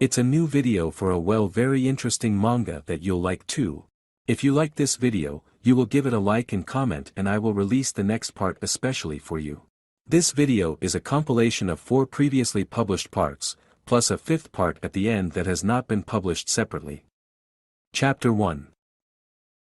It's a new video for a very interesting manga that you'll like too. If you like this video, you will give it a like and comment, and I will release the next part especially for you. This video is a compilation of 4 previously published parts, plus a 5th part at the end that has not been published separately. Chapter 1.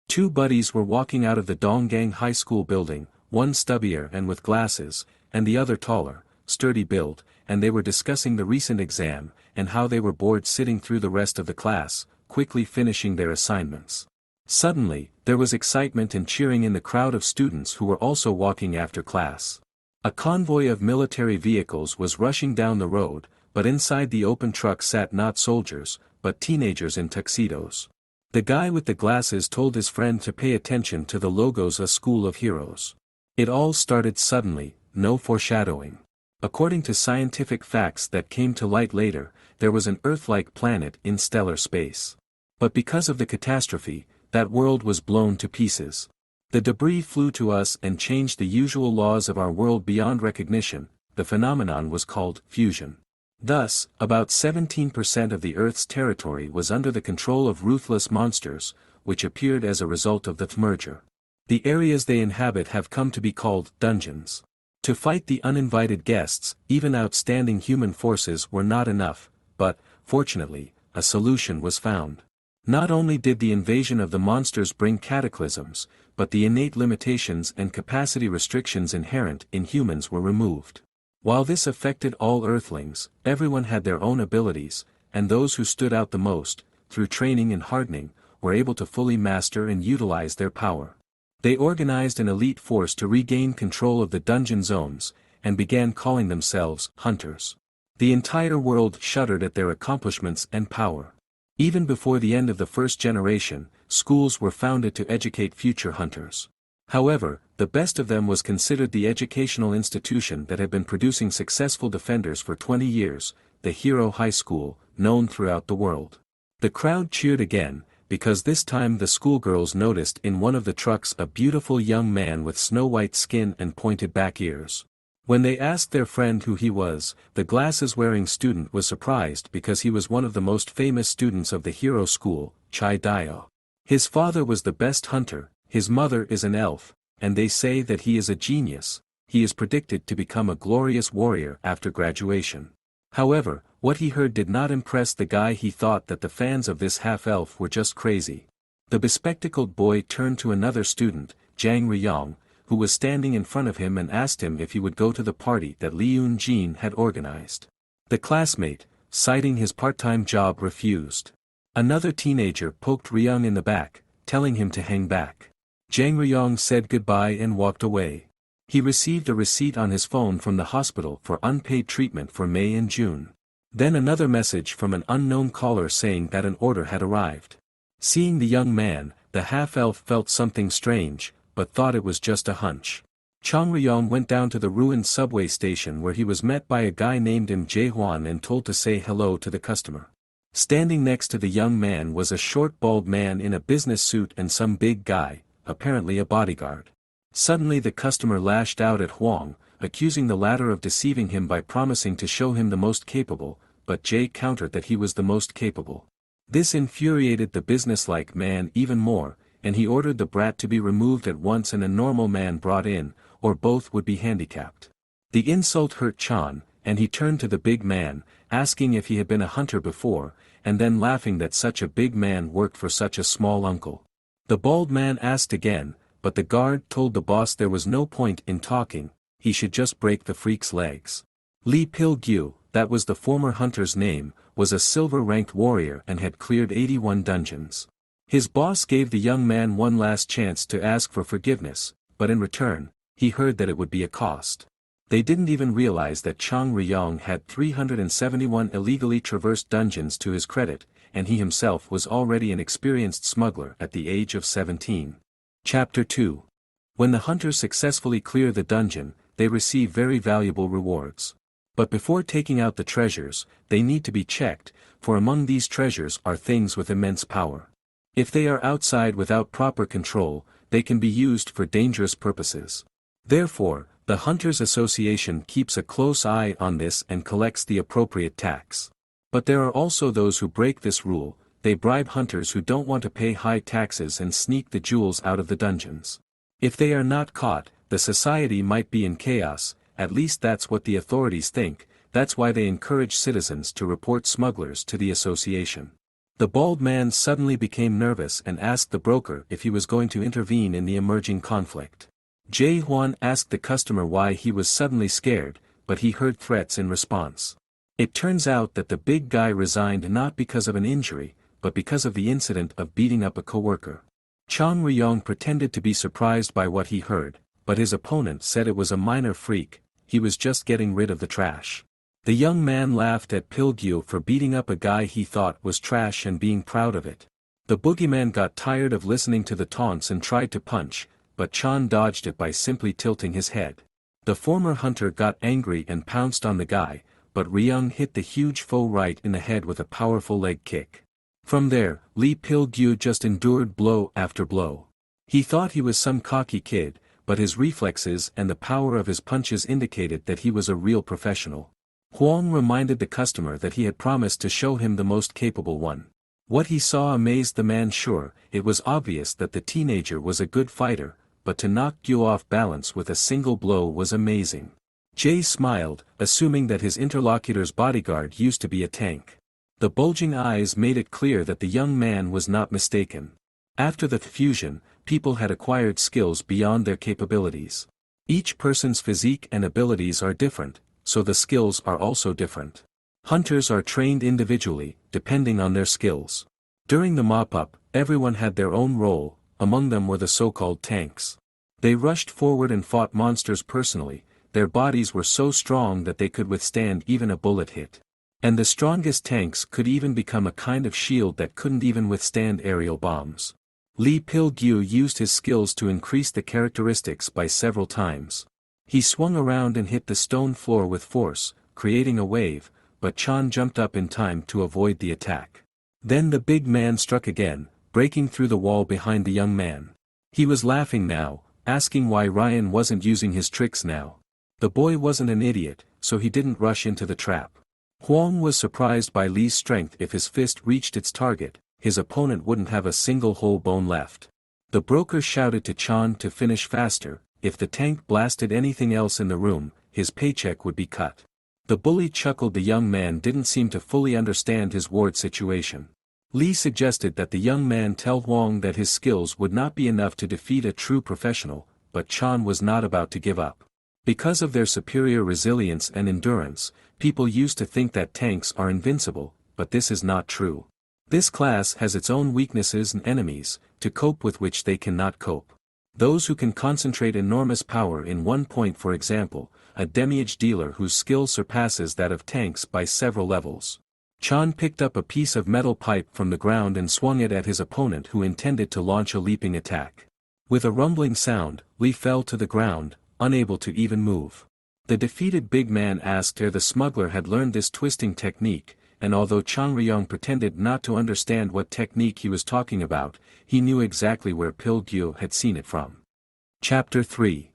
Two buddies were walking out of the Donggang High School building, one stubbier and with glasses, and the other taller, sturdy build, and they were discussing the recent exam, and how they were bored sitting through the rest of the class, quickly finishing their assignments. Suddenly, there was excitement and cheering in the crowd of students who were also walking after class. A convoy of military vehicles was rushing down the road, but inside the open truck sat not soldiers, but teenagers in tuxedos. The guy with the glasses told his friend to pay attention to the logos, a school of heroes. It all started suddenly, no foreshadowing. According to scientific facts that came to light later, there was an Earth-like planet in stellar space. But because of the catastrophe, that world was blown to pieces. The debris flew to us and changed the usual laws of our world beyond recognition. The phenomenon was called fusion. Thus, about 17% of the Earth's territory was under the control of ruthless monsters, which appeared as a result of the merger. The areas they inhabit have come to be called dungeons. To fight the uninvited guests, even outstanding human forces were not enough, but, fortunately, a solution was found. Not only did the invasion of the monsters bring cataclysms, but the innate limitations and capacity restrictions inherent in humans were removed. While this affected all Earthlings, everyone had their own abilities, and those who stood out the most, through training and hardening, were able to fully master and utilize their power. They organized an elite force to regain control of the dungeon zones, and began calling themselves hunters. The entire world shuddered at their accomplishments and power. Even before the end of the first generation, schools were founded to educate future hunters. However, the best of them was considered the educational institution that had been producing successful defenders for 20 years, the Hero High School, known throughout the world. The crowd cheered again, because this time the schoolgirls noticed in one of the trucks a beautiful young man with snow-white skin and pointed back ears. When they asked their friend who he was, the glasses-wearing student was surprised because he was one of the most famous students of the Hero School, Chai Dio. His father was the best hunter, his mother is an elf, and they say that he is a genius. He is predicted to become a glorious warrior after graduation. However, what he heard did not impress the guy. He thought that the fans of this half-elf were just crazy. The bespectacled boy turned to another student, Jang Ryong, who was standing in front of him, and asked him if he would go to the party that Leun Jin had organized. The classmate, citing his part-time job, refused. Another teenager poked Ryong in the back, telling him to hang back. Jang Ryong said goodbye and walked away. He received a receipt on his phone from the hospital for unpaid treatment for May and June. Then another message from an unknown caller saying that an order had arrived. Seeing the young man, the half-elf felt something strange, but thought it was just a hunch. Chang Ryong went down to the ruined subway station, where he was met by a guy named Im Jae-hwan and told to say hello to the customer. Standing next to the young man was a short bald man in a business suit and some big guy, apparently a bodyguard. Suddenly the customer lashed out at Huang, accusing the latter of deceiving him by promising to show him the most capable, but Jae countered that he was the most capable. This infuriated the businesslike man even more, and he ordered the brat to be removed at once and a normal man brought in, or both would be handicapped. The insult hurt Chan, and he turned to the big man, asking if he had been a hunter before, and then laughing that such a big man worked for such a small uncle. The bald man asked again, but the guard told the boss there was no point in talking, he should just break the freak's legs. Li Pil-gyu, that was the former hunter's name, was a silver-ranked warrior and had cleared 81 dungeons. His boss gave the young man one last chance to ask for forgiveness, but in return, he heard that it would be a cost. They didn't even realize that Chang Ryong had 371 illegally traversed dungeons to his credit, and he himself was already an experienced smuggler at the age of 17. Chapter 2. When the hunters successfully clear the dungeon, they receive very valuable rewards. But before taking out the treasures, they need to be checked, for among these treasures are things with immense power. If they are outside without proper control, they can be used for dangerous purposes. Therefore, the Hunters Association keeps a close eye on this and collects the appropriate tax. But there are also those who break this rule. They bribe hunters who don't want to pay high taxes and sneak the jewels out of the dungeons. If they are not caught, the society might be in chaos, at least that's what the authorities think. That's why they encourage citizens to report smugglers to the association. The bald man suddenly became nervous and asked the broker if he was going to intervene in the emerging conflict. Jae Hwan asked the customer why he was suddenly scared, but he heard threats in response. It turns out that the big guy resigned not because of an injury, but because of the incident of beating up a coworker. Chang Ryong pretended to be surprised by what he heard, but his opponent said it was a minor freak, he was just getting rid of the trash. The young man laughed at Pilgyu for beating up a guy he thought was trash and being proud of it. The boogeyman got tired of listening to the taunts and tried to punch, but Chan dodged it by simply tilting his head. The former hunter got angry and pounced on the guy, but Ryung hit the huge foe right in the head with a powerful leg kick. From there, Lee Pil-gyu just endured blow after blow. He thought he was some cocky kid, but his reflexes and the power of his punches indicated that he was a real professional. Huang reminded the customer that he had promised to show him the most capable one. What he saw amazed the man. Sure, it was obvious that the teenager was a good fighter, but to knock Gyu off balance with a single blow was amazing. Jay smiled, assuming that his interlocutor's bodyguard used to be a tank. The bulging eyes made it clear that the young man was not mistaken. After the fusion, people had acquired skills beyond their capabilities. Each person's physique and abilities are different, so the skills are also different. Hunters are trained individually, depending on their skills. During the mop-up, everyone had their own role, among them were the so-called tanks. They rushed forward and fought monsters personally, their bodies were so strong that they could withstand even a bullet hit. And the strongest tanks could even become a kind of shield that couldn't even withstand aerial bombs. Lee Pil-gyu used his skills to increase the characteristics by several times. He swung around and hit the stone floor with force, creating a wave, but Chan jumped up in time to avoid the attack. Then the big man struck again, breaking through the wall behind the young man. He was laughing now, asking why Ryan wasn't using his tricks now. The boy wasn't an idiot, so he didn't rush into the trap. Huang was surprised by Lee's strength. If his fist reached its target, his opponent wouldn't have a single whole bone left. The broker shouted to Chan to finish faster. If the tank blasted anything else in the room, his paycheck would be cut. The bully chuckled. The young man didn't seem to fully understand his ward situation. Lee suggested that the young man tell Huang that his skills would not be enough to defeat a true professional, but Chan was not about to give up. Because of their superior resilience and endurance, people used to think that tanks are invincible, but this is not true. This class has its own weaknesses and enemies, to cope with which they cannot cope. Those who can concentrate enormous power in one point, for example, a demiurge dealer whose skill surpasses that of tanks by several levels. Chan picked up a piece of metal pipe from the ground and swung it at his opponent, who intended to launch a leaping attack. With a rumbling sound, Lee fell to the ground, unable to even move. The defeated big man asked where the smuggler had learned this twisting technique, and although Chang Ryong pretended not to understand what technique he was talking about, he knew exactly where Pil-gyu had seen it from. Chapter 3.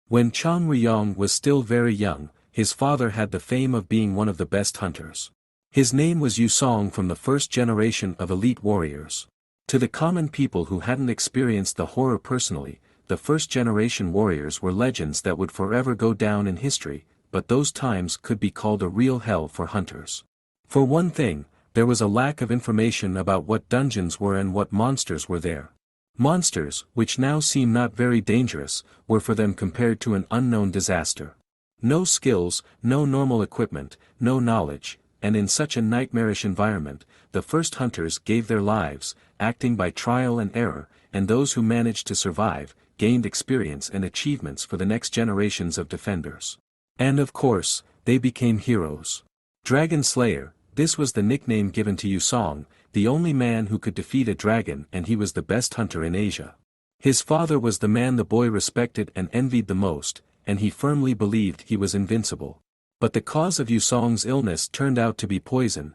When Chang Ryong was still very young, his father had the fame of being one of the best hunters. His name was Yusong, from the first generation of elite warriors. To the common people who hadn't experienced the horror personally, the first-generation warriors were legends that would forever go down in history, but those times could be called a real hell for hunters. For one thing, there was a lack of information about what dungeons were and what monsters were there. Monsters, which now seem not very dangerous, were for them compared to an unknown disaster. No skills, no normal equipment, no knowledge, and in such a nightmarish environment, the first hunters gave their lives, acting by trial and error, and those who managed to survive, gained experience and achievements for the next generations of defenders. And of course, they became heroes. Dragon Slayer, this was the nickname given to Yusong, the only man who could defeat a dragon, and he was the best hunter in Asia. His father was the man the boy respected and envied the most, and he firmly believed he was invincible. But the cause of Yusong's illness turned out to be poisoned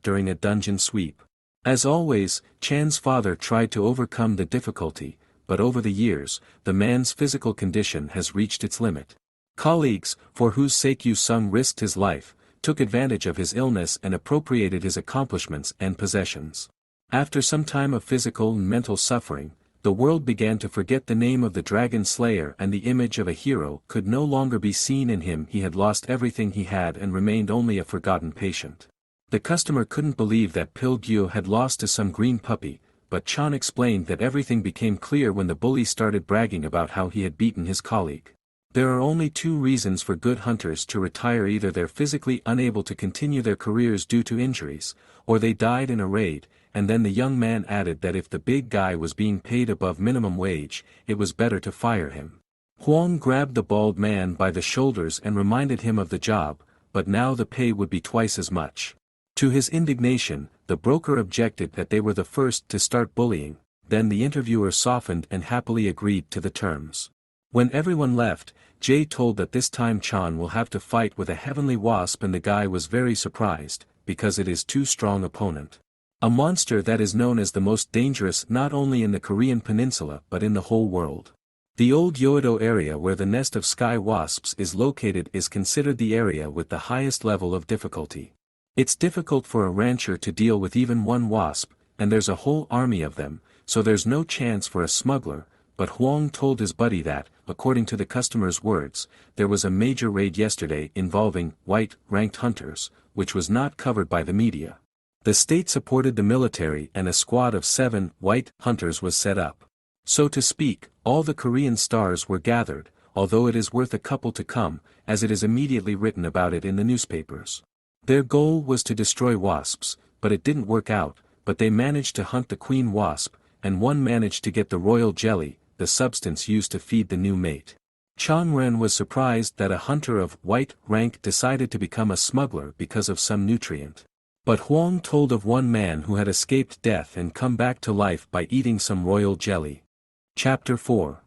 during a dungeon sweep. As always, Chan's father tried to overcome the difficulty, but over the years, the man's physical condition has reached its limit. Colleagues, for whose sake Yusong risked his life, took advantage of his illness and appropriated his accomplishments and possessions. After some time of physical and mental suffering, the world began to forget the name of the Dragon Slayer, and the image of a hero could no longer be seen in him. He had lost everything he had and remained only a forgotten patient. The customer couldn't believe that Pil Gyu had lost to some green puppy, but Chan explained that everything became clear when the bully started bragging about how he had beaten his colleague. There are only two reasons for good hunters to retire: either they're physically unable to continue their careers due to injuries, or they died in a raid. And then the young man added that if the big guy was being paid above minimum wage, it was better to fire him. Huang grabbed the bald man by the shoulders and reminded him of the job, but now the pay would be twice as much. To his indignation, the broker objected that they were the first to start bullying. Then the interviewer softened and happily agreed to the terms. When everyone left, Jay told that this time Chan will have to fight with a heavenly wasp, and the guy was very surprised, because it is too strong opponent. A monster that is known as the most dangerous not only in the Korean peninsula but in the whole world. The old Yoedo area where the nest of sky wasps is located is considered the area with the highest level of difficulty. It's difficult for a rancher to deal with even one wasp, and there's a whole army of them, so there's no chance for a smuggler. But Huang told his buddy that, according to the customer's words, there was a major raid yesterday involving white-ranked hunters, which was not covered by the media. The state supported the military and a squad of 7 white hunters was set up. So to speak, all the Korean stars were gathered, although it is worth a couple to come, as it is immediately written about it in the newspapers. Their goal was to destroy wasps, but it didn't work out, but they managed to hunt the queen wasp, and one managed to get the royal jelly, the substance used to feed the new mate. Chang Ren was surprised that a hunter of white rank decided to become a smuggler because of some nutrient. But Huang told of one man who had escaped death and come back to life by eating some royal jelly. Chapter 4.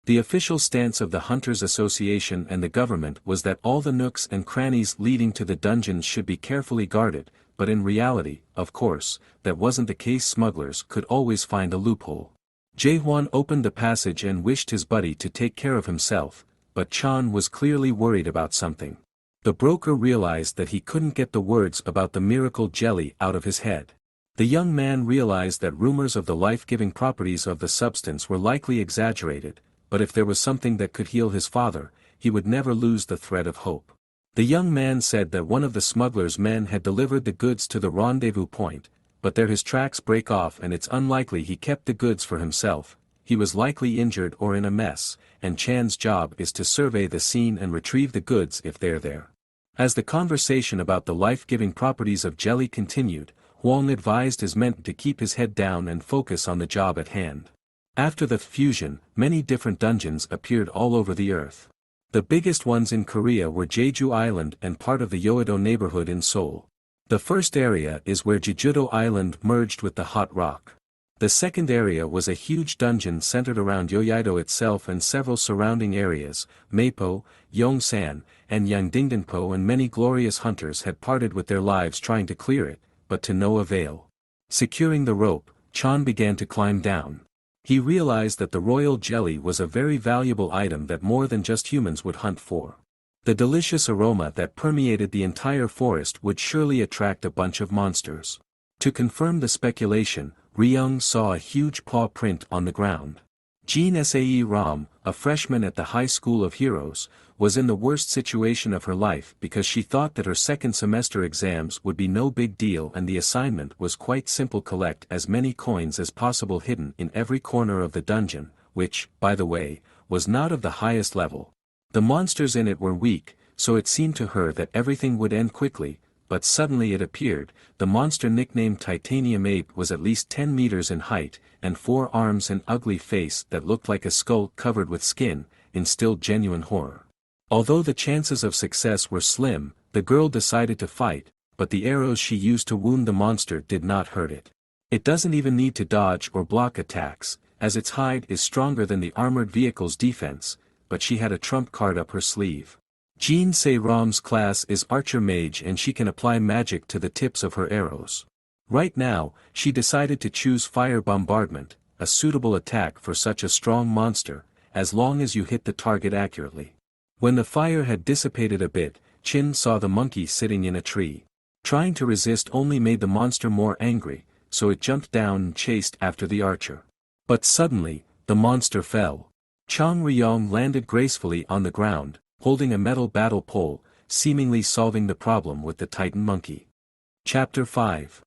The official stance of the Hunters Association and the government was that all the nooks and crannies leading to the dungeons should be carefully guarded, but in reality, of course, that wasn't the case. Smugglers could always find a loophole. Jae-hwan opened the passage and wished his buddy to take care of himself, but Chan was clearly worried about something. The broker realized that he couldn't get the words about the miracle jelly out of his head. The young man realized that rumors of the life-giving properties of the substance were likely exaggerated, but if there was something that could heal his father, he would never lose the thread of hope. The young man said that one of the smuggler's men had delivered the goods to the rendezvous point, but there his tracks break off and it's unlikely he kept the goods for himself. He was likely injured or in a mess, and Chan's job is to survey the scene and retrieve the goods if they're there. As the conversation about the life-giving properties of jelly continued, Huang advised his men to keep his head down and focus on the job at hand. After the fusion, many different dungeons appeared all over the earth. The biggest ones in Korea were Jeju Island and part of the Yoedo neighborhood in Seoul. The first area is where Jeju Island merged with the Hot Rock. The second area was a huge dungeon centered around Yoido itself and several surrounding areas. Mapo, Yongsan, and Yangdingdanpo and many glorious hunters had parted with their lives trying to clear it, but to no avail. Securing the rope, Chan began to climb down. He realized that the royal jelly was a very valuable item that more than just humans would hunt for. The delicious aroma that permeated the entire forest would surely attract a bunch of monsters. To confirm the speculation, Ryung saw a huge paw print on the ground. Jean Sae Ram, a freshman at the High School of Heroes, was in the worst situation of her life because she thought that her second semester exams would be no big deal and the assignment was quite simple: collect as many coins as possible hidden in every corner of the dungeon, which, by the way, was not of the highest level. The monsters in it were weak, so it seemed to her that everything would end quickly, but suddenly it appeared. The monster nicknamed Titanium Ape was at least 10 meters in height, and 4 arms and ugly face that looked like a skull covered with skin, instilled genuine horror. Although the chances of success were slim, the girl decided to fight, but the arrows she used to wound the monster did not hurt it. It doesn't even need to dodge or block attacks, as its hide is stronger than the armored vehicle's defense, but she had a trump card up her sleeve. Jean Se-ram's class is Archer Mage and she can apply magic to the tips of her arrows. Right now, she decided to choose Fire Bombardment, a suitable attack for such a strong monster, as long as you hit the target accurately. When the fire had dissipated a bit, Chin saw the monkey sitting in a tree. Trying to resist only made the monster more angry, so it jumped down and chased after the archer. But suddenly, the monster fell. Chang Ryong landed gracefully on the ground, holding a metal battle pole, seemingly solving the problem with the Titan monkey. Chapter 5.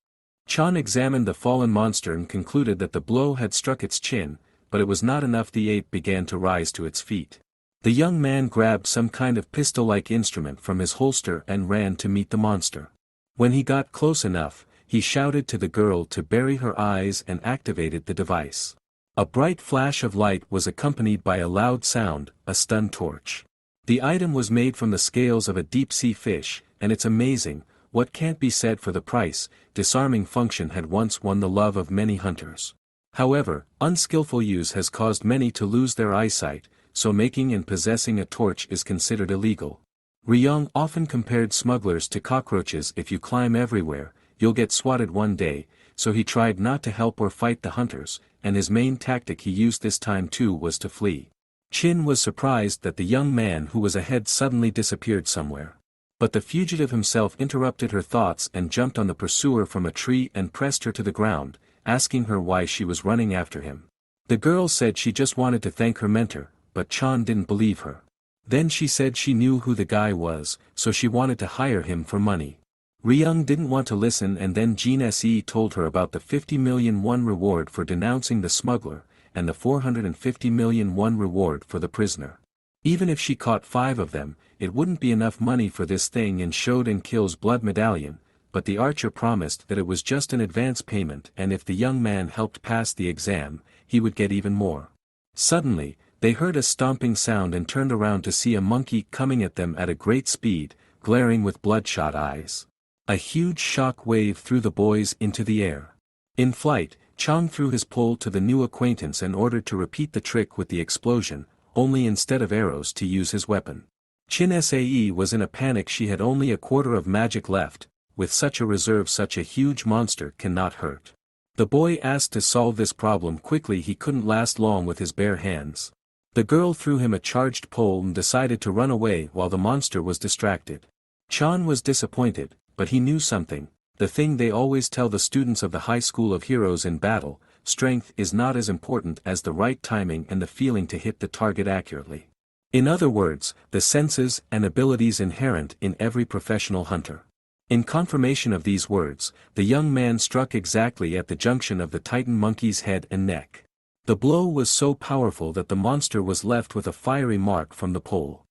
Chan examined the fallen monster and concluded that the blow had struck its chin, but it was not enough. The ape began to rise to its feet. The young man grabbed some kind of pistol-like instrument from his holster and ran to meet the monster. When he got close enough, he shouted to the girl to bury her eyes and activated the device. A bright flash of light was accompanied by a loud sound, a stun torch. The item was made from the scales of a deep-sea fish, and it's amazing, what can't be said for the price. Disarming function had once won the love of many hunters. However, unskillful use has caused many to lose their eyesight, so making and possessing a torch is considered illegal. Ryong often compared smugglers to cockroaches. If you climb everywhere, you'll get swatted one day, so he tried not to help or fight the hunters, and his main tactic he used this time too was to flee. Chin was surprised that the young man who was ahead suddenly disappeared somewhere. But the fugitive himself interrupted her thoughts and jumped on the pursuer from a tree and pressed her to the ground, asking her why she was running after him. The girl said she just wanted to thank her mentor, but Chan didn't believe her. Then she said she knew who the guy was, so she wanted to hire him for money. Ryung didn't want to listen, and then Jin Se told her about the 50 million won reward for denouncing the smuggler, and the 450 million won reward for the prisoner. Even if she caught 5 of them, it wouldn't be enough money for this thing and showed and kills blood medallion, but the archer promised that it was just an advance payment, and if the young man helped pass the exam, he would get even more. Suddenly, they heard a stomping sound and turned around to see a monkey coming at them at a great speed, glaring with bloodshot eyes. A huge shock wave threw the boys into the air. In flight, Chang threw his pole to the new acquaintance and ordered to repeat the trick with the explosion, only instead of arrows to use his weapon. Chin Sae was in a panic. She had only a quarter of magic left. With such a reserve, such a huge monster cannot hurt. The boy asked to solve this problem quickly. He couldn't last long with his bare hands. The girl threw him a charged pole and decided to run away while the monster was distracted. Chan was disappointed, but he knew something, the thing they always tell the students of the High School of Heroes in battle: strength is not as important as the right timing and the feeling to hit the target accurately. In other words, the senses and abilities inherent in every professional hunter. In confirmation of these words, the young man struck exactly at the junction of the Titan monkey's head and neck. The blow was so powerful that the monster was left with a fiery mark from the pole.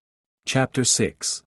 Chapter 6.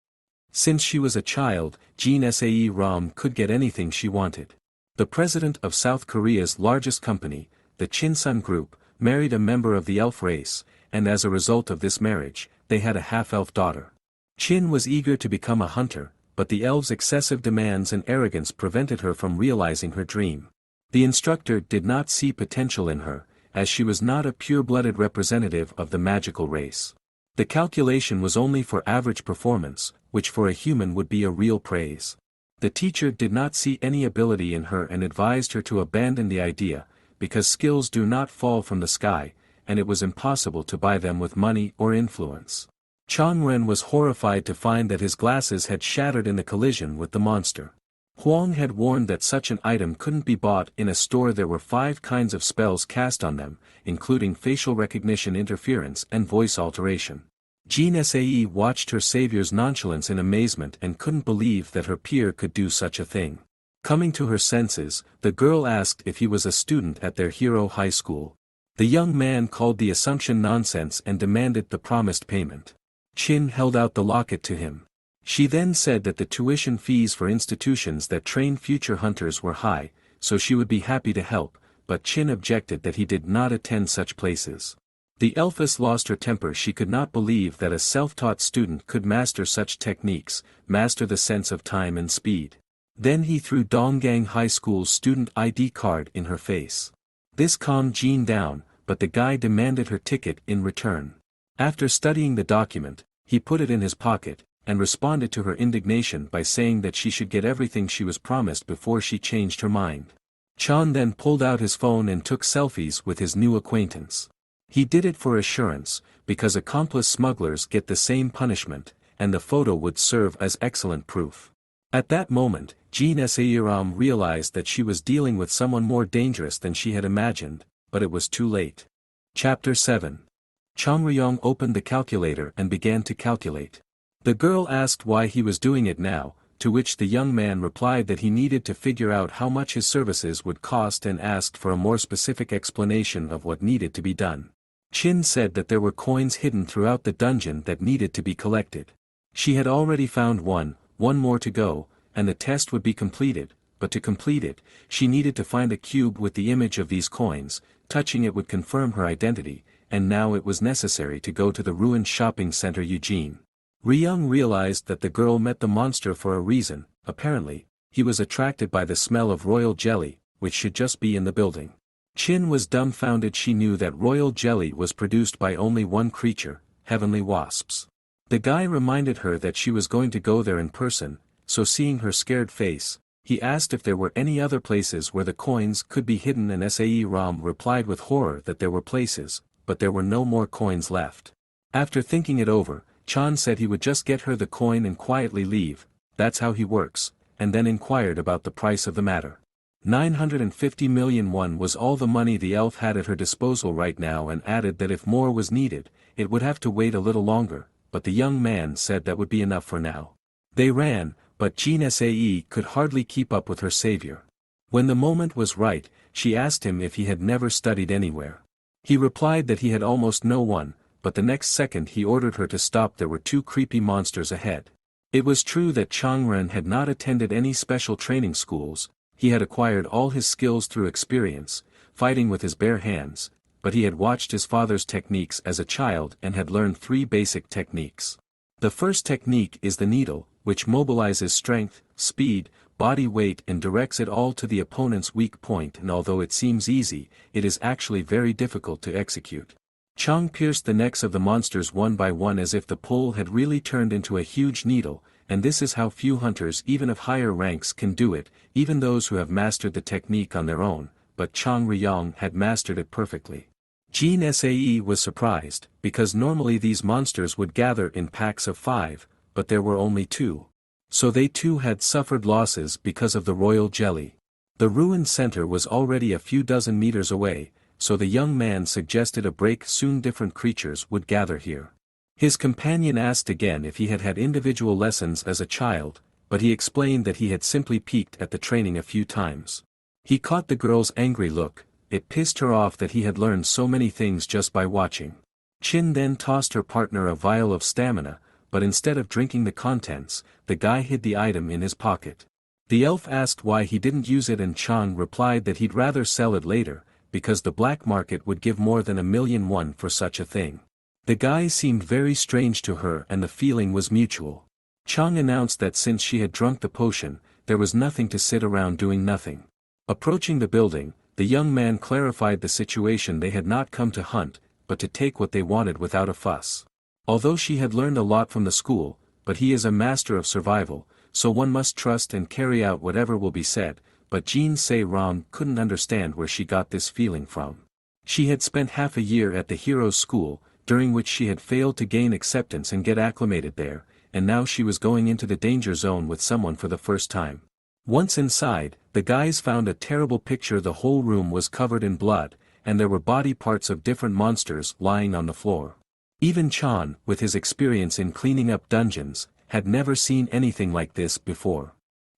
Since she was a child, Jin Sae Ram could get anything she wanted. The president of South Korea's largest company, the Chinsun Group, married a member of the elf race, and as a result of this marriage, they had a half-elf daughter. Chin was eager to become a hunter, but the elves' excessive demands and arrogance prevented her from realizing her dream. The instructor did not see potential in her, as she was not a pure-blooded representative of the magical race. The calculation was only for average performance, which for a human would be a real praise. The teacher did not see any ability in her and advised her to abandon the idea, because skills do not fall from the sky, and it was impossible to buy them with money or influence. Chang Ren was horrified to find that his glasses had shattered in the collision with the monster. Huang had warned that such an item couldn't be bought in a store. There were 5 kinds of spells cast on them, including facial recognition interference and voice alteration. Jin Sae watched her savior's nonchalance in amazement and couldn't believe that her peer could do such a thing. Coming to her senses, the girl asked if he was a student at their hero high school. The young man called the assumption nonsense and demanded the promised payment. Chin held out the locket to him. She then said that the tuition fees for institutions that train future hunters were high, so she would be happy to help, but Chin objected that he did not attend such places. The elfess lost her temper. She could not believe that a self-taught student could master such techniques, master the sense of time and speed. Then he threw Donggang High School's student ID card in her face. This calmed Jean down, but the guy demanded her ticket in return. After studying the document, he put it in his pocket, and responded to her indignation by saying that she should get everything she was promised before she changed her mind. Chan then pulled out his phone and took selfies with his new acquaintance. He did it for assurance, because accomplice smugglers get the same punishment, and the photo would serve as excellent proof. At that moment, Jean Seiram realized that she was dealing with someone more dangerous than she had imagined, but it was too late. Chapter 7. Chang Ryong opened the calculator and began to calculate. The girl asked why he was doing it now, to which the young man replied that he needed to figure out how much his services would cost and asked for a more specific explanation of what needed to be done. Qin said that there were coins hidden throughout the dungeon that needed to be collected. She had already found one more to go, and the test would be completed, but to complete it, she needed to find a cube with the image of these coins. Touching it would confirm her identity, and now it was necessary to go to the ruined shopping center Eugene. Ryung realized that the girl met the monster for a reason. Apparently, he was attracted by the smell of royal jelly, which should just be in the building. Qin was dumbfounded. She knew that royal jelly was produced by only one creature, heavenly wasps. The guy reminded her that she was going to go there in person, so seeing her scared face, he asked if there were any other places where the coins could be hidden, and Sae Ram replied with horror that there were places, but there were no more coins left. After thinking it over, Chan said he would just get her the coin and quietly leave. That's how he works, and then inquired about the price of the matter. 950 million won was all the money the elf had at her disposal right now, and added that if more was needed, it would have to wait a little longer, but the young man said that would be enough for now. They ran, but Jean Sae could hardly keep up with her savior. When the moment was right, she asked him if he had never studied anywhere. He replied that he had almost no one, but the next second he ordered her to stop. There were two creepy monsters ahead. It was true that Changren had not attended any special training schools. He had acquired all his skills through experience, fighting with his bare hands, but he had watched his father's techniques as a child and had learned 3 basic techniques. The first technique is the needle, which mobilizes strength, speed, body weight and directs it all to the opponent's weak point, and although it seems easy, it is actually very difficult to execute. Chang pierced the necks of the monsters one by one as if the pole had really turned into a huge needle, and this is how few hunters even of higher ranks can do it, even those who have mastered the technique on their own, but Chang Ryong had mastered it perfectly. Jean Sae was surprised, because normally these monsters would gather in packs of 5, but there were only 2. So they too had suffered losses because of the royal jelly. The ruined center was already a few dozen meters away, so the young man suggested a break. Soon different creatures would gather here. His companion asked again if he had had individual lessons as a child, but he explained that he had simply peeked at the training a few times. He caught the girl's angry look. It pissed her off that he had learned so many things just by watching. Qin then tossed her partner a vial of stamina, but instead of drinking the contents, the guy hid the item in his pocket. The elf asked why he didn't use it, and Chang replied that he'd rather sell it later, because the black market would give more than 1,000,000 won for such a thing. The guy seemed very strange to her, and the feeling was mutual. Chang announced that since she had drunk the potion, there was nothing to sit around doing nothing. Approaching the building, the young man clarified the situation. They had not come to hunt, but to take what they wanted without a fuss. Although she had learned a lot from the school, but he is a master of survival, so one must trust and carry out whatever will be said. But Jean Se-ram couldn't understand where she got this feeling from. She had spent half a year at the heroes' school, during which she had failed to gain acceptance and get acclimated there, and now she was going into the danger zone with someone for the first time. Once inside, the guys found a terrible picture. The whole room was covered in blood, and there were body parts of different monsters lying on the floor. Even Chan, with his experience in cleaning up dungeons, had never seen anything like this before.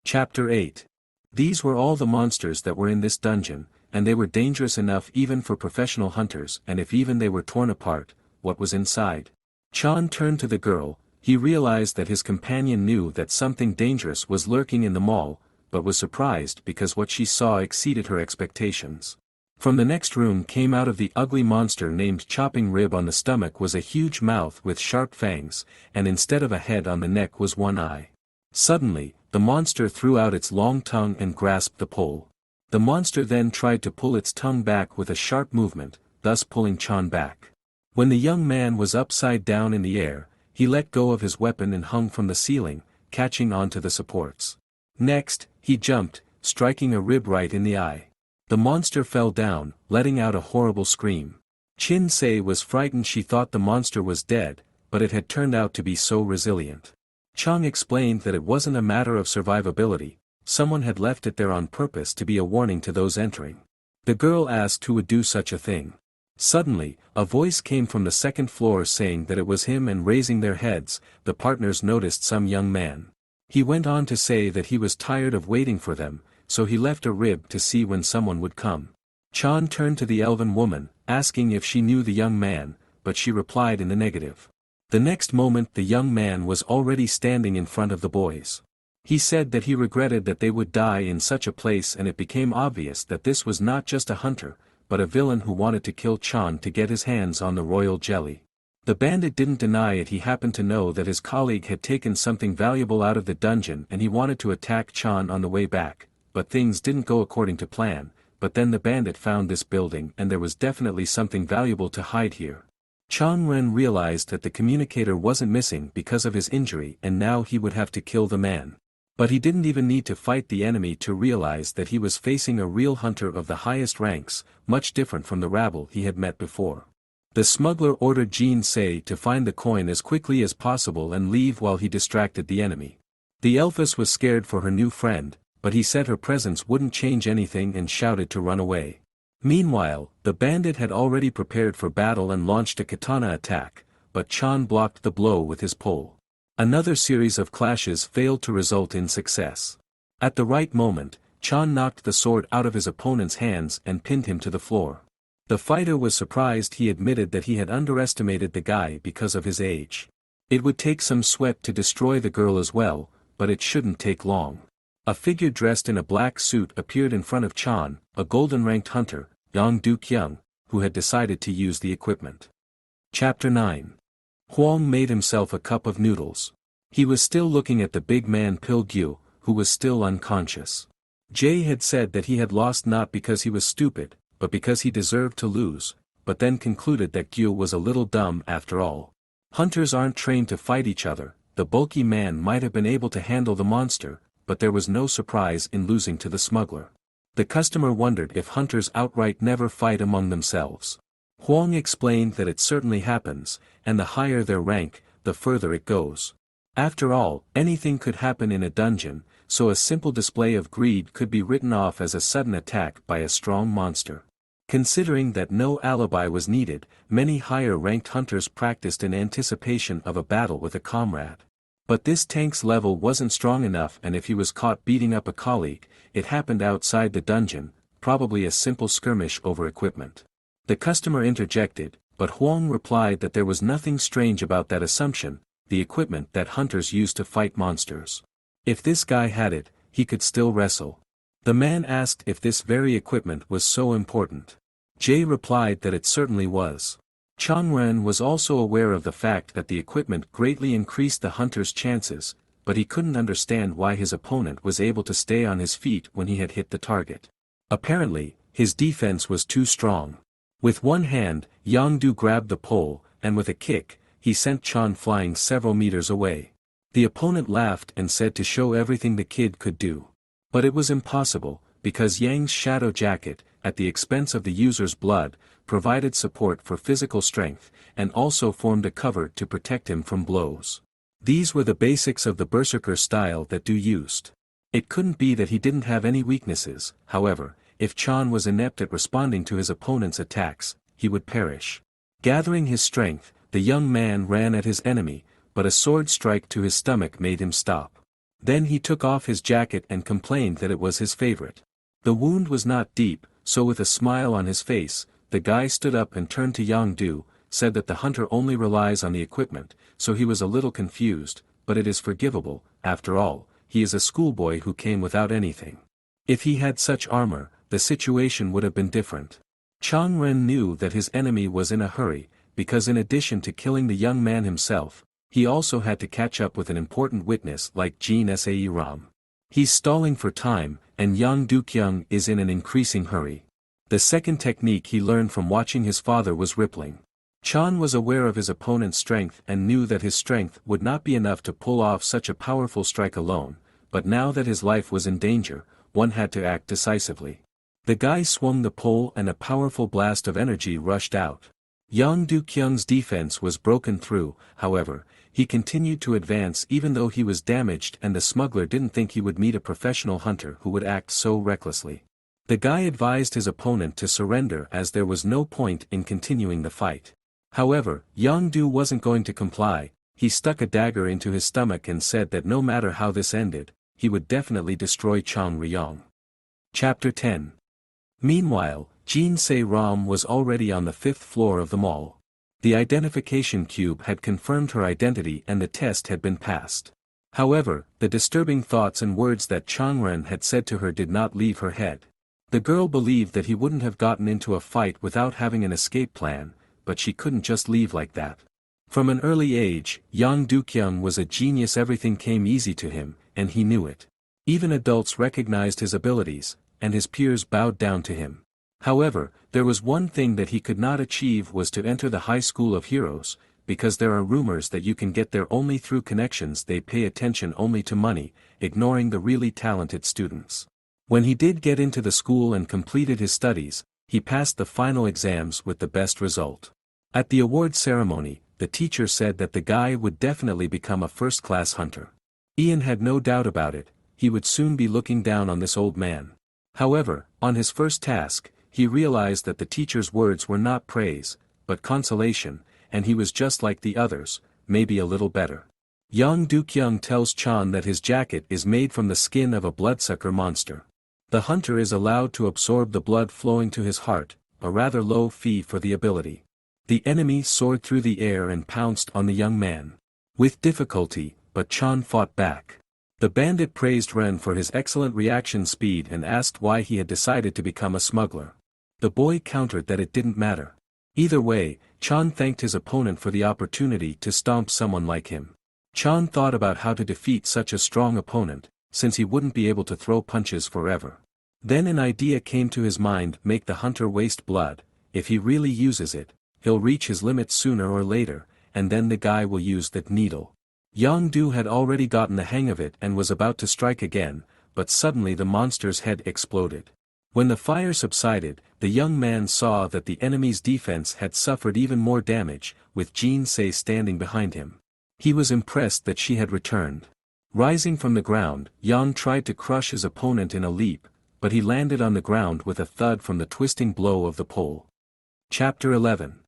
Chapter 8. These were all the monsters that were in this dungeon, and they were dangerous enough even for professional hunters, and if even they were torn apart, what was inside? Chan turned to the girl. He realized that his companion knew that something dangerous was lurking in the mall, but was surprised because what she saw exceeded her expectations. From the next room came out of the ugly monster named Chopping Rib. On the stomach was a huge mouth with sharp fangs, and instead of a head on the neck was one eye. Suddenly, the monster threw out its long tongue and grasped the pole. The monster then tried to pull its tongue back with a sharp movement, thus pulling Chan back. When the young man was upside down in the air, he let go of his weapon and hung from the ceiling, catching onto the supports. Next, he jumped, striking a rib right in the eye. The monster fell down, letting out a horrible scream. Chin Se was frightened. She thought the monster was dead, but it had turned out to be so resilient. Chang explained that it wasn't a matter of survivability, someone had left it there on purpose to be a warning to those entering. The girl asked who would do such a thing. Suddenly, a voice came from the second floor saying that it was him, and raising their heads, the partners noticed some young man. He went on to say that he was tired of waiting for them, so he left a rib to see when someone would come. Chan turned to the elven woman, asking if she knew the young man, but she replied in the negative. The next moment the young man was already standing in front of the boys. He said that he regretted that they would die in such a place, and it became obvious that this was not just a hunter, but a villain who wanted to kill Chan to get his hands on the royal jelly. The bandit didn't deny it. He happened to know that his colleague had taken something valuable out of the dungeon and he wanted to attack Chan on the way back, but things didn't go according to plan. But then the bandit found this building and there was definitely something valuable to hide here. Chang Ren realized that the communicator wasn't missing because of his injury, and now he would have to kill the man. But he didn't even need to fight the enemy to realize that he was facing a real hunter of the highest ranks, much different from the rabble he had met before. The smuggler ordered Jin Se to find the coin as quickly as possible and leave while he distracted the enemy. The elfess was scared for her new friend, but he said her presence wouldn't change anything and shouted to run away. Meanwhile, the bandit had already prepared for battle and launched a katana attack, but Chan blocked the blow with his pole. Another series of clashes failed to result in success. At the right moment, Chan knocked the sword out of his opponent's hands and pinned him to the floor. The fighter was surprised. He admitted that he had underestimated the guy because of his age. It would take some sweat to destroy the girl as well, but it shouldn't take long. A figure dressed in a black suit appeared in front of Chan, a golden-ranked hunter, Yang Du-kyung, who had decided to use the equipment. Chapter 9. Huang made himself a cup of noodles. He was still looking at the big man Pil-gyu, who was still unconscious. Jay had said that he had lost not because he was stupid, but because he deserved to lose, but then concluded that Gyu was a little dumb after all. Hunters aren't trained to fight each other. The bulky man might have been able to handle the monster, but there was no surprise in losing to the smuggler. The customer wondered if hunters outright never fight among themselves. Huang explained that it certainly happens, and the higher their rank, the further it goes. After all, anything could happen in a dungeon, so a simple display of greed could be written off as a sudden attack by a strong monster. Considering that no alibi was needed, many higher-ranked hunters practiced in anticipation of a battle with a comrade. But this tank's level wasn't strong enough, and if he was caught beating up a colleague, it happened outside the dungeon, probably a simple skirmish over equipment. The customer interjected, but Huang replied that there was nothing strange about that assumption, the equipment that hunters use to fight monsters. If this guy had it, he could still wrestle. The man asked if this very equipment was so important. Jay replied that it certainly was. Changren was also aware of the fact that the equipment greatly increased the hunter's chances, but he couldn't understand why his opponent was able to stay on his feet when he had hit the target. Apparently, his defense was too strong. With one hand, Yang Du grabbed the pole, and with a kick, he sent Chan flying several meters away. The opponent laughed and said to show everything the kid could do. But it was impossible, because Yang's shadow jacket, at the expense of the user's blood, provided support for physical strength, and also formed a cover to protect him from blows. These were the basics of the berserker style that Du used. It couldn't be that he didn't have any weaknesses. However, if Chan was inept at responding to his opponent's attacks, he would perish. Gathering his strength, the young man ran at his enemy, but a sword strike to his stomach made him stop. Then he took off his jacket and complained that it was his favorite. The wound was not deep, so with a smile on his face, the guy stood up and turned to Yang Du, said that the hunter only relies on the equipment, so he was a little confused, but it is forgivable. After all, he is a schoolboy who came without anything. If he had such armor, the situation would have been different. Chang Ren knew that his enemy was in a hurry, because in addition to killing the young man himself, he also had to catch up with an important witness like Jin Sae Ram. He's stalling for time, and Yang Du-kyung is in an increasing hurry. The second technique he learned from watching his father was rippling. Chan was aware of his opponent's strength and knew that his strength would not be enough to pull off such a powerful strike alone, but now that his life was in danger, one had to act decisively. The guy swung the pole and a powerful blast of energy rushed out. Yang Du-kyung's defense was broken through, however, he continued to advance even though he was damaged and the smuggler didn't think he would meet a professional hunter who would act so recklessly. The guy advised his opponent to surrender as there was no point in continuing the fight. However, Yang Du wasn't going to comply. He stuck a dagger into his stomach and said that no matter how this ended, he would definitely destroy Chang Ryong. Chapter 10. Meanwhile, Jin Se-ram was already on the 5th floor of the mall. The identification cube had confirmed her identity and the test had been passed. However, the disturbing thoughts and words that Changren had said to her did not leave her head. The girl believed that he wouldn't have gotten into a fight without having an escape plan, but she couldn't just leave like that. From an early age, Yang Du-kyung was a genius. Everything came easy to him, and he knew it. Even adults recognized his abilities, and his peers bowed down to him. However, there was one thing that he could not achieve was to enter the high school of heroes, because there are rumors that you can get there only through connections. They pay attention only to money, ignoring the really talented students. When he did get into the school and completed his studies, he passed the final exams with the best result. At the award ceremony, the teacher said that the guy would definitely become a first-class hunter. Ian had no doubt about it, he would soon be looking down on this old man. However, on his first task, he realized that the teacher's words were not praise, but consolation, and he was just like the others, maybe a little better. Yang Du-kyung tells Chan that his jacket is made from the skin of a bloodsucker monster. The hunter is allowed to absorb the blood flowing to his heart, a rather low fee for the ability. The enemy soared through the air and pounced on the young man. With difficulty, but Chan fought back. The bandit praised Ren for his excellent reaction speed and asked why he had decided to become a smuggler. The boy countered that it didn't matter. Either way, Chan thanked his opponent for the opportunity to stomp someone like him. Chan thought about how to defeat such a strong opponent, since he wouldn't be able to throw punches forever. Then an idea came to his mind: make the hunter waste blood. If he really uses it, he'll reach his limit sooner or later, and then the guy will use that needle. Yang Du had already gotten the hang of it and was about to strike again, but suddenly the monster's head exploded. When the fire subsided, the young man saw that the enemy's defense had suffered even more damage, with Jin Se standing behind him. He was impressed that she had returned. Rising from the ground, Yang tried to crush his opponent in a leap, but he landed on the ground with a thud from the twisting blow of the pole. Chapter 11.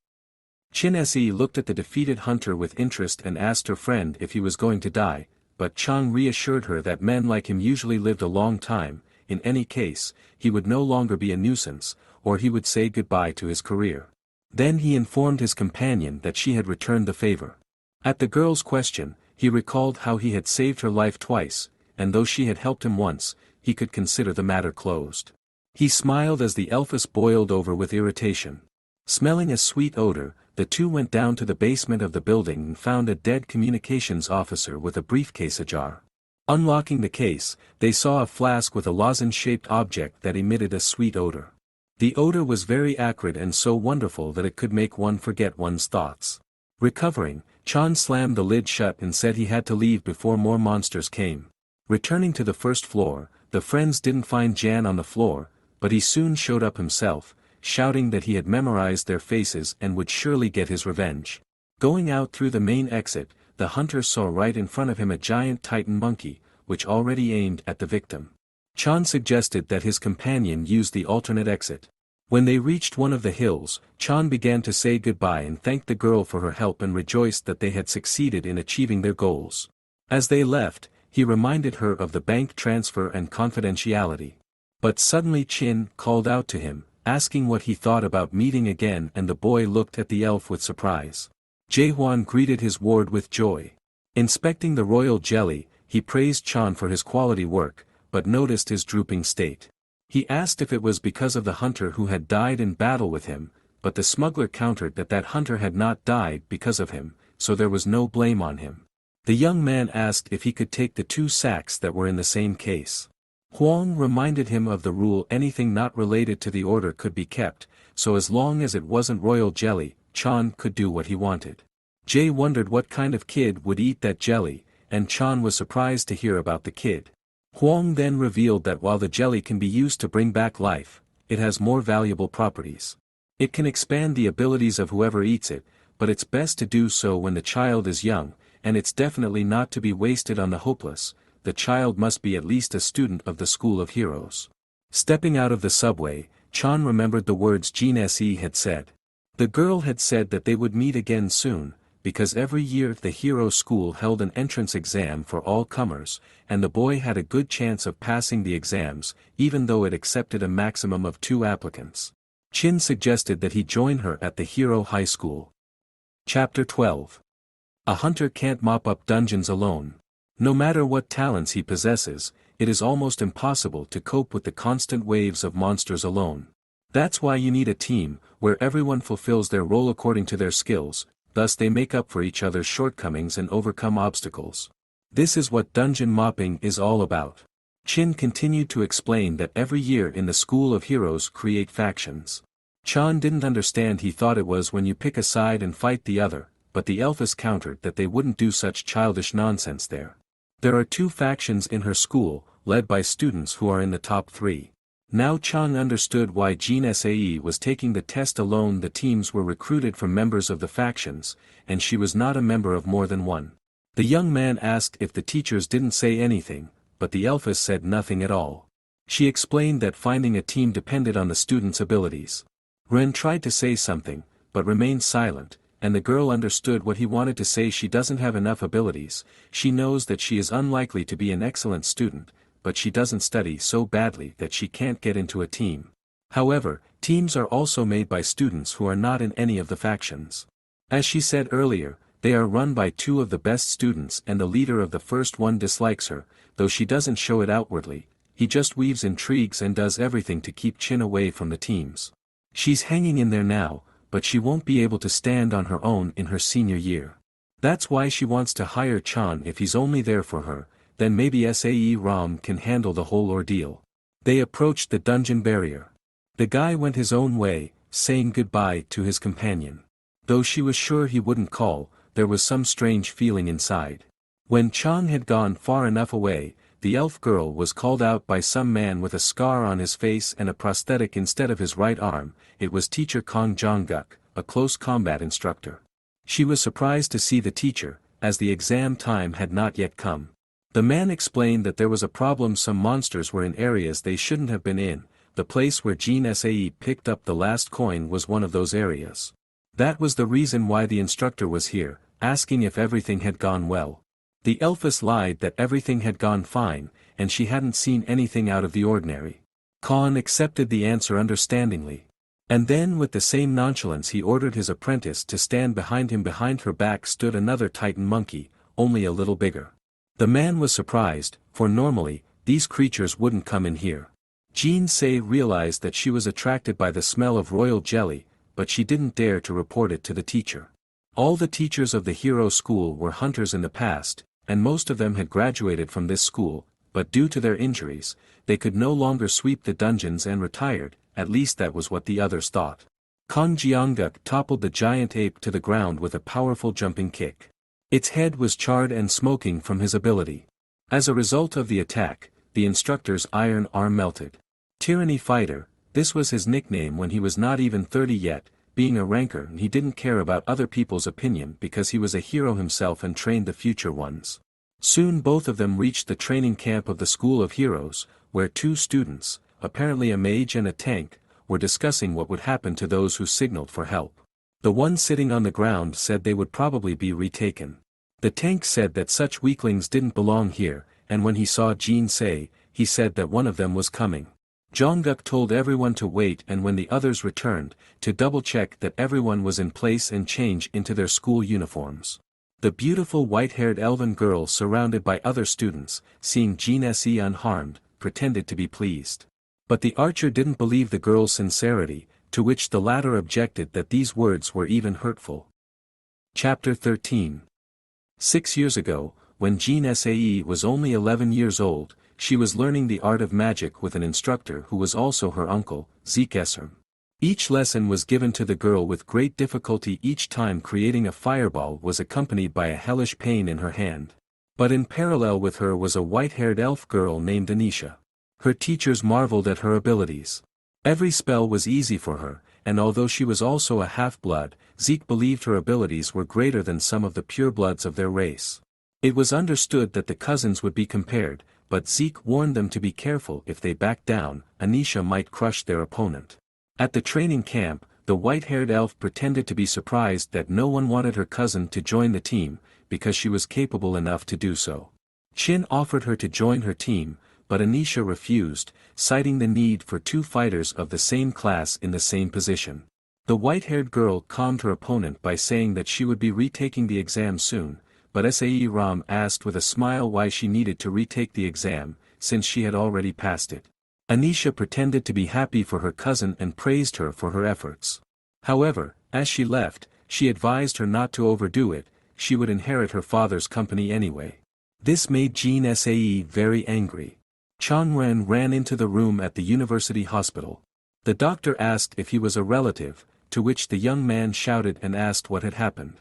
Chin Se looked at the defeated hunter with interest and asked her friend if he was going to die, but Chang reassured her that men like him usually lived a long time. In any case, he would no longer be a nuisance, or he would say goodbye to his career. Then he informed his companion that she had returned the favor. At the girl's question, he recalled how he had saved her life twice, and though she had helped him once, he could consider the matter closed. He smiled as the Elphus boiled over with irritation. Smelling a sweet odor, the two went down to the basement of the building and found a dead communications officer with a briefcase ajar. Unlocking the case, they saw a flask with a lozenge-shaped object that emitted a sweet odor. The odor was very acrid and so wonderful that it could make one forget one's thoughts. Recovering, Chan slammed the lid shut and said he had to leave before more monsters came. Returning to the first floor, the friends didn't find Jan on the floor, but he soon showed up himself, shouting that he had memorized their faces and would surely get his revenge. Going out through the main exit, the hunter saw right in front of him a giant titan monkey, which already aimed at the victim. Chan suggested that his companion use the alternate exit. When they reached one of the hills, Chan began to say goodbye and thanked the girl for her help and rejoiced that they had succeeded in achieving their goals. As they left, he reminded her of the bank transfer and confidentiality. But suddenly Chin called out to him, asking what he thought about meeting again, and the boy looked at the elf with surprise. Jae-hwan greeted his ward with joy. Inspecting the royal jelly, he praised Chan for his quality work, but noticed his drooping state. He asked if it was because of the hunter who had died in battle with him, but the smuggler countered that that hunter had not died because of him, so there was no blame on him. The young man asked if he could take the 2 sacks that were in the same case. Huang reminded him of the rule: anything not related to the order could be kept, so as long as it wasn't royal jelly, Chan could do what he wanted. Jae wondered what kind of kid would eat that jelly, and Chan was surprised to hear about the kid. Huang then revealed that while the jelly can be used to bring back life, it has more valuable properties. It can expand the abilities of whoever eats it, but it's best to do so when the child is young, and it's definitely not to be wasted on the hopeless. The child must be at least a student of the School of Heroes. Stepping out of the subway, Chan remembered the words Jean Se had said. The girl had said that they would meet again soon, because every year the hero school held an entrance exam for all comers, and the boy had a good chance of passing the exams, even though it accepted a maximum of 2 applicants. Chin suggested that he join her at the Hero High School. Chapter 12. A hunter can't mop up dungeons alone. No matter what talents he possesses, it is almost impossible to cope with the constant waves of monsters alone. That's why you need a team, where everyone fulfills their role according to their skills, thus they make up for each other's shortcomings and overcome obstacles. This is what dungeon mopping is all about. Chin continued to explain that every year in the School of Heroes create factions. Chan didn't understand. He thought it was when you pick a side and fight the other, but the elfess countered that they wouldn't do such childish nonsense there. There are 2 factions in her school, led by students who are in the top 3. Now Chan understood why Jean Se was taking the test alone. The teams were recruited from members of the factions, and she was not a member of more than one. The young man asked if the teachers didn't say anything, but the elfess said nothing at all. She explained that finding a team depended on the students' abilities. Ren tried to say something, but remained silent, and the girl understood what he wanted to say. She doesn't have enough abilities. She knows that she is unlikely to be an excellent student, but she doesn't study so badly that she can't get into a team. However, teams are also made by students who are not in any of the factions. As she said earlier, they are run by 2 of the best students, and the leader of the first one dislikes her, though she doesn't show it outwardly. He just weaves intrigues and does everything to keep Chin away from the teams. She's hanging in there now, but she won't be able to stand on her own in her senior year. That's why she wants to hire Chan. If he's only there for her, then maybe Sae Ram can handle the whole ordeal. They approached the dungeon barrier. The guy went his own way, saying goodbye to his companion. Though she was sure he wouldn't call, there was some strange feeling inside. When Chang had gone far enough away, the elf girl was called out by some man with a scar on his face and a prosthetic instead of his right arm. It was teacher Kong Jong-guk, a close combat instructor. She was surprised to see the teacher, as the exam time had not yet come. The man explained that there was a problem. Some monsters were in areas they shouldn't have been in. The place where Jean Sae picked up the last coin was one of those areas. That was the reason why the instructor was here, asking if everything had gone well. The elfess lied that everything had gone fine, and she hadn't seen anything out of the ordinary. Khan accepted the answer understandingly. And then with the same nonchalance he ordered his apprentice to stand behind him. Behind her back stood another Titan monkey, only a little bigger. The man was surprised, for normally, these creatures wouldn't come in here. Jean Se realized that she was attracted by the smell of royal jelly, but she didn't dare to report it to the teacher. All the teachers of the hero school were hunters in the past, and most of them had graduated from this school, but due to their injuries, they could no longer sweep the dungeons and retired. At least that was what the others thought. Kong Jeongguk toppled the giant ape to the ground with a powerful jumping kick. Its head was charred and smoking from his ability. As a result of the attack, the instructor's iron arm melted. Tyranny Fighter, this was his nickname when he was not even 30 yet. Being a ranker, he didn't care about other people's opinion because he was a hero himself and trained the future ones. Soon both of them reached the training camp of the School of Heroes, where 2 students, apparently a mage and a tank, were discussing what would happen to those who signaled for help. The one sitting on the ground said they would probably be retaken. The tank said that such weaklings didn't belong here, and when he saw Jean Se, he said that one of them was coming. Jong-guk told everyone to wait, and when the others returned, to double-check that everyone was in place and change into their school uniforms. The beautiful white-haired elven girl surrounded by other students, seeing Jean Se unharmed, pretended to be pleased. But the archer didn't believe the girl's sincerity, to which the latter objected that these words were even hurtful. Chapter 13. 6 years ago, when Jean Se was only 11 years old, she was learning the art of magic with an instructor who was also her uncle, Zekesarm. Each lesson was given to the girl with great difficulty. Each time creating a fireball was accompanied by a hellish pain in her hand. But in parallel with her was a white-haired elf girl named Anisha. Her teachers marveled at her abilities. Every spell was easy for her, and although she was also a half-blood, Zeke believed her abilities were greater than some of the purebloods of their race. It was understood that the cousins would be compared, but Zeke warned them to be careful. If they backed down, Anisha might crush their opponent. At the training camp, the white-haired elf pretended to be surprised that no one wanted her cousin to join the team, because she was capable enough to do so. Chin offered her to join her team, but Anisha refused, citing the need for two fighters of the same class in the same position. The white-haired girl calmed her opponent by saying that she would be retaking the exam soon, but Sae Ram asked with a smile why she needed to retake the exam, since she had already passed it. Anisha pretended to be happy for her cousin and praised her for her efforts. However, as she left, she advised her not to overdo it, she would inherit her father's company anyway. This made Jean Sae very angry. Changren ran into the room at the university hospital. The doctor asked if he was a relative, to which the young man shouted and asked what had happened.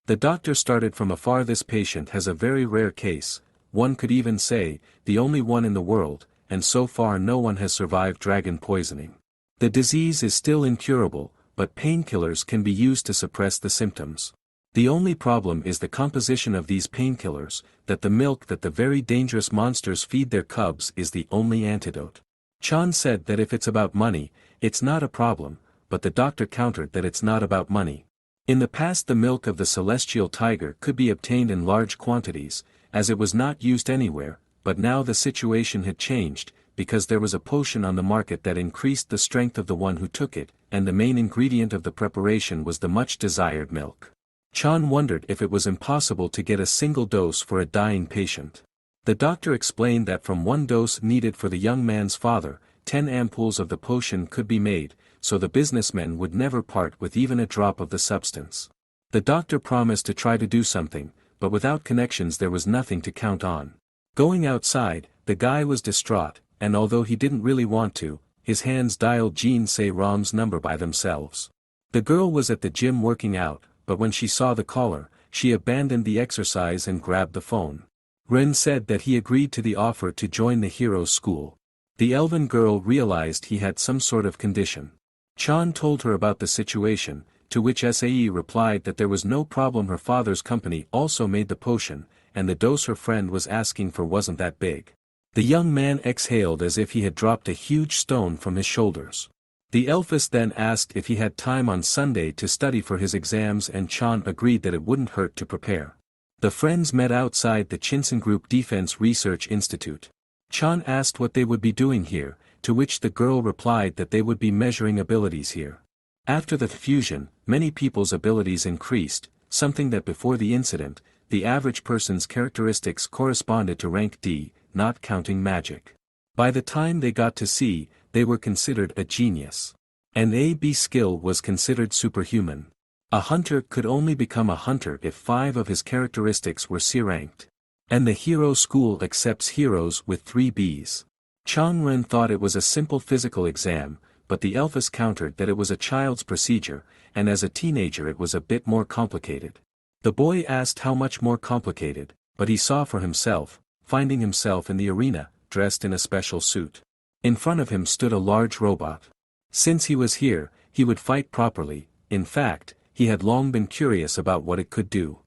The doctor started from afar. This patient has a very rare case, one could even say, the only one in the world, and so far no one has survived dragon poisoning. The disease is still incurable, but painkillers can be used to suppress the symptoms. The only problem is the composition of these painkillers, that the milk that the very dangerous monsters feed their cubs is the only antidote. Chan said that if it's about money, it's not a problem, but the doctor countered that it's not about money. In the past the milk of the celestial tiger could be obtained in large quantities, as it was not used anywhere, but now the situation had changed, because there was a potion on the market that increased the strength of the one who took it, and the main ingredient of the preparation was the much desired milk. Chan wondered if it was impossible to get a single dose for a dying patient. The doctor explained that from one dose needed for the young man's father, 10 ampoules of the potion could be made, so the businessmen would never part with even a drop of the substance. The doctor promised to try to do something, but without connections there was nothing to count on. Going outside, the guy was distraught, and although he didn't really want to, his hands dialed Jean Se Ram's number by themselves. The girl was at the gym working out, but when she saw the caller, she abandoned the exercise and grabbed the phone. Ren said that he agreed to the offer to join the hero's school. The elven girl realized he had some sort of condition. Chan told her about the situation, to which Sae replied that there was no problem. Her father's company also made the potion, and the dose her friend was asking for wasn't that big. The young man exhaled as if he had dropped a huge stone from his shoulders. The elfess then asked if he had time on Sunday to study for his exams, and Chan agreed that it wouldn't hurt to prepare. The friends met outside the Chinsen Group Defense Research Institute. Chan asked what they would be doing here, to which the girl replied that they would be measuring abilities here. After the fusion, many people's abilities increased, something that before the incident, the average person's characteristics corresponded to rank D, not counting magic. By the time they got to C, they were considered a genius. An A-B skill was considered superhuman. A hunter could only become a hunter if 5 of his characteristics were C-ranked. And the hero school accepts heroes with 3 Bs. Changren thought it was a simple physical exam, but the elfess countered that it was a child's procedure, and as a teenager it was a bit more complicated. The boy asked how much more complicated, but he saw for himself, finding himself in the arena, dressed in a special suit. In front of him stood a large robot. Since he was here, he would fight properly. In fact, he had long been curious about what it could do.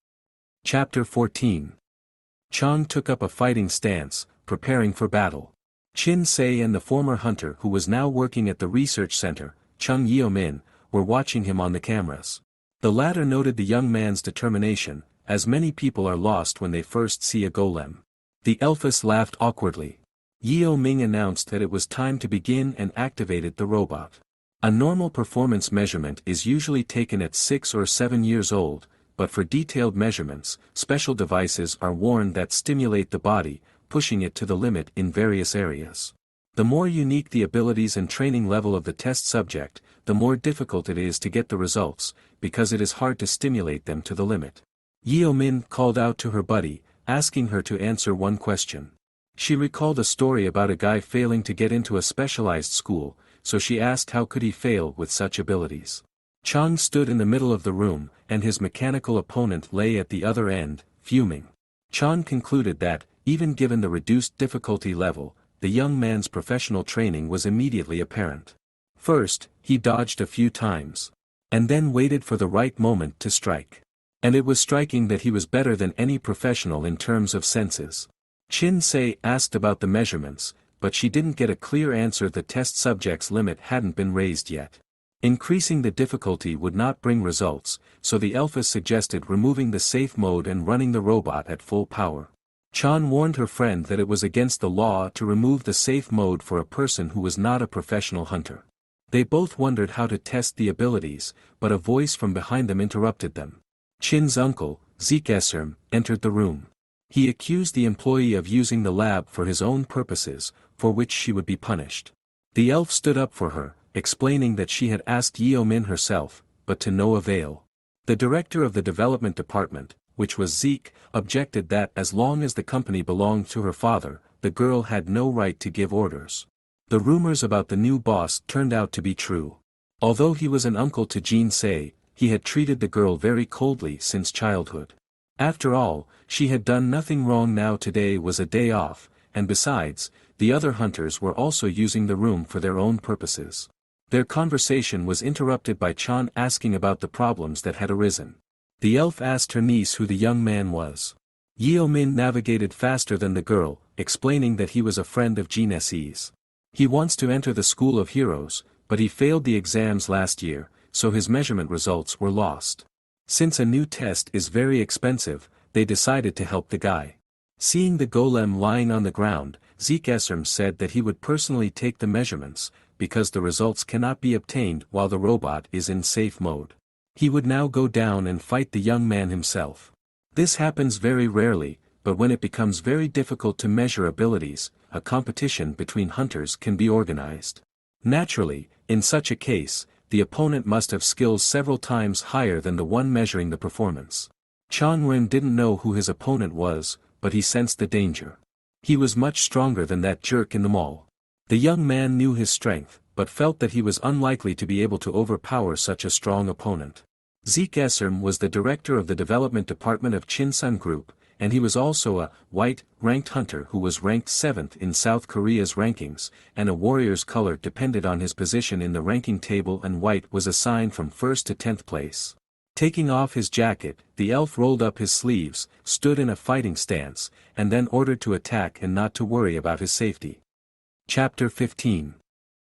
Chapter 14. Chang took up a fighting stance, preparing for battle. Chin Se and the former hunter who was now working at the research center, Chung Yeomin, were watching him on the cameras. The latter noted the young man's determination, as many people are lost when they first see a golem. The elfess laughed awkwardly. Yeo Ming announced that it was time to begin and activated the robot. A normal performance measurement is usually taken at 6 or 7 years old, but for detailed measurements, special devices are worn that stimulate the body, pushing it to the limit in various areas. The more unique the abilities and training level of the test subject, the more difficult it is to get the results, because it is hard to stimulate them to the limit. Yeo Min called out to her buddy, asking her to answer one question. She recalled a story about a guy failing to get into a specialized school, so she asked how could he fail with such abilities. Chang stood in the middle of the room, and his mechanical opponent lay at the other end, fuming. Chang concluded that, even given the reduced difficulty level, the young man's professional training was immediately apparent. First, he dodged a few times. And then waited for the right moment to strike. And it was striking that he was better than any professional in terms of senses. Chin-se asked about the measurements, but she didn't get a clear answer. The test subject's limit hadn't been raised yet. Increasing the difficulty would not bring results, so the Elfess suggested removing the safe mode and running the robot at full power. Chan warned her friend that it was against the law to remove the safe mode for a person who was not a professional hunter. They both wondered how to test the abilities, but a voice from behind them interrupted them. Chin's uncle, Zekeserm, entered the room. He accused the employee of using the lab for his own purposes, for which she would be punished. The elf stood up for her, explaining that she had asked Yeomin herself, but to no avail. The director of the development department, which was Zeke, objected that as long as the company belonged to her father, the girl had no right to give orders. The rumors about the new boss turned out to be true. Although he was an uncle to Jin-sei, he had treated the girl very coldly since childhood. After all, she had done nothing wrong. Now today was a day off, and besides, the other hunters were also using the room for their own purposes. Their conversation was interrupted by Chan asking about the problems that had arisen. The elf asked her niece who the young man was. Yeomin navigated faster than the girl, explaining that he was a friend of Jin-se's. He wants to enter the School of Heroes, but he failed the exams last year, so his measurement results were lost. Since a new test is very expensive, they decided to help the guy. Seeing the golem lying on the ground, Zekeserm said that he would personally take the measurements, because the results cannot be obtained while the robot is in safe mode. He would now go down and fight the young man himself. This happens very rarely, but when it becomes very difficult to measure abilities, a competition between hunters can be organized. Naturally, in such a case, the opponent must have skills several times higher than the one measuring the performance. Chang Ren didn't know who his opponent was, but he sensed the danger. He was much stronger than that jerk in the mall. The young man knew his strength, but felt that he was unlikely to be able to overpower such a strong opponent. Zekeserm was the director of the development department of Chinsun Group, and he was also a white ranked hunter who was ranked 7th in South Korea's rankings, and a warrior's color depended on his position in the ranking table, and white was assigned from 1st to 10th place. Taking off his jacket, the elf rolled up his sleeves, stood in a fighting stance, and then ordered to attack and not to worry about his safety. Chapter 15.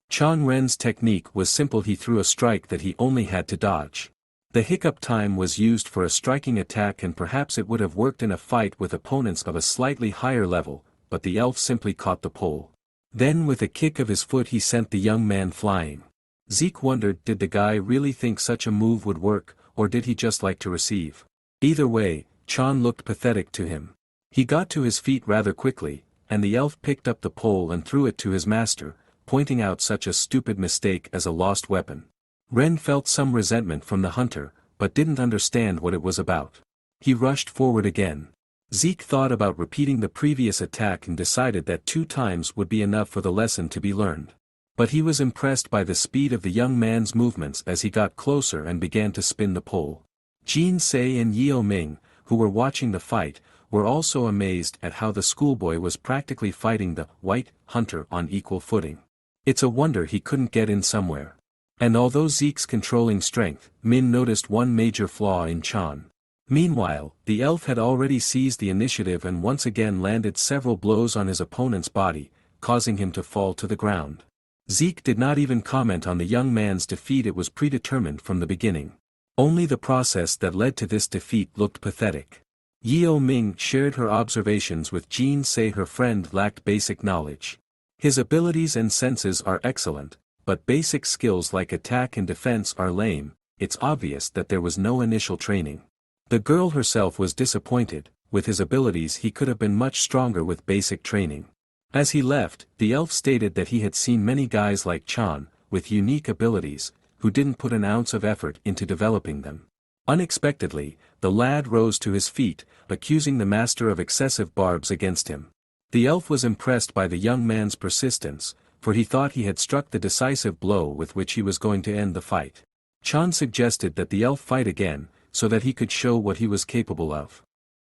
Chang Ren's technique was simple. He threw a strike that he only had to dodge. The hiccup time was used for a striking attack, and perhaps it would have worked in a fight with opponents of a slightly higher level, but the elf simply caught the pole. Then with a kick of his foot he sent the young man flying. Zeke wondered, did the guy really think such a move would work, or did he just like to receive? Either way, Chan looked pathetic to him. He got to his feet rather quickly, and the elf picked up the pole and threw it to his master, pointing out such a stupid mistake as a lost weapon. Ren felt some resentment from the hunter, but didn't understand what it was about. He rushed forward again. Zeke thought about repeating the previous attack and decided that 2 times would be enough for the lesson to be learned. But he was impressed by the speed of the young man's movements as he got closer and began to spin the pole. Jin-sei and Yeo Ming, who were watching the fight, were also amazed at how the schoolboy was practically fighting the white hunter on equal footing. It's a wonder he couldn't get in somewhere. And although Zeke's controlling strength, Min noticed one major flaw in Chan. Meanwhile, the elf had already seized the initiative and once again landed several blows on his opponent's body, causing him to fall to the ground. Zeke did not even comment on the young man's defeat. It was predetermined from the beginning. Only the process that led to this defeat looked pathetic. Yeo Ming shared her observations with Jin-sei. Her friend lacked basic knowledge. His abilities and senses are excellent, but basic skills like attack and defense are lame. It's obvious that there was no initial training. The girl herself was disappointed. With his abilities he could have been much stronger with basic training. As he left, the elf stated that he had seen many guys like Chan, with unique abilities, who didn't put an ounce of effort into developing them. Unexpectedly, the lad rose to his feet, accusing the master of excessive barbs against him. The elf was impressed by the young man's persistence, for he thought he had struck the decisive blow with which he was going to end the fight. Chan suggested that the elf fight again, so that he could show what he was capable of.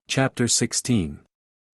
Chapter 16.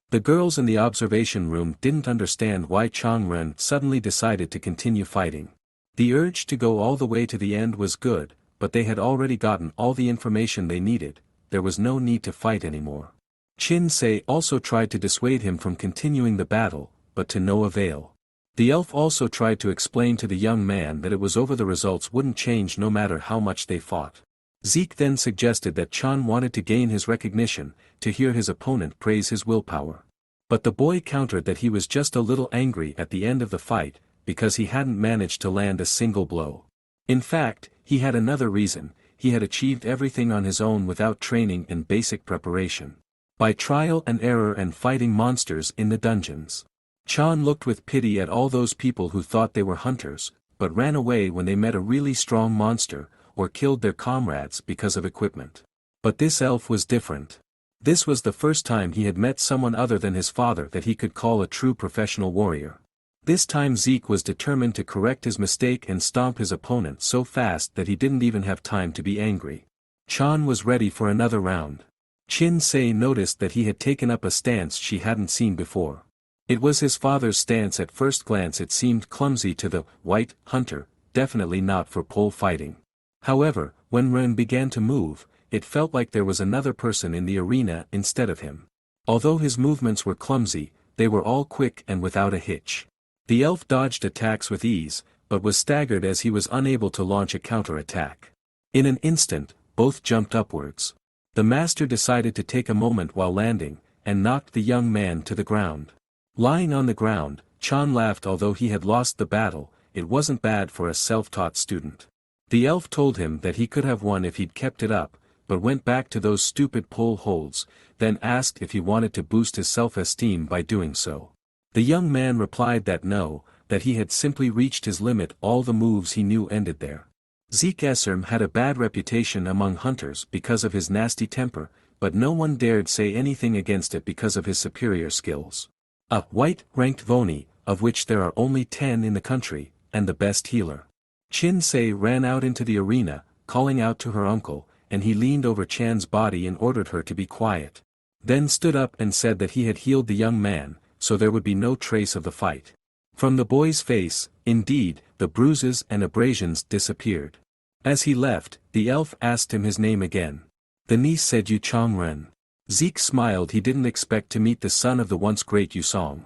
The girls in the observation room didn't understand why Chang Ren suddenly decided to continue fighting. The urge to go all the way to the end was good, but they had already gotten all the information they needed, there was no need to fight anymore. Chin-se also tried to dissuade him from continuing the battle, but to no avail. The elf also tried to explain to the young man that it was over, the results wouldn't change no matter how much they fought. Zeke then suggested that Chan wanted to gain his recognition, to hear his opponent praise his willpower. But the boy countered that he was just a little angry at the end of the fight, because he hadn't managed to land a single blow. In fact, he had another reason: he had achieved everything on his own without training and basic preparation. By trial and error and fighting monsters in the dungeons. Chan looked with pity at all those people who thought they were hunters, but ran away when they met a really strong monster, or killed their comrades because of equipment. But this elf was different. This was the first time he had met someone other than his father that he could call a true professional warrior. This time Zeke was determined to correct his mistake and stomp his opponent so fast that he didn't even have time to be angry. Chan was ready for another round. Chin-se noticed that he had taken up a stance she hadn't seen before. It was his father's stance. At first glance it seemed clumsy to the white hunter, definitely not for pole fighting. However, when Ren began to move, it felt like there was another person in the arena instead of him. Although his movements were clumsy, they were all quick and without a hitch. The elf dodged attacks with ease, but was staggered as he was unable to launch a counter-attack. In an instant, both jumped upwards. The master decided to take a moment while landing, and knocked the young man to the ground. Lying on the ground, Chan laughed. Although he had lost the battle, it wasn't bad for a self-taught student. The elf told him that he could have won if he'd kept it up, but went back to those stupid pole holds, then asked if he wanted to boost his self-esteem by doing so. The young man replied that no, that he had simply reached his limit. All the moves he knew ended there. Zeke Esserm had a bad reputation among hunters because of his nasty temper, but no one dared say anything against it because of his superior skills. A white-ranked Voni, of which there are only 10 in the country, and the best healer. Chin-se ran out into the arena, calling out to her uncle, and he leaned over Chan's body and ordered her to be quiet. Then stood up and said that he had healed the young man, so there would be no trace of the fight. From the boy's face, indeed, the bruises and abrasions disappeared. As he left, the elf asked him his name again. The niece said Yu Chong-ren. Zeke smiled. He didn't expect to meet the son of the once great Yusong.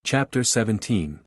Chapter 17.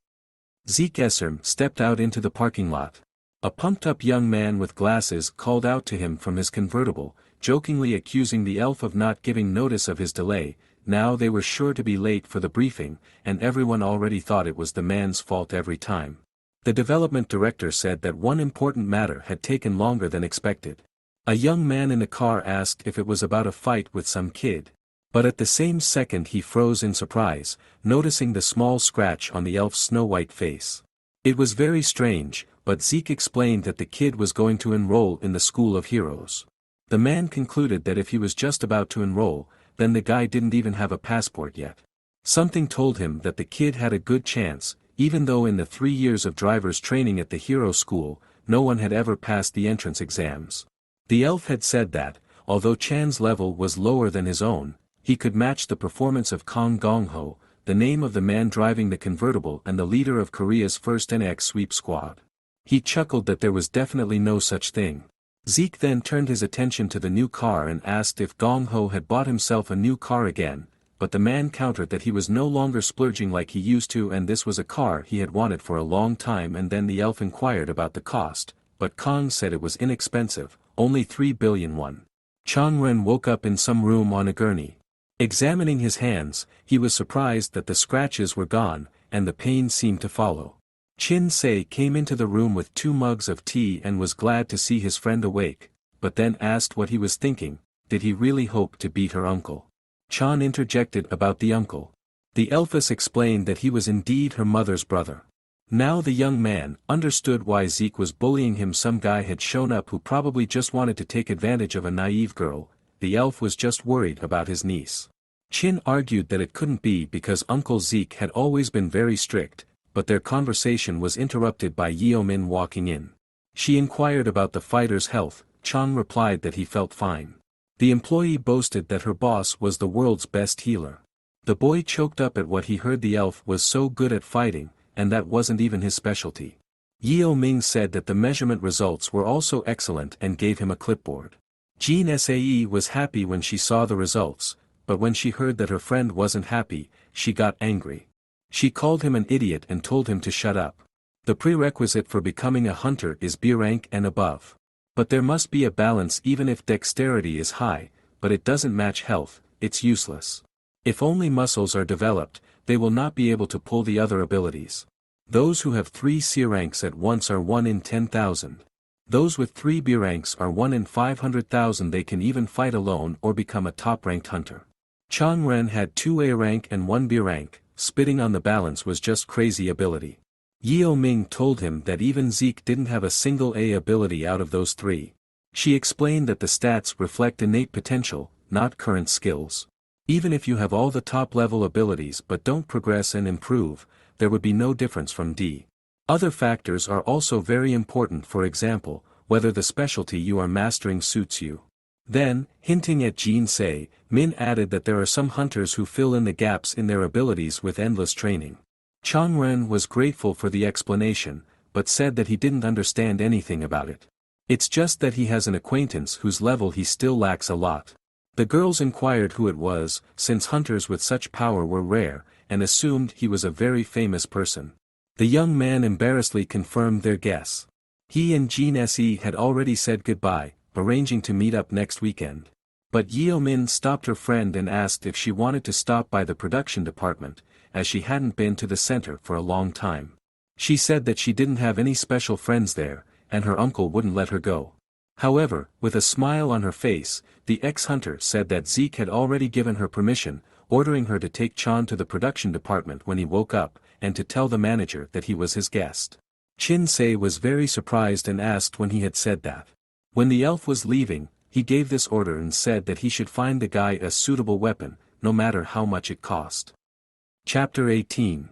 Zeke Esserm stepped out into the parking lot. A pumped-up young man with glasses called out to him from his convertible, jokingly accusing the elf of not giving notice of his delay. Now they were sure to be late for the briefing, and everyone already thought it was the man's fault every time. The development director said that one important matter had taken longer than expected. A young man in the car asked if it was about a fight with some kid. But at the same second he froze in surprise, noticing the small scratch on the elf's snow-white face. It was very strange, but Zeke explained that the kid was going to enroll in the School of Heroes. The man concluded that if he was just about to enroll, then the guy didn't even have a passport yet. Something told him that the kid had a good chance, even though in the 3 years of driver's training at the hero school, no one had ever passed the entrance exams. The elf had said that, although Chan's level was lower than his own, he could match the performance of Kong Gong-ho, the name of the man driving the convertible and the leader of Korea's first NX sweep squad. He chuckled that there was definitely no such thing. Zeke then turned his attention to the new car and asked if Gong-ho had bought himself a new car again, but the man countered that he was no longer splurging like he used to, and this was a car he had wanted for a long time. And then the elf inquired about the cost, but Kong said it was inexpensive, only 3 billion won. Chong-ren woke up in some room on a gurney. Examining his hands, he was surprised that the scratches were gone, and the pain seemed to follow. Chin-se came into the room with 2 mugs of tea and was glad to see his friend awake, but then asked what he was thinking. Did he really hope to beat her uncle? Chan interjected about the uncle. The elfess explained that he was indeed her mother's brother. Now the young man understood why Zeke was bullying him. Some guy had shown up who probably just wanted to take advantage of a naive girl. The elf was just worried about his niece. Chin argued that it couldn't be because Uncle Zeke had always been very strict, but their conversation was interrupted by Yeomin walking in. She inquired about the fighter's health. Chang replied that he felt fine. The employee boasted that her boss was the world's best healer. The boy choked up at what he heard. The elf was so good at fighting, and that wasn't even his specialty. Yeo Ming said that the measurement results were also excellent and gave him a clipboard. Jean Sae was happy when she saw the results, but when she heard that her friend wasn't happy, she got angry. She called him an idiot and told him to shut up. The prerequisite for becoming a hunter is B rank and above. But there must be a balance. Even if dexterity is high, but it doesn't match health, it's useless. If only muscles are developed, they will not be able to pull the other abilities. Those who have 3 C ranks at once are 1 in 10,000. Those with 3 B ranks are 1 in 500,000. They can even fight alone or become a top-ranked hunter. Chang Ren had 2 A rank and 1 B rank. Spitting on the balance was just crazy ability. Yeo Ming told him that even Zeke didn't have a single A ability out of those 3. She explained that the stats reflect innate potential, not current skills. Even if you have all the top-level abilities but don't progress and improve, there would be no difference from D. Other factors are also very important, for example, whether the specialty you are mastering suits you. Then, hinting at Jean Sae, Min added that there are some hunters who fill in the gaps in their abilities with endless training. Chang Ren was grateful for the explanation, but said that he didn't understand anything about it. It's just that he has an acquaintance whose level he still lacks a lot. The girls inquired who it was, since hunters with such power were rare, and assumed he was a very famous person. The young man embarrassedly confirmed their guess. He and Jean Se had already said goodbye, arranging to meet up next weekend. But Yeo Min stopped her friend and asked if she wanted to stop by the production department, as she hadn't been to the center for a long time. She said that she didn't have any special friends there, and her uncle wouldn't let her go. However, with a smile on her face, the ex-hunter said that Zeke had already given her permission, ordering her to take Chan to the production department when he woke up, and to tell the manager that he was his guest. Chin Se was very surprised and asked when he had said that. When the elf was leaving, he gave this order and said that he should find the guy a suitable weapon, no matter how much it cost. Chapter 18.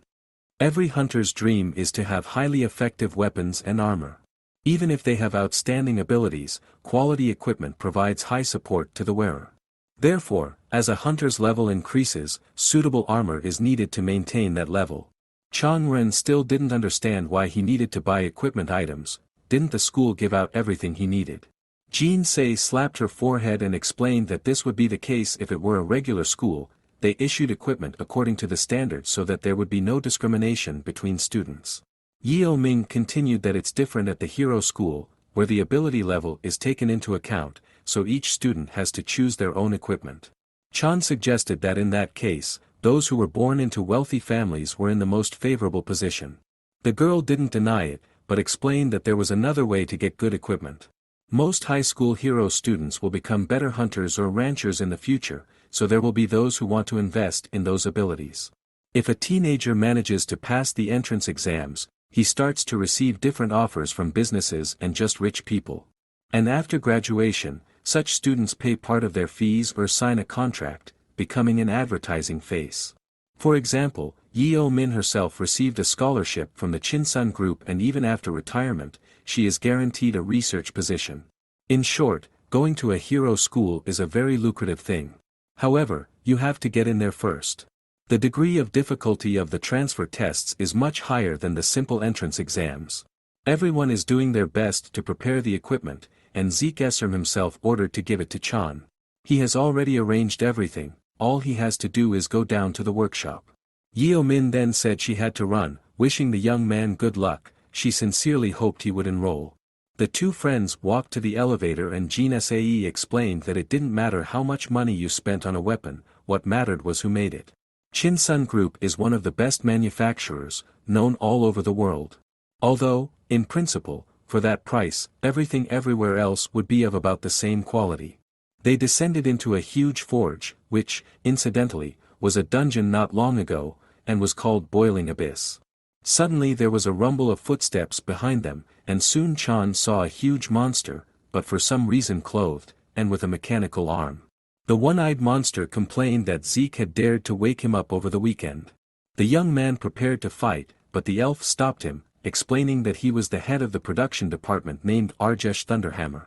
Every hunter's dream is to have highly effective weapons and armor. Even if they have outstanding abilities, quality equipment provides high support to the wearer. Therefore, as a hunter's level increases, suitable armor is needed to maintain that level. Chang Ren still didn't understand why he needed to buy equipment items. Didn't the school give out everything he needed? Jean Se slapped her forehead and explained that this would be the case if it were a regular school. They issued equipment according to the standards so that there would be no discrimination between students. Yeo Ming continued that it's different at the hero school, where the ability level is taken into account, so each student has to choose their own equipment. Chan suggested that in that case, those who were born into wealthy families were in the most favorable position. The girl didn't deny it, but explained that there was another way to get good equipment. Most high school hero students will become better hunters or ranchers in the future, so there will be those who want to invest in those abilities. If a teenager manages to pass the entrance exams, he starts to receive different offers from businesses and just rich people. And after graduation, such students pay part of their fees or sign a contract, becoming an advertising face. For example, Yeo Min herself received a scholarship from the Chinsun Group, and even after retirement, she is guaranteed a research position. In short, going to a hero school is a very lucrative thing. However, you have to get in there first. The degree of difficulty of the transfer tests is much higher than the simple entrance exams. Everyone is doing their best to prepare the equipment, and Zeke Esserm himself ordered to give it to Chan. He has already arranged everything, all he has to do is go down to the workshop. Yeo Min then said she had to run, wishing the young man good luck. She sincerely hoped he would enroll. The two friends walked to the elevator and Jean Sae explained that it didn't matter how much money you spent on a weapon, what mattered was who made it. Chinsun Group is one of the best manufacturers, known all over the world. Although, in principle, for that price, everything everywhere else would be of about the same quality. They descended into a huge forge, which, incidentally, was a dungeon not long ago, and was called Boiling Abyss. Suddenly there was a rumble of footsteps behind them, and soon Chan saw a huge monster, but for some reason clothed, and with a mechanical arm. The one-eyed monster complained that Zeke had dared to wake him up over the weekend. The young man prepared to fight, but the elf stopped him, explaining that he was the head of the production department named Arjesh Thunderhammer.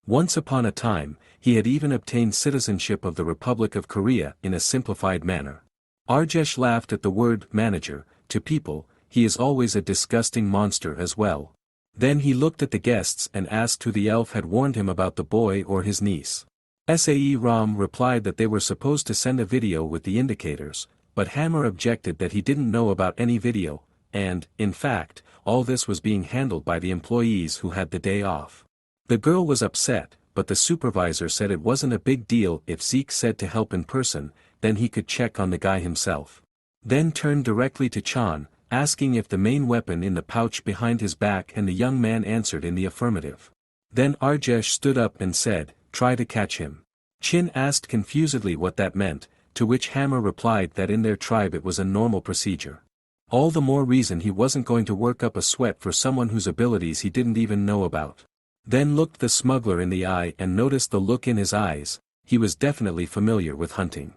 Once upon a time, he had even obtained citizenship of the Republic of Korea in a simplified manner. Arjesh laughed at the word manager. To people, he is always a disgusting monster as well. Then he looked at the guests and asked who the elf had warned him about the boy or his niece. Sae Ram replied that they were supposed to send a video with the indicators, but Hammer objected that he didn't know about any video, and, in fact, all this was being handled by the employees who had the day off. The girl was upset, but the supervisor said it wasn't a big deal if Zeke said to help in person, then he could check on the guy himself. Then turned directly to Chan, asking if the main weapon in the pouch behind his back, and the young man answered in the affirmative. Then Arjesh stood up and said, "Try to catch him." Chin asked confusedly what that meant, to which Hammer replied that in their tribe it was a normal procedure. All the more reason he wasn't going to work up a sweat for someone whose abilities he didn't even know about. Then looked the smuggler in the eye and noticed the look in his eyes. He was definitely familiar with hunting.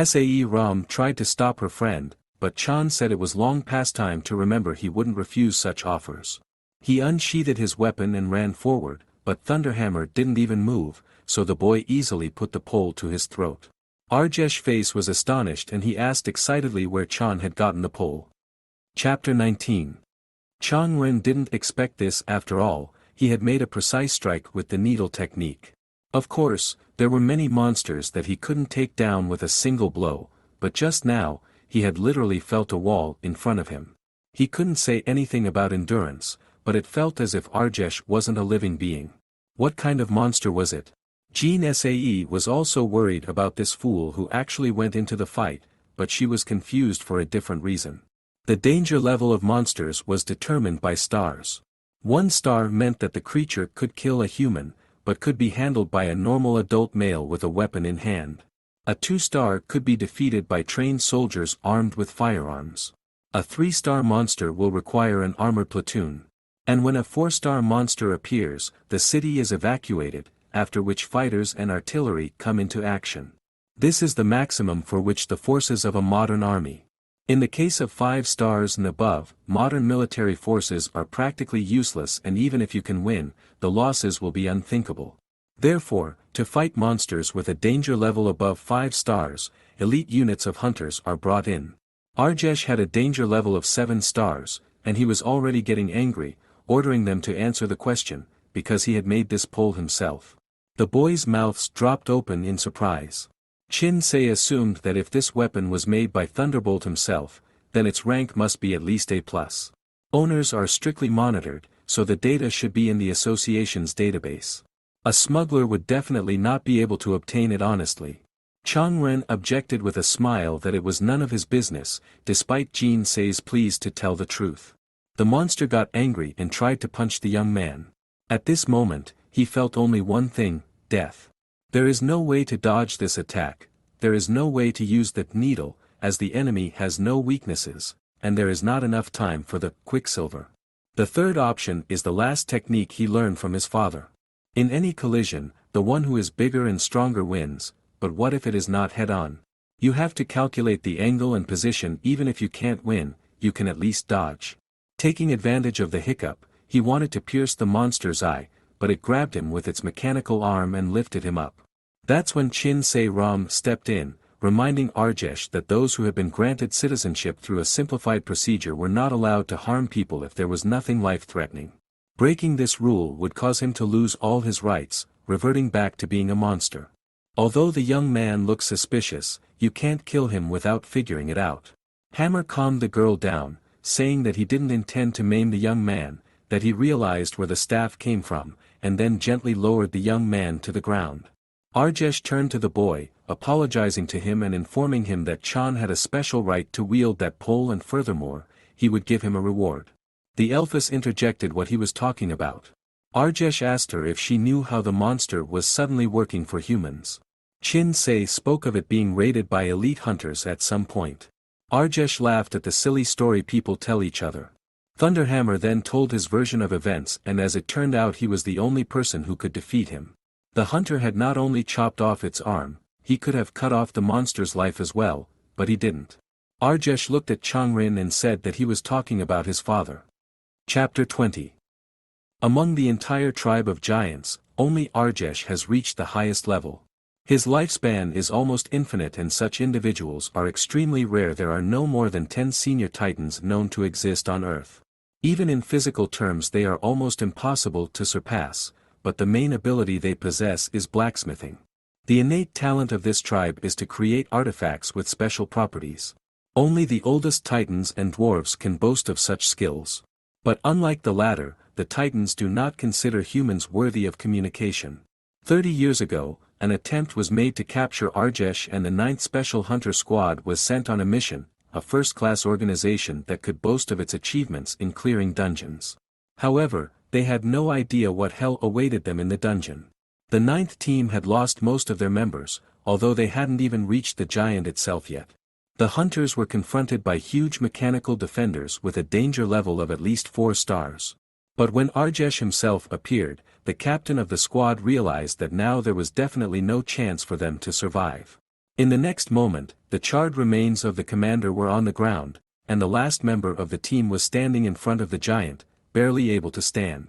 Sae Ram tried to stop her friend, but Chan said it was long past time to remember he wouldn't refuse such offers. He unsheathed his weapon and ran forward, but Thunderhammer didn't even move, so the boy easily put the pole to his throat. Arjesh's face was astonished and he asked excitedly where Chan had gotten the pole. Chapter 19. Chang Ren didn't expect this after all. He had made a precise strike with the needle technique. Of course, there were many monsters that he couldn't take down with a single blow, but just now, he had literally felt a wall in front of him. He couldn't say anything about endurance, but it felt as if Arjesh wasn't a living being. What kind of monster was it? Jean Sae was also worried about this fool who actually went into the fight, but she was confused for a different reason. The danger level of monsters was determined by stars. 1 star meant that the creature could kill a human, but could be handled by a normal adult male with a weapon in hand. A 2-star could be defeated by trained soldiers armed with firearms. A 3-star monster will require an armored platoon. And when a 4-star monster appears, the city is evacuated, after which fighters and artillery come into action. This is the maximum for which the forces of a modern army. In the case of 5 stars and above, modern military forces are practically useless, and even if you can win, the losses will be unthinkable. Therefore, to fight monsters with a danger level above 5 stars, elite units of hunters are brought in. Arjesh had a danger level of 7 stars, and he was already getting angry, ordering them to answer the question, because he had made this poll himself. The boys' mouths dropped open in surprise. Chin Se assumed that if this weapon was made by Thunderbolt himself, then its rank must be at least A+. Owners are strictly monitored, so the data should be in the association's database. A smuggler would definitely not be able to obtain it honestly. Chang Ren objected with a smile that it was none of his business, despite Jin Se's pleas to tell the truth. The monster got angry and tried to punch the young man. At this moment, he felt only one thing: death. There is no way to dodge this attack, there is no way to use the needle, as the enemy has no weaknesses, and there is not enough time for the quicksilver. The third option is the last technique he learned from his father. In any collision, the one who is bigger and stronger wins, but what if it is not head-on? You have to calculate the angle and position. Even if you can't win, you can at least dodge. Taking advantage of the hiccup, he wanted to pierce the monster's eye, but it grabbed him with its mechanical arm and lifted him up. That's when Chin Se Ram stepped in, reminding Arjesh that those who had been granted citizenship through a simplified procedure were not allowed to harm people if there was nothing life-threatening. Breaking this rule would cause him to lose all his rights, reverting back to being a monster. Although the young man looked suspicious, you can't kill him without figuring it out. Hammer calmed the girl down, saying that he didn't intend to maim the young man, that he realized where the staff came from, and then gently lowered the young man to the ground. Arjesh turned to the boy, apologizing to him and informing him that Chan had a special right to wield that pole, and furthermore, he would give him a reward. The elfess interjected what he was talking about. Arjesh asked her if she knew how the monster was suddenly working for humans. Chin Se spoke of it being raided by elite hunters at some point. Arjesh laughed at the silly story people tell each other. Thunderhammer then told his version of events, and as it turned out he was the only person who could defeat him. The hunter had not only chopped off its arm, he could have cut off the monster's life as well, but he didn't. Arjesh looked at Changrin and said that he was talking about his father. Chapter 20. Among the entire tribe of giants, only Arjesh has reached the highest level. His lifespan is almost infinite, and such individuals are extremely rare. There are no more than 10 senior titans known to exist on Earth. Even in physical terms they are almost impossible to surpass, but the main ability they possess is blacksmithing. The innate talent of this tribe is to create artifacts with special properties. Only the oldest titans and dwarves can boast of such skills. But unlike the latter, the titans do not consider humans worthy of communication. 30 years ago, an attempt was made to capture Arjesh, and the 9th Special Hunter Squad was sent on a mission, a first-class organization that could boast of its achievements in clearing dungeons. However, they had no idea what hell awaited them in the dungeon. The 9th team had lost most of their members, although they hadn't even reached the giant itself yet. The hunters were confronted by huge mechanical defenders with a danger level of at least 4 stars. But when Arjesh himself appeared, the captain of the squad realized that now there was definitely no chance for them to survive. In the next moment, the charred remains of the commander were on the ground, and the last member of the team was standing in front of the giant, barely able to stand.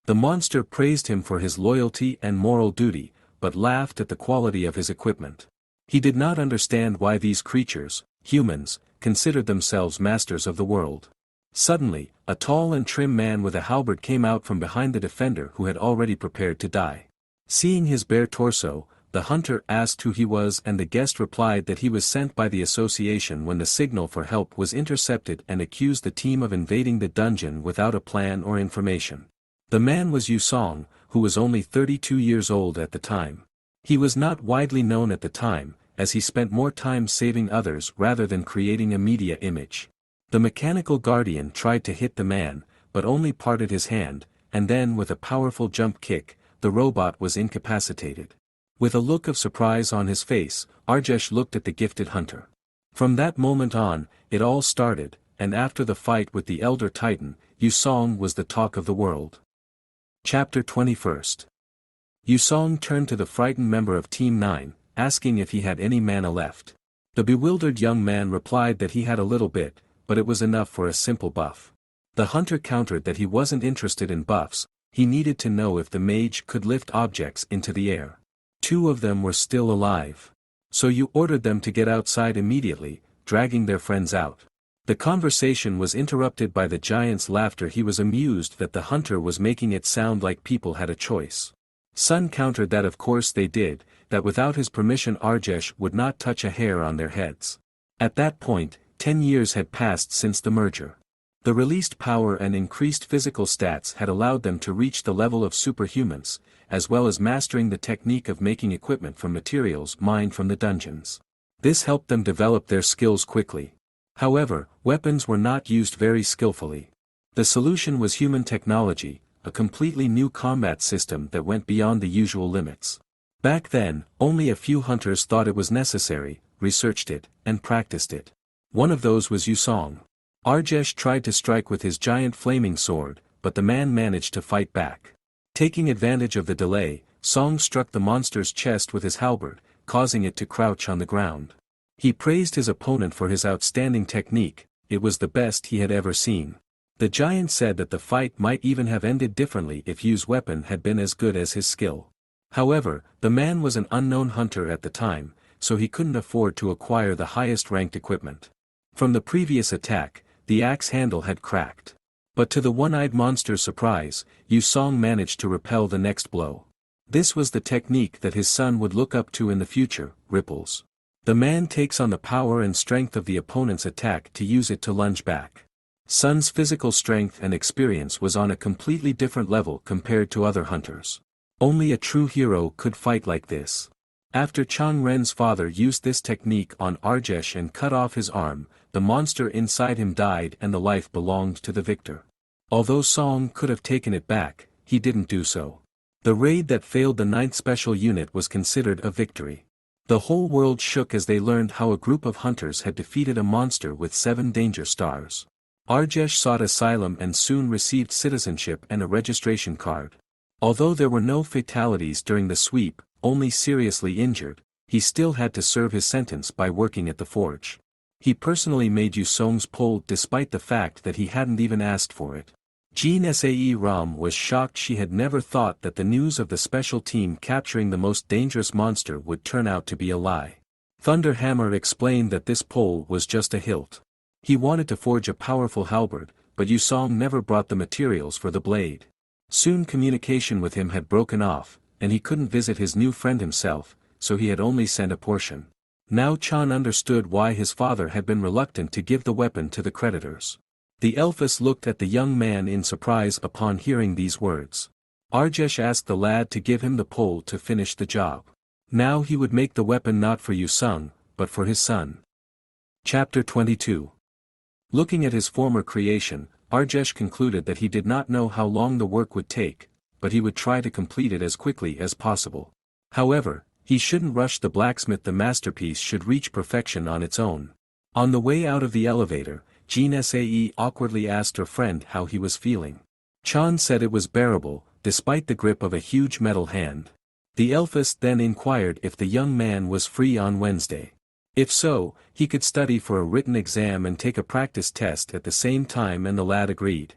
The monster praised him for his loyalty and moral duty, but laughed at the quality of his equipment. He did not understand why these creatures, humans, considered themselves masters of the world. Suddenly, a tall and trim man with a halberd came out from behind the defender who had already prepared to die. Seeing his bare torso, the hunter asked who he was, and the guest replied that he was sent by the association when the signal for help was intercepted, and accused the team of invading the dungeon without a plan or information. The man was Yu Song, who was only 32 years old at the time. He was not widely known at the time, as he spent more time saving others rather than creating a media image. The mechanical guardian tried to hit the man, but only parted his hand, and then with a powerful jump kick, the robot was incapacitated. With a look of surprise on his face, Arjesh looked at the gifted hunter. From that moment on, it all started, and after the fight with the Elder Titan, Yu Song was the talk of the world. Chapter 21. Yu Song turned to the frightened member of Team 9, asking if he had any mana left. The bewildered young man replied that he had a little bit, but it was enough for a simple buff. The hunter countered that he wasn't interested in buffs, he needed to know if the mage could lift objects into the air. 2 of them were still alive. So you ordered them to get outside immediately, dragging their friends out. The conversation was interrupted by the giant's laughter. He was amused that the hunter was making it sound like people had a choice. Sun countered that of course they did, that without his permission Arjesh would not touch a hair on their heads. At that point, 10 years had passed since the merger. The released power and increased physical stats had allowed them to reach the level of superhumans, as well as mastering the technique of making equipment from materials mined from the dungeons. This helped them develop their skills quickly. However, weapons were not used very skillfully. The solution was human technology, a completely new combat system that went beyond the usual limits. Back then, only a few hunters thought it was necessary, researched it, and practiced it. One of those was Yu Song. Arjesh tried to strike with his giant flaming sword, but the man managed to fight back. Taking advantage of the delay, Song struck the monster's chest with his halberd, causing it to crouch on the ground. He praised his opponent for his outstanding technique, it was the best he had ever seen. The giant said that the fight might even have ended differently if Yu's weapon had been as good as his skill. However, the man was an unknown hunter at the time, so he couldn't afford to acquire the highest-ranked equipment. From the previous attack, the axe handle had cracked. But to the one-eyed monster's surprise, Yu Song managed to repel the next blow. This was the technique that his son would look up to in the future, ripples. The man takes on the power and strength of the opponent's attack to use it to lunge back. Sun's physical strength and experience was on a completely different level compared to other hunters. Only a true hero could fight like this. After Chang Ren's father used this technique on Arjesh and cut off his arm, the monster inside him died and the life belonged to the victor. Although Song could have taken it back, he didn't do so. The raid that failed the 9th Special Unit was considered a victory. The whole world shook as they learned how a group of hunters had defeated a monster with 7 danger stars. Arjesh sought asylum and soon received citizenship and a registration card. Although there were no fatalities during the sweep, only seriously injured, he still had to serve his sentence by working at the forge. He personally made Yu Song's pull despite the fact that he hadn't even asked for it. Jean Sae Ram was shocked. She had never thought that the news of the special team capturing the most dangerous monster would turn out to be a lie. Thunderhammer explained that this pull was just a hilt. He wanted to forge a powerful halberd, but Yusong never brought the materials for the blade. Soon communication with him had broken off, and he couldn't visit his new friend himself, so he had only sent a portion. Now Chan understood why his father had been reluctant to give the weapon to the creditors. The Elphus looked at the young man in surprise upon hearing these words. Arjesh asked the lad to give him the pole to finish the job. Now he would make the weapon not for Yusung, but for his son. Chapter 22. Looking at his former creation, Arjesh concluded that he did not know how long the work would take, but he would try to complete it as quickly as possible. However, he shouldn't rush the blacksmith. The masterpiece should reach perfection on its own. On the way out of the elevator, Jean Sae awkwardly asked her friend how he was feeling. Chan said it was bearable, despite the grip of a huge metal hand. The Elphus then inquired if the young man was free on Wednesday. If so, he could study for a written exam and take a practice test at the same time, and the lad agreed.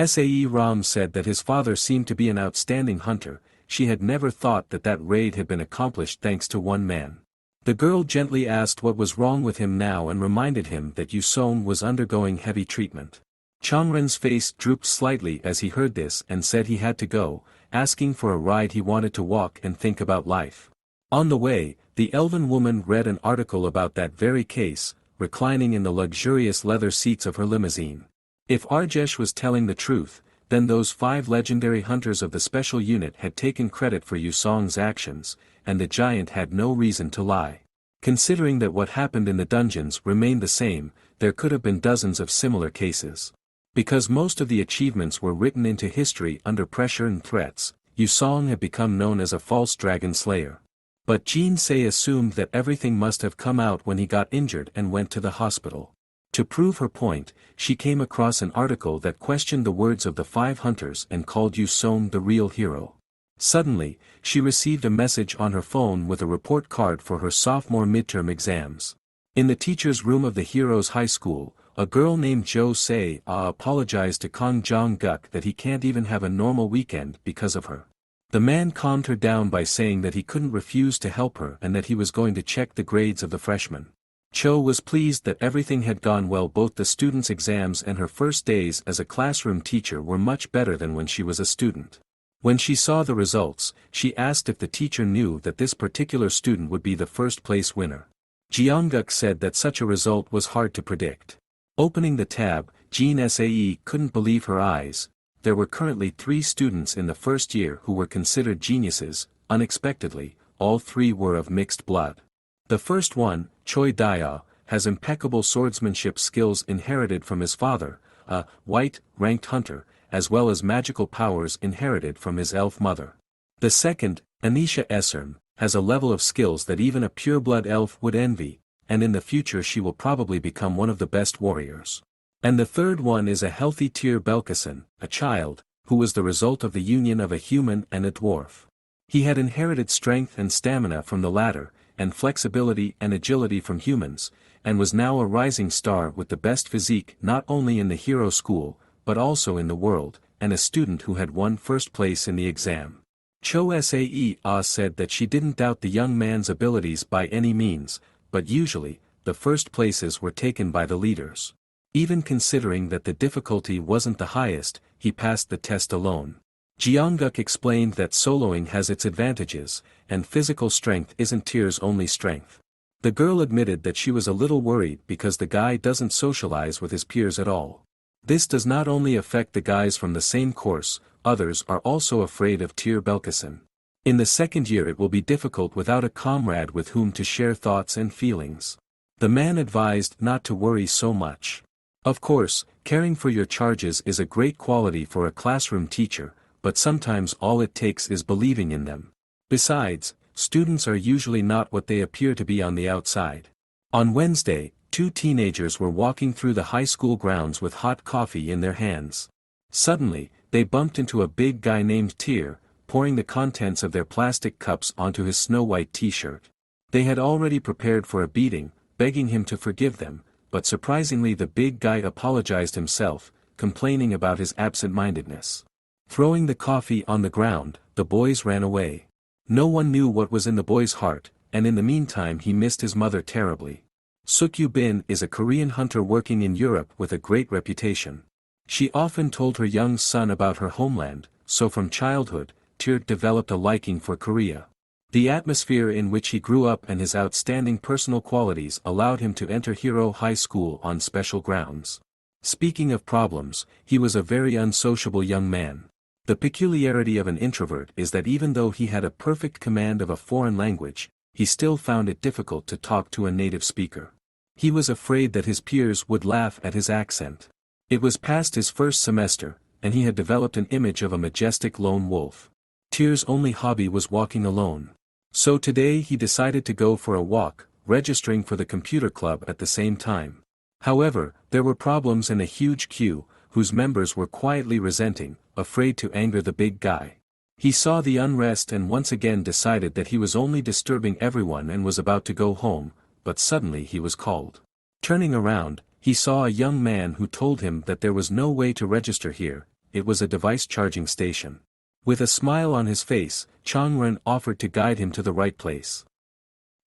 Sae Ram said that his father seemed to be an outstanding hunter. She had never thought that that raid had been accomplished thanks to one man. The girl gently asked what was wrong with him now and reminded him that Yusong was undergoing heavy treatment. Changren's face drooped slightly as he heard this and said he had to go, asking for a ride. He wanted to walk and think about life. On the way, the elven woman read an article about that very case, reclining in the luxurious leather seats of her limousine. If Arjesh was telling the truth, then those 5 legendary hunters of the special unit had taken credit for Yusong's actions, and the giant had no reason to lie. Considering that what happened in the dungeons remained the same, there could have been dozens of similar cases. Because most of the achievements were written into history under pressure and threats, Yusong had become known as a false dragon slayer. But Jean Sae assumed that everything must have come out when he got injured and went to the hospital. To prove her point, she came across an article that questioned the words of the 5 hunters and called Yusong the real hero. Suddenly, she received a message on her phone with a report card for her sophomore midterm exams. In the teacher's room of the hero's high school, a girl named Jo Se apologized to Kang Jong-guk that he can't even have a normal weekend because of her. The man calmed her down by saying that he couldn't refuse to help her and that he was going to check the grades of the freshmen. Cho was pleased that everything had gone well. Both the students' exams and her first days as a classroom teacher were much better than when she was a student. When she saw the results, she asked if the teacher knew that this particular student would be the first place winner. Jeongguk said that such a result was hard to predict. Opening the tab, Jean Sae couldn't believe her eyes. There were currently 3 students in the first year who were considered geniuses. Unexpectedly, all 3 were of mixed blood. The first one, Choi Dia, has impeccable swordsmanship skills inherited from his father, a white, ranked hunter, as well as magical powers inherited from his elf mother. The second, Anisha Esserm, has a level of skills that even a pureblood elf would envy, and in the future she will probably become one of the best warriors. And the third one is a healthy Tyr Belkason, a child, who was the result of the union of a human and a dwarf. He had inherited strength and stamina from the latter, and flexibility and agility from humans, and was now a rising star with the best physique not only in the hero school, but also in the world, and a student who had won first place in the exam. Cho Sae said that she didn't doubt the young man's abilities by any means, but usually, the first places were taken by the leaders. Even considering that the difficulty wasn't the highest, he passed the test alone. Jeongguk explained that soloing has its advantages, and physical strength isn't Tyr's only strength. The girl admitted that she was a little worried because the guy doesn't socialize with his peers at all. This does not only affect the guys from the same course, others are also afraid of Tyr Belkason. In the second year it will be difficult without a comrade with whom to share thoughts and feelings. The man advised not to worry so much. Of course, caring for your charges is a great quality for a classroom teacher, but sometimes all it takes is believing in them. Besides, students are usually not what they appear to be on the outside. On Wednesday, 2 teenagers were walking through the high school grounds with hot coffee in their hands. Suddenly, they bumped into a big guy named Tyr, pouring the contents of their plastic cups onto his snow-white t-shirt. They had already prepared for a beating, begging him to forgive them, but surprisingly the big guy apologized himself, complaining about his absent-mindedness. Throwing the coffee on the ground, the boys ran away. No one knew what was in the boy's heart, and in the meantime he missed his mother terribly. Sukyu Bin is a Korean hunter working in Europe with a great reputation. She often told her young son about her homeland, so from childhood, Tyr developed a liking for Korea. The atmosphere in which he grew up and his outstanding personal qualities allowed him to enter Hero High School on special grounds. Speaking of problems, he was a very unsociable young man. The peculiarity of an introvert is that even though he had a perfect command of a foreign language, he still found it difficult to talk to a native speaker. He was afraid that his peers would laugh at his accent. It was past his first semester, and he had developed an image of a majestic lone wolf. Tyr's only hobby was walking alone. So today he decided to go for a walk, registering for the computer club at the same time. However, there were problems and a huge queue, whose members were quietly resenting, afraid to anger the big guy. He saw the unrest and once again decided that he was only disturbing everyone and was about to go home, but suddenly he was called. Turning around, he saw a young man who told him that there was no way to register here, it was a device charging station. With a smile on his face, Changren offered to guide him to the right place.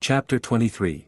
Chapter 23.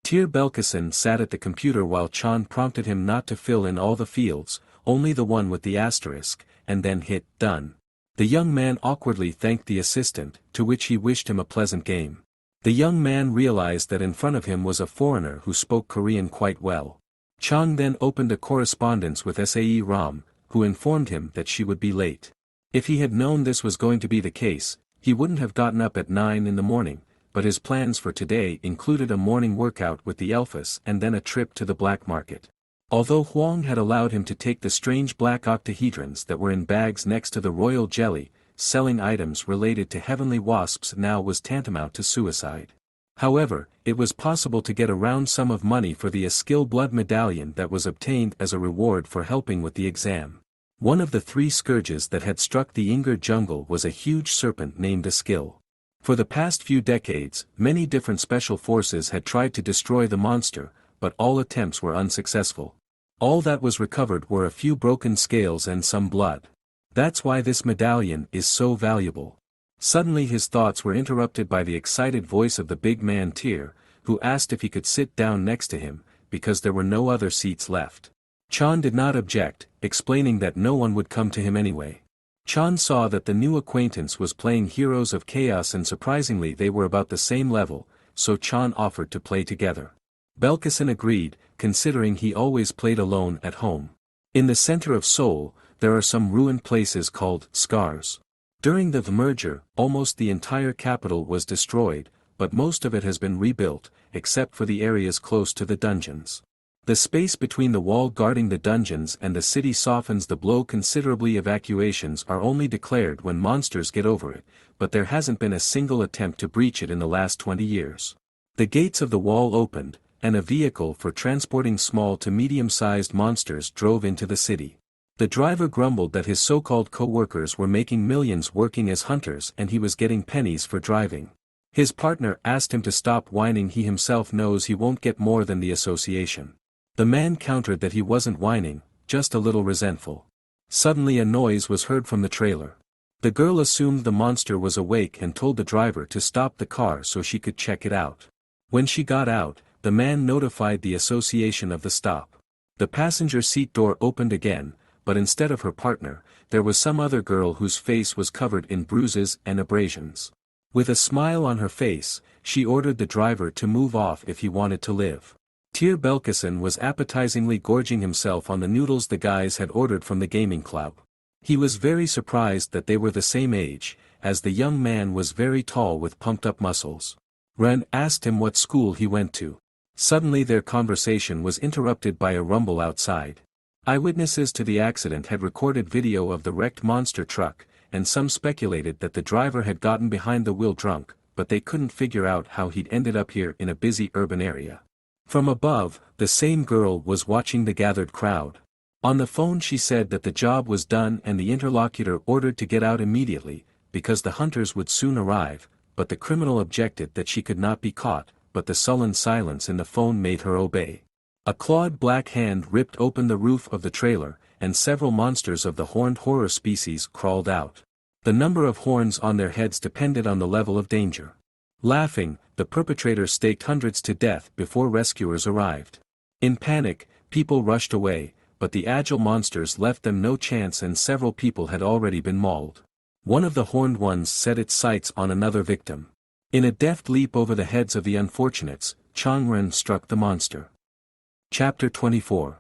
Tyr Belkacem sat at the computer while Chan prompted him not to fill in all the fields, only the one with the asterisk, and then hit done. The young man awkwardly thanked the assistant, to which he wished him a pleasant game. The young man realized that in front of him was a foreigner who spoke Korean quite well. Chang then opened a correspondence with Sae Ram, who informed him that she would be late. If he had known this was going to be the case, he wouldn't have gotten up at 9 in the morning, but his plans for today included a morning workout with the Elphas and then a trip to the black market. Although Huang had allowed him to take the strange black octahedrons that were in bags next to the royal jelly, selling items related to heavenly wasps now was tantamount to suicide. However, it was possible to get a round sum of money for the Skill Blood Medallion that was obtained as a reward for helping with the exam. One of the 3 scourges that had struck the Inger jungle was a huge serpent named Skill. For the past few decades, many different special forces had tried to destroy the monster, but all attempts were unsuccessful. All that was recovered were a few broken scales and some blood. That's why this medallion is so valuable. Suddenly his thoughts were interrupted by the excited voice of the big man Tyr, who asked if he could sit down next to him, because there were no other seats left. Chan did not object, explaining that no one would come to him anyway. Chan saw that the new acquaintance was playing Heroes of Chaos and surprisingly they were about the same level, so Chan offered to play together. Belkacem agreed, considering he always played alone at home. In the center of Seoul, there are some ruined places called scars. During the merger, almost the entire capital was destroyed, but most of it has been rebuilt, except for the areas close to the dungeons. The space between the wall guarding the dungeons and the city softens the blow considerably. Evacuations are only declared when monsters get over it, but there hasn't been a single attempt to breach it in the last 20 years. The gates of the wall opened, and a vehicle for transporting small to medium-sized monsters drove into the city. The driver grumbled that his so-called co-workers were making millions working as hunters and he was getting pennies for driving. His partner asked him to stop whining. He himself knows he won't get more than the association. The man countered that he wasn't whining, just a little resentful. Suddenly a noise was heard from the trailer. The girl assumed the monster was awake and told the driver to stop the car so she could check it out. When she got out, the man notified the association of the stop. The passenger seat door opened again, but instead of her partner, there was some other girl whose face was covered in bruises and abrasions. With a smile on her face, she ordered the driver to move off if he wanted to live. Tyr Belkacem was appetizingly gorging himself on the noodles the guys had ordered from the gaming club. He was very surprised that they were the same age, as the young man was very tall with pumped-up muscles. Ren asked him what school he went to. Suddenly their conversation was interrupted by a rumble outside. Eyewitnesses to the accident had recorded video of the wrecked monster truck, and some speculated that the driver had gotten behind the wheel drunk, but they couldn't figure out how he'd ended up here in a busy urban area. From above, the same girl was watching the gathered crowd. On the phone she said that the job was done and the interlocutor ordered to get out immediately, because the hunters would soon arrive, but the criminal objected that she could not be caught, but the sullen silence in the phone made her obey. A clawed black hand ripped open the roof of the trailer, and several monsters of the horned horror species crawled out. The number of horns on their heads depended on the level of danger. Laughing, the perpetrator staked hundreds to death before rescuers arrived. In panic, people rushed away, but the agile monsters left them no chance and several people had already been mauled. One of the horned ones set its sights on another victim. In a deft leap over the heads of the unfortunates, Changren struck the monster. Chapter 24.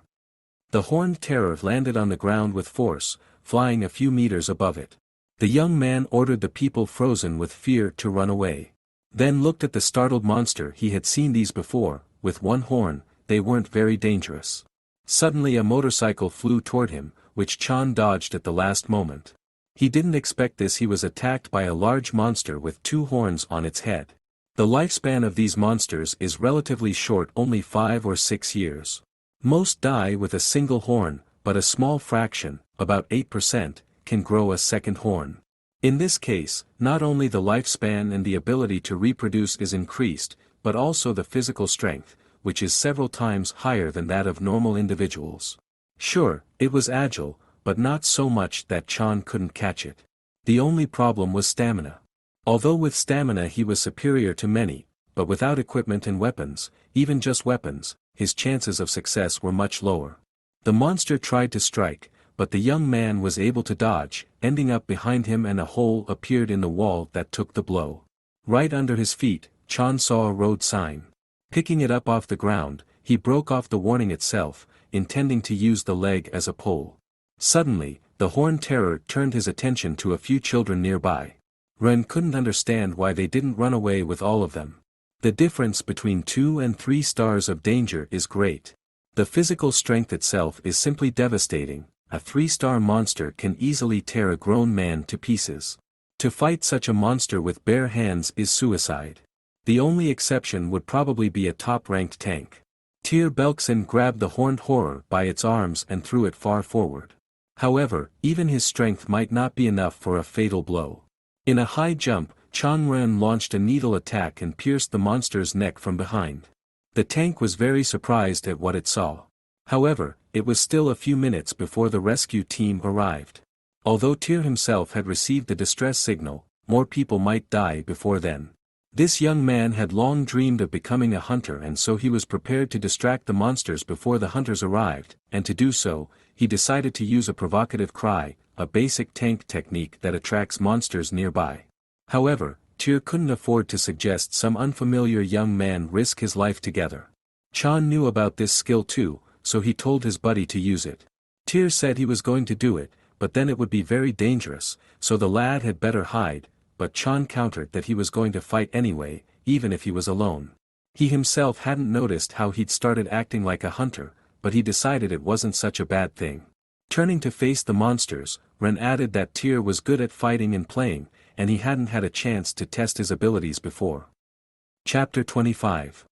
The horned terror landed on the ground with force, flying a few meters above it. The young man ordered the people frozen with fear to run away. Then looked at the startled monster. He had seen these before, with one horn, they weren't very dangerous. Suddenly a motorcycle flew toward him, which Chan dodged at the last moment. He didn't expect this. He was attacked by a large monster with 2 horns on its head. The lifespan of these monsters is relatively short, only 5 or 6 years. Most die with a single horn, but a small fraction, about 8%, can grow a second horn. In this case, not only the lifespan and the ability to reproduce is increased, but also the physical strength, which is several times higher than that of normal individuals. Sure, it was agile, but not so much that Chan couldn't catch it. The only problem was stamina. Although with stamina he was superior to many, but without equipment and weapons, even just weapons, his chances of success were much lower. The monster tried to strike, but the young man was able to dodge, ending up behind him, and a hole appeared in the wall that took the blow. Right under his feet, Chan saw a road sign. Picking it up off the ground, he broke off the warning itself, intending to use the leg as a pole. Suddenly, the horned terror turned his attention to a few children nearby. Ren couldn't understand why they didn't run away with all of them. The difference between 2 and 3 stars of danger is great. The physical strength itself is simply devastating. A 3-star monster can easily tear a grown man to pieces. To fight such a monster with bare hands is suicide. The only exception would probably be a top-ranked tank. Tyr Belkson grabbed the horned horror by its arms and threw it far forward. However, even his strength might not be enough for a fatal blow. In a high jump, Changren launched a needle attack and pierced the monster's neck from behind. The tank was very surprised at what it saw. However, it was still a few minutes before the rescue team arrived. Although Tyr himself had received the distress signal, more people might die before then. This young man had long dreamed of becoming a hunter, and so he was prepared to distract the monsters before the hunters arrived, and to do so, he decided to use a provocative cry, a basic tank technique that attracts monsters nearby. However, Tyr couldn't afford to suggest some unfamiliar young man risk his life together. Chan knew about this skill too, so he told his buddy to use it. Tyr said he was going to do it, but then it would be very dangerous, so the lad had better hide, but Chan countered that he was going to fight anyway, even if he was alone. He himself hadn't noticed how he'd started acting like a hunter, but he decided it wasn't such a bad thing. Turning to face the monsters, Ren added that Tyr was good at fighting and playing, and he hadn't had a chance to test his abilities before. Chapter 25.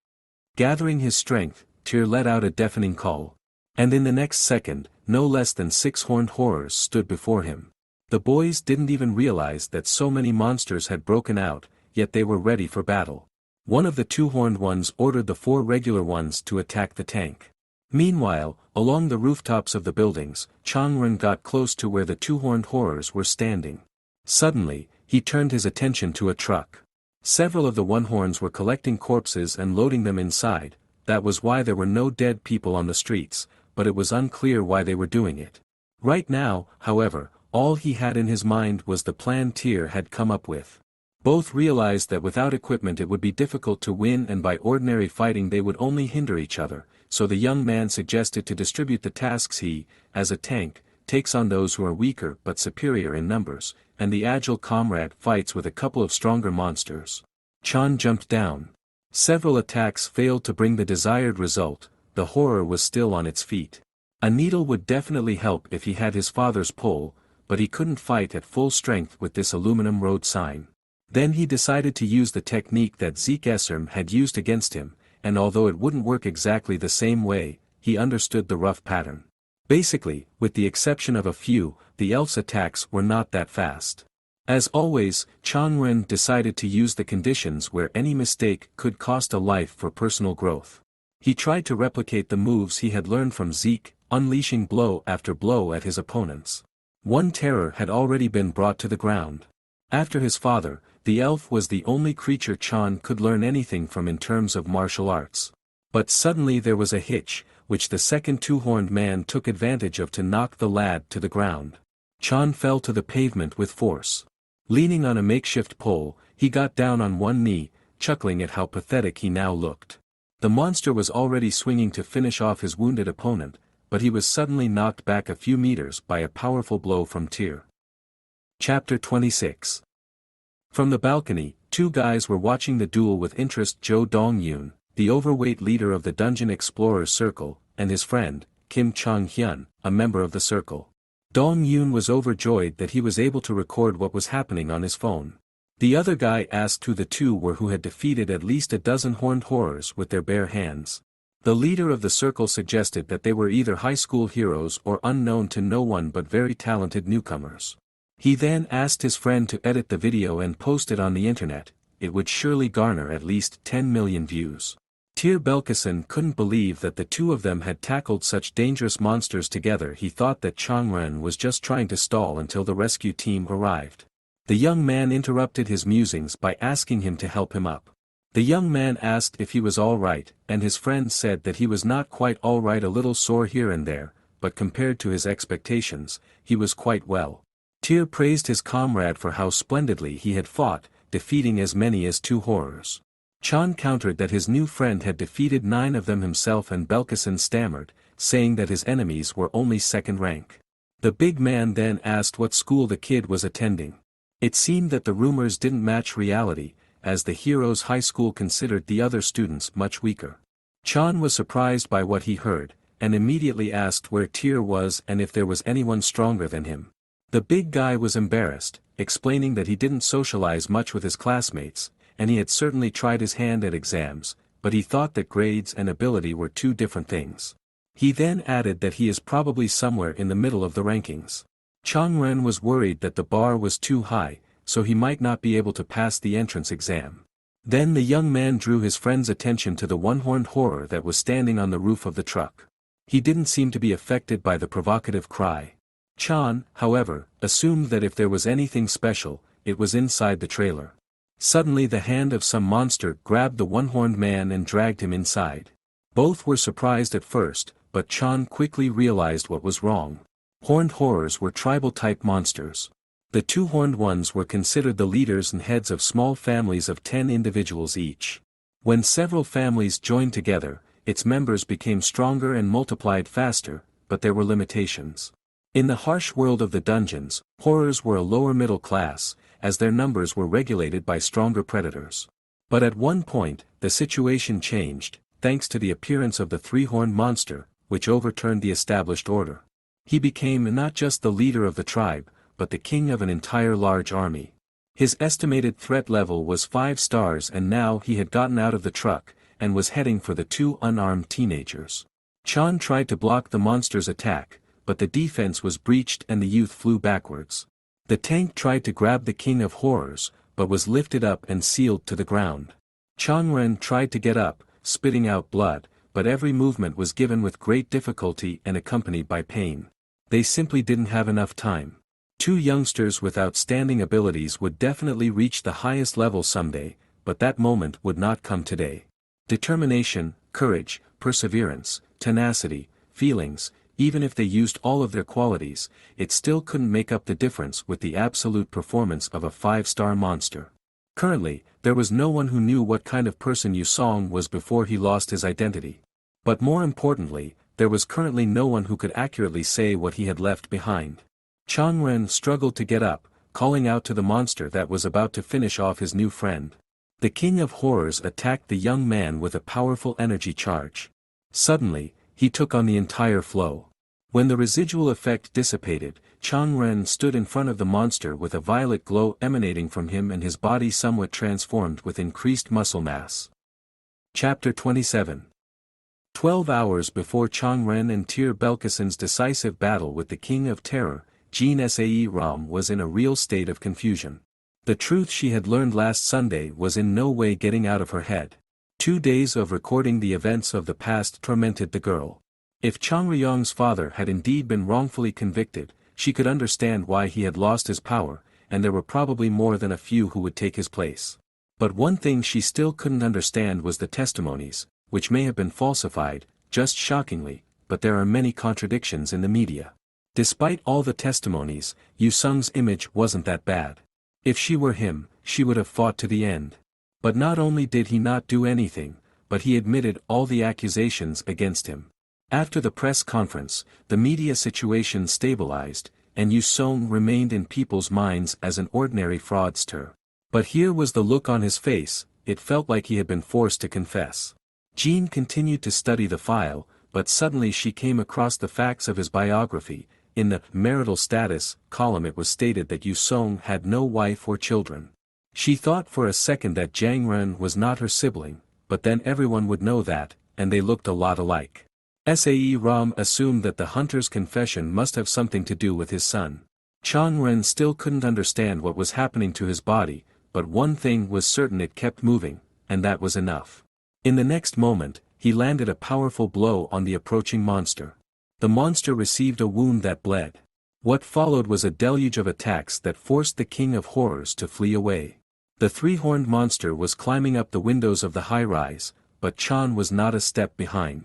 Gathering his strength, Tyr let out a deafening call. And in the next second, no less than 6 horned horrors stood before him. The boys didn't even realize that so many monsters had broken out, yet they were ready for battle. One of the 2 horned ones ordered the 4 regular ones to attack the tank. Meanwhile, along the rooftops of the buildings, Changren got close to where the 2 horned horrors were standing. Suddenly, he turned his attention to a truck. Several of the one-horns were collecting corpses and loading them inside. That was why there were no dead people on the streets, but it was unclear why they were doing it. Right now, however, all he had in his mind was the plan Tyr had come up with. Both realized that without equipment it would be difficult to win, and by ordinary fighting they would only hinder each other, so the young man suggested to distribute the tasks. He, as a tank, takes on those who are weaker but superior in numbers, and the agile comrade fights with a couple of stronger monsters. Chan jumped down. Several attacks failed to bring the desired result. The horror was still on its feet. A needle would definitely help if he had his father's pole, but he couldn't fight at full strength with this aluminum road sign. Then he decided to use the technique that Zeke Esserm had used against him, and although it wouldn't work exactly the same way, he understood the rough pattern. Basically, with the exception of a few, the elf's attacks were not that fast. As always, Changren decided to use the conditions where any mistake could cost a life for personal growth. He tried to replicate the moves he had learned from Zeke, unleashing blow after blow at his opponents. One terror had already been brought to the ground. After his father, the elf was the only creature Chan could learn anything from in terms of martial arts. But suddenly there was a hitch, which the second two-horned man took advantage of to knock the lad to the ground. Chan fell to the pavement with force. Leaning on a makeshift pole, he got down on one knee, chuckling at how pathetic he now looked. The monster was already swinging to finish off his wounded opponent, but he was suddenly knocked back a few meters by a powerful blow from Tyr. Chapter 26. From the balcony, two guys were watching the duel with interest. Jo Dong-yoon, the overweight leader of the Dungeon Explorers Circle, and his friend, Kim Chong-hyun, a member of the circle. Dong-yoon was overjoyed that he was able to record what was happening on his phone. The other guy asked who the two were who had defeated at least a dozen horned horrors with their bare hands. The leader of the circle suggested that they were either high school heroes or unknown to no one but very talented newcomers. He then asked his friend to edit the video and post it on the internet. It would surely garner at least 10 million views. Tyr Belkacen couldn't believe that the two of them had tackled such dangerous monsters together. He thought that Changren was just trying to stall until the rescue team arrived. The young man interrupted his musings by asking him to help him up. The young man asked if he was all right, and his friend said that he was not quite all right, a little sore here and there, but compared to his expectations, he was quite well. Tyr praised his comrade for how splendidly he had fought, defeating as many as 2 horrors. Chan countered that his new friend had defeated 9 of them himself, and Belkacen stammered, saying that his enemies were only second rank. The big man then asked what school the kid was attending. It seemed that the rumors didn't match reality, as the hero's high school considered the other students much weaker. Chan was surprised by what he heard, and immediately asked where Tyr was and if there was anyone stronger than him. The big guy was embarrassed, explaining that he didn't socialize much with his classmates, and he had certainly tried his hand at exams, but he thought that grades and ability were 2 different things. He then added that he is probably somewhere in the middle of the rankings. Changren was worried that the bar was too high, so he might not be able to pass the entrance exam. Then the young man drew his friend's attention to the one-horned horror that was standing on the roof of the truck. He didn't seem to be affected by the provocative cry. Chan, however, assumed that if there was anything special, it was inside the trailer. Suddenly the hand of some monster grabbed the one-horned man and dragged him inside. Both were surprised at first, but Chan quickly realized what was wrong. Horned horrors were tribal-type monsters. The 2 horned ones were considered the leaders and heads of small families of 10 individuals each. When several families joined together, its members became stronger and multiplied faster, but there were limitations. In the harsh world of the dungeons, horrors were a lower middle class, as their numbers were regulated by stronger predators. But at one point, the situation changed, thanks to the appearance of the 3-horned monster, which overturned the established order. He became not just the leader of the tribe, but the king of an entire large army. His estimated threat level was 5 stars, and now he had gotten out of the truck, and was heading for the 2 unarmed teenagers. Chan tried to block the monster's attack, but the defense was breached and the youth flew backwards. The tank tried to grab the king of horrors, but was lifted up and sealed to the ground. Changren tried to get up, spitting out blood, but every movement was given with great difficulty and accompanied by pain. They simply didn't have enough time. 2 youngsters with outstanding abilities would definitely reach the highest level someday, but that moment would not come today. Determination, courage, perseverance, tenacity, feelings, even if they used all of their qualities, it still couldn't make up the difference with the absolute performance of a 5-star monster. Currently, there was no one who knew what kind of person Yu Song was before he lost his identity. But more importantly, there was currently no one who could accurately say what he had left behind. Changren struggled to get up, calling out to the monster that was about to finish off his new friend. The king of horrors attacked the young man with a powerful energy charge. Suddenly, he took on the entire flow. When the residual effect dissipated, Changren stood in front of the monster with a violet glow emanating from him and his body somewhat transformed with increased muscle mass. Chapter 27. 12 hours before Changren and Tyr Belkacen's decisive battle with the King of Terror, Jean Sae Ram was in a real state of confusion. The truth she had learned last Sunday was in no way getting out of her head. 2 days of recording the events of the past tormented the girl. If Chang Ryong's father had indeed been wrongfully convicted, she could understand why he had lost his power, and there were probably more than a few who would take his place. But one thing she still couldn't understand was the testimonies, which may have been falsified, just shockingly, but there are many contradictions in the media. Despite all the testimonies, Yu Sung's image wasn't that bad. If she were him, she would have fought to the end. But not only did he not do anything, but he admitted all the accusations against him. After the press conference, the media situation stabilized, and Yu Sung remained in people's minds as an ordinary fraudster. But here was the look on his face, it felt like he had been forced to confess. Jean continued to study the file, but suddenly she came across the facts of his biography. In the marital status column it was stated that Yu Sung had no wife or children. She thought for a second that Jang Ren was not her sibling, but then everyone would know that, and they looked a lot alike. Sae Ram assumed that the hunter's confession must have something to do with his son. Chang Ren still couldn't understand what was happening to his body, but one thing was certain: it kept moving, and that was enough. In the next moment, he landed a powerful blow on the approaching monster. The monster received a wound that bled. What followed was a deluge of attacks that forced the King of Horrors to flee away. The three-horned monster was climbing up the windows of the high-rise, but Chan was not a step behind.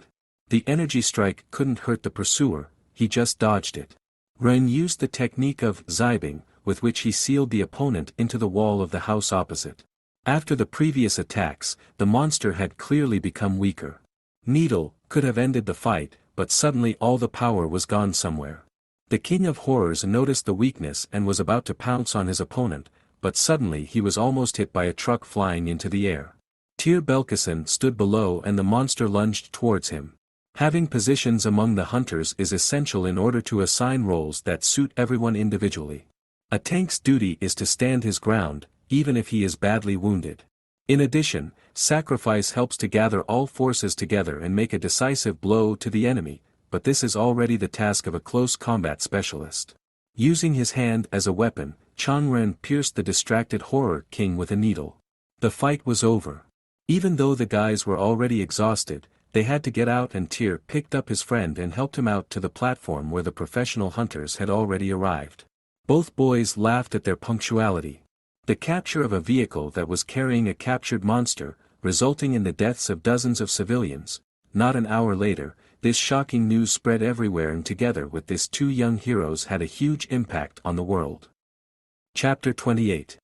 The energy strike couldn't hurt the pursuer, he just dodged it. Ren used the technique of zibing, with which he sealed the opponent into the wall of the house opposite. After the previous attacks, the monster had clearly become weaker. Needle could have ended the fight, but suddenly all the power was gone somewhere. The King of Horrors noticed the weakness and was about to pounce on his opponent, but suddenly he was almost hit by a truck flying into the air. Tyr Belkacem stood below and the monster lunged towards him. Having positions among the hunters is essential in order to assign roles that suit everyone individually. A tank's duty is to stand his ground, even if he is badly wounded. In addition, sacrifice helps to gather all forces together and make a decisive blow to the enemy, but this is already the task of a close combat specialist. Using his hand as a weapon, Chang Ren pierced the distracted Horror King with a needle. The fight was over. Even though the guys were already exhausted, they had to get out, and Tyr picked up his friend and helped him out to the platform where the professional hunters had already arrived. Both boys laughed at their punctuality. The capture of a vehicle that was carrying a captured monster, resulting in the deaths of dozens of civilians. Not an hour later, this shocking news spread everywhere, and together with this, two young heroes had a huge impact on the world. Chapter 28.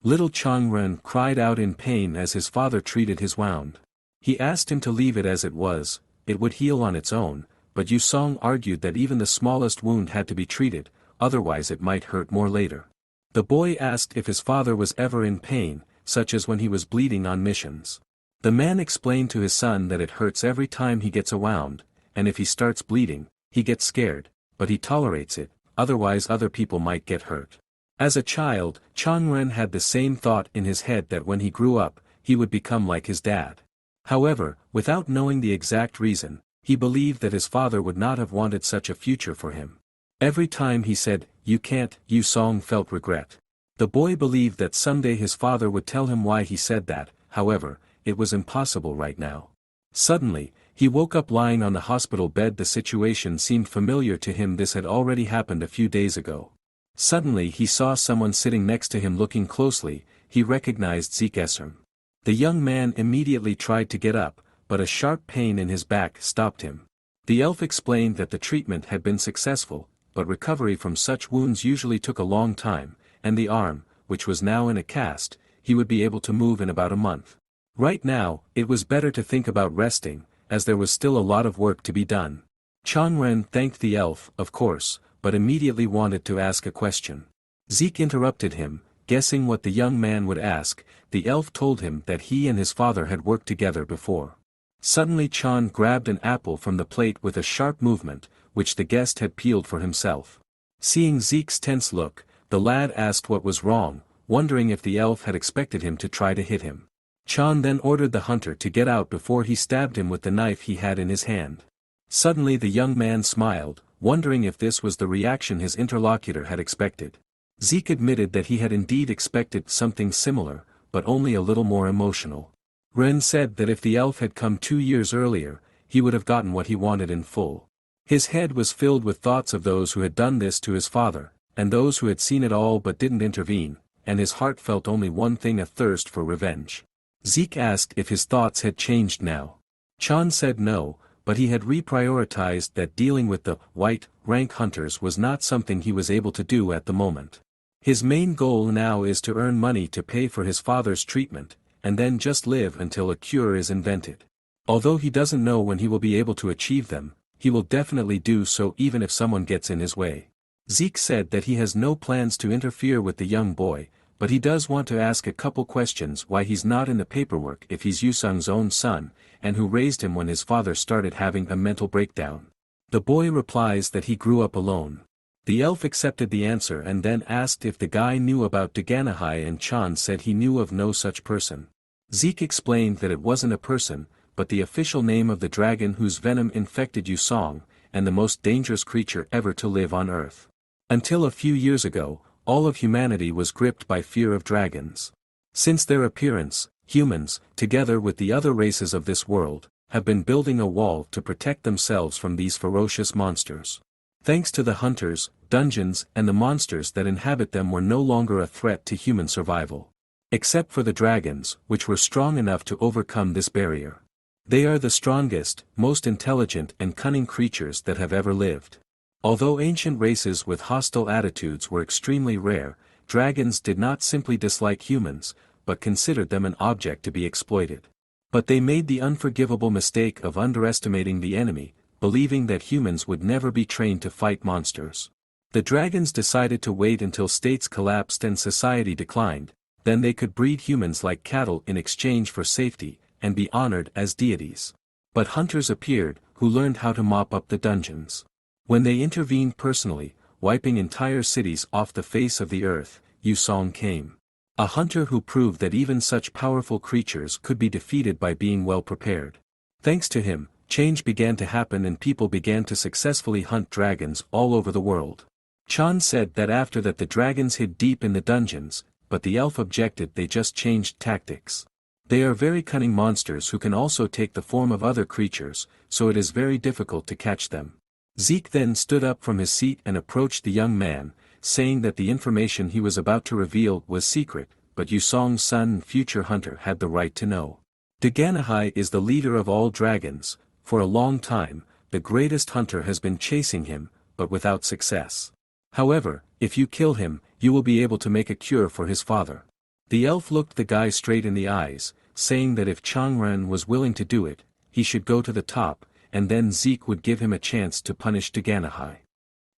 Little Chang Ren cried out in pain as his father treated his wound. He asked him to leave it as it was, it would heal on its own, but Yu Song argued that even the smallest wound had to be treated, otherwise it might hurt more later. The boy asked if his father was ever in pain, such as when he was bleeding on missions. The man explained to his son that it hurts every time he gets a wound, and if he starts bleeding, he gets scared, but he tolerates it, otherwise other people might get hurt. As a child, Chang Ren had the same thought in his head that when he grew up, he would become like his dad. However, without knowing the exact reason, he believed that his father would not have wanted such a future for him. Every time he said, "You can't," Yu Song felt regret. The boy believed that someday his father would tell him why he said that, however, it was impossible right now. Suddenly, he woke up lying on the hospital bed. The situation seemed familiar to him. This had already happened a few days ago. Suddenly he saw someone sitting next to him. Looking closely, he recognized Zeke Esserm. The young man immediately tried to get up, but a sharp pain in his back stopped him. The elf explained that the treatment had been successful, but recovery from such wounds usually took a long time, and the arm, which was now in a cast, he would be able to move in about a month. Right now, it was better to think about resting, as there was still a lot of work to be done. Chang Ren thanked the elf, of course, but immediately wanted to ask a question. Zeke interrupted him, guessing what the young man would ask. The elf told him that he and his father had worked together before. Suddenly Chan grabbed an apple from the plate with a sharp movement, which the guest had peeled for himself. Seeing Zeke's tense look, the lad asked what was wrong, wondering if the elf had expected him to try to hit him. Chan then ordered the hunter to get out before he stabbed him with the knife he had in his hand. Suddenly the young man smiled, wondering if this was the reaction his interlocutor had expected. Zeke admitted that he had indeed expected something similar, but only a little more emotional. Ren said that if the elf had come 2 years earlier, he would have gotten what he wanted in full. His head was filled with thoughts of those who had done this to his father, and those who had seen it all but didn't intervene, and his heart felt only one thing: a thirst for revenge. Zeke asked if his thoughts had changed now. Chan said no, but he had reprioritized that dealing with the white rank hunters was not something he was able to do at the moment. His main goal now is to earn money to pay for his father's treatment, and then just live until a cure is invented. Although he doesn't know when he will be able to achieve them, he will definitely do so even if someone gets in his way. Zeke said that he has no plans to interfere with the young boy, but he does want to ask a couple questions why he's not in the paperwork if he's Yusung's own son, and who raised him when his father started having a mental breakdown. The boy replies that he grew up alone. The elf accepted the answer and then asked if the guy knew about Daganahai, and Chan said he knew of no such person. Zeke explained that it wasn't a person, but the official name of the dragon whose venom infected Yusong, and the most dangerous creature ever to live on Earth. Until a few years ago, all of humanity was gripped by fear of dragons. Since their appearance, humans, together with the other races of this world, have been building a wall to protect themselves from these ferocious monsters. Thanks to the hunters, dungeons, and the monsters that inhabit them were no longer a threat to human survival. Except for the dragons, which were strong enough to overcome this barrier. They are the strongest, most intelligent and cunning creatures that have ever lived. Although ancient races with hostile attitudes were extremely rare, dragons did not simply dislike humans, but considered them an object to be exploited. But they made the unforgivable mistake of underestimating the enemy, believing that humans would never be trained to fight monsters. The dragons decided to wait until states collapsed and society declined, then they could breed humans like cattle in exchange for safety, and be honored as deities. But hunters appeared, who learned how to mop up the dungeons. When they intervened personally, wiping entire cities off the face of the earth, Yusong came. A hunter who proved that even such powerful creatures could be defeated by being well prepared. Thanks to him, change began to happen and people began to successfully hunt dragons all over the world. Chan said that after that the dragons hid deep in the dungeons, but the elf objected they just changed tactics. They are very cunning monsters who can also take the form of other creatures, so it is very difficult to catch them. Zeke then stood up from his seat and approached the young man, saying that the information he was about to reveal was secret, but Yusong's son and future hunter had the right to know. Daganahai is the leader of all dragons. For a long time, the greatest hunter has been chasing him, but without success. However, if you kill him, you will be able to make a cure for his father. The elf looked the guy straight in the eyes, saying that if Changren was willing to do it, he should go to the top, and then Zeke would give him a chance to punish Daganahai.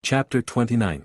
Chapter 29.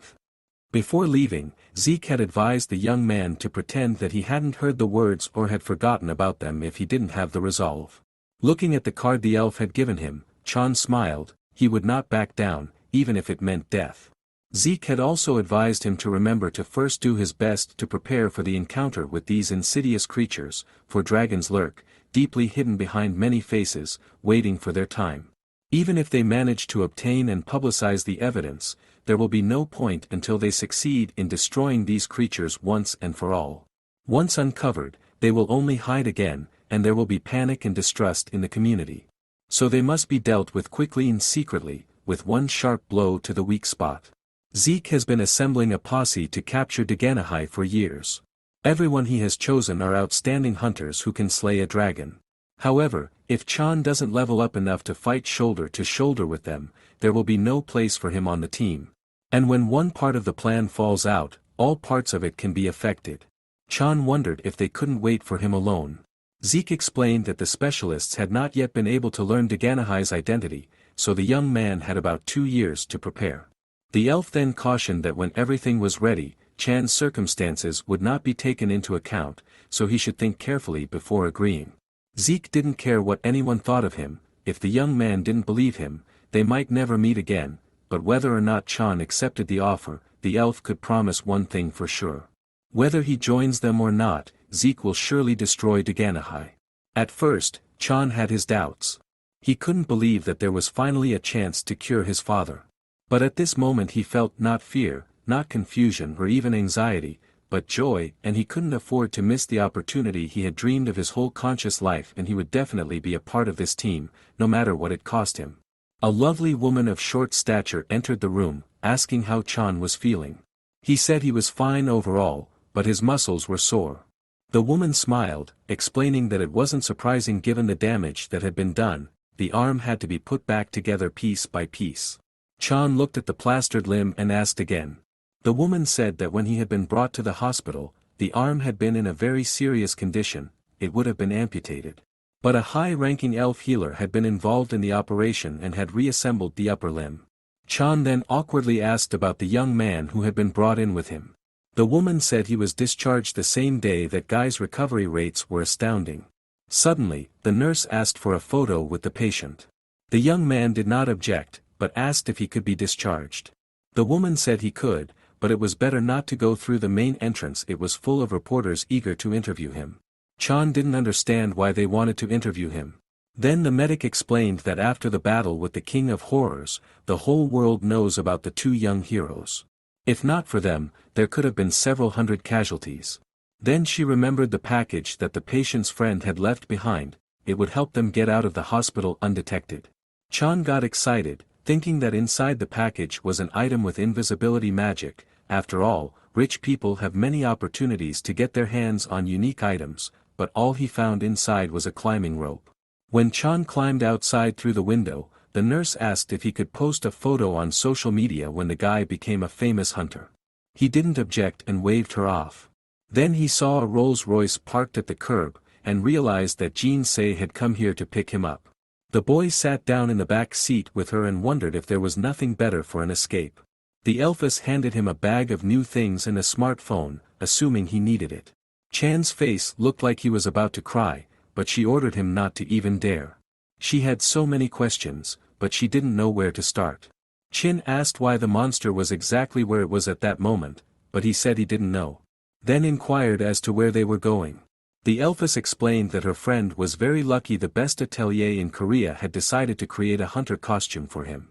Before leaving, Zeke had advised the young man to pretend that he hadn't heard the words or had forgotten about them if he didn't have the resolve. Looking at the card the elf had given him, Chan smiled. He would not back down, even if it meant death. Zeke had also advised him to remember to first do his best to prepare for the encounter with these insidious creatures, for dragons lurk, deeply hidden behind many faces, waiting for their time. Even if they manage to obtain and publicize the evidence, there will be no point until they succeed in destroying these creatures once and for all. Once uncovered, they will only hide again, and there will be panic and distrust in the community. So they must be dealt with quickly and secretly, with one sharp blow to the weak spot. Zeke has been assembling a posse to capture Daganahai for years. Everyone he has chosen are outstanding hunters who can slay a dragon. However, if Chan doesn't level up enough to fight shoulder to shoulder with them, there will be no place for him on the team. And when one part of the plan falls out, all parts of it can be affected. Chan wondered if they couldn't wait for him alone. Zeke explained that the specialists had not yet been able to learn Daganahai's identity, so the young man had about 2 years to prepare. The elf then cautioned that when everything was ready, Chan's circumstances would not be taken into account, so he should think carefully before agreeing. Zeke didn't care what anyone thought of him. If the young man didn't believe him, they might never meet again, but whether or not Chan accepted the offer, the elf could promise one thing for sure. Whether he joins them or not, Zeke will surely destroy Daganahai. At first, Chan had his doubts. He couldn't believe that there was finally a chance to cure his father. But at this moment he felt not fear, not confusion or even anxiety, but joy, and he couldn't afford to miss the opportunity. He had dreamed of his whole conscious life, and he would definitely be a part of this team, no matter what it cost him. A lovely woman of short stature entered the room, asking how Chan was feeling. He said he was fine overall, but his muscles were sore. The woman smiled, explaining that it wasn't surprising given the damage that had been done. the arm had to be put back together piece by piece. Chan looked at the plastered limb and asked again. The woman said that when he had been brought to the hospital, the arm had been in a very serious condition, it would have been amputated. But a high-ranking elf healer had been involved in the operation and had reassembled the upper limb. Chan then awkwardly asked about the young man who had been brought in with him. The woman said he was discharged the same day. That guy's recovery rates were astounding. Suddenly, the nurse asked for a photo with the patient. The young man did not object, but asked if he could be discharged. The woman said he could, but it was better not to go through the main entrance. It was full of reporters eager to interview him. Chan didn't understand why they wanted to interview him. Then the medic explained that after the battle with the King of Horrors, the whole world knows about the two young heroes. If not for them, there could have been several hundred casualties. Then she remembered the package that the patient's friend had left behind. It would help them get out of the hospital undetected. Chan got excited, thinking that inside the package was an item with invisibility magic. After all, rich people have many opportunities to get their hands on unique items, but all he found inside was a climbing rope. When Chan climbed outside through the window, the nurse asked if he could post a photo on social media when the guy became a famous hunter. He didn't object and waved her off. Then he saw a Rolls-Royce parked at the curb, and realized that Jin-sei had come here to pick him up. The boy sat down in the back seat with her and wondered if there was nothing better for an escape. The elfess handed him a bag of new things and a smartphone, assuming he needed it. Chan's face looked like he was about to cry, but she ordered him not to even dare. She had so many questions, but she didn't know where to start. Chin asked why the monster was exactly where it was at that moment, but he said he didn't know. Then inquired as to where they were going. The elfess explained that her friend was very lucky. The best atelier in Korea had decided to create a hunter costume for him.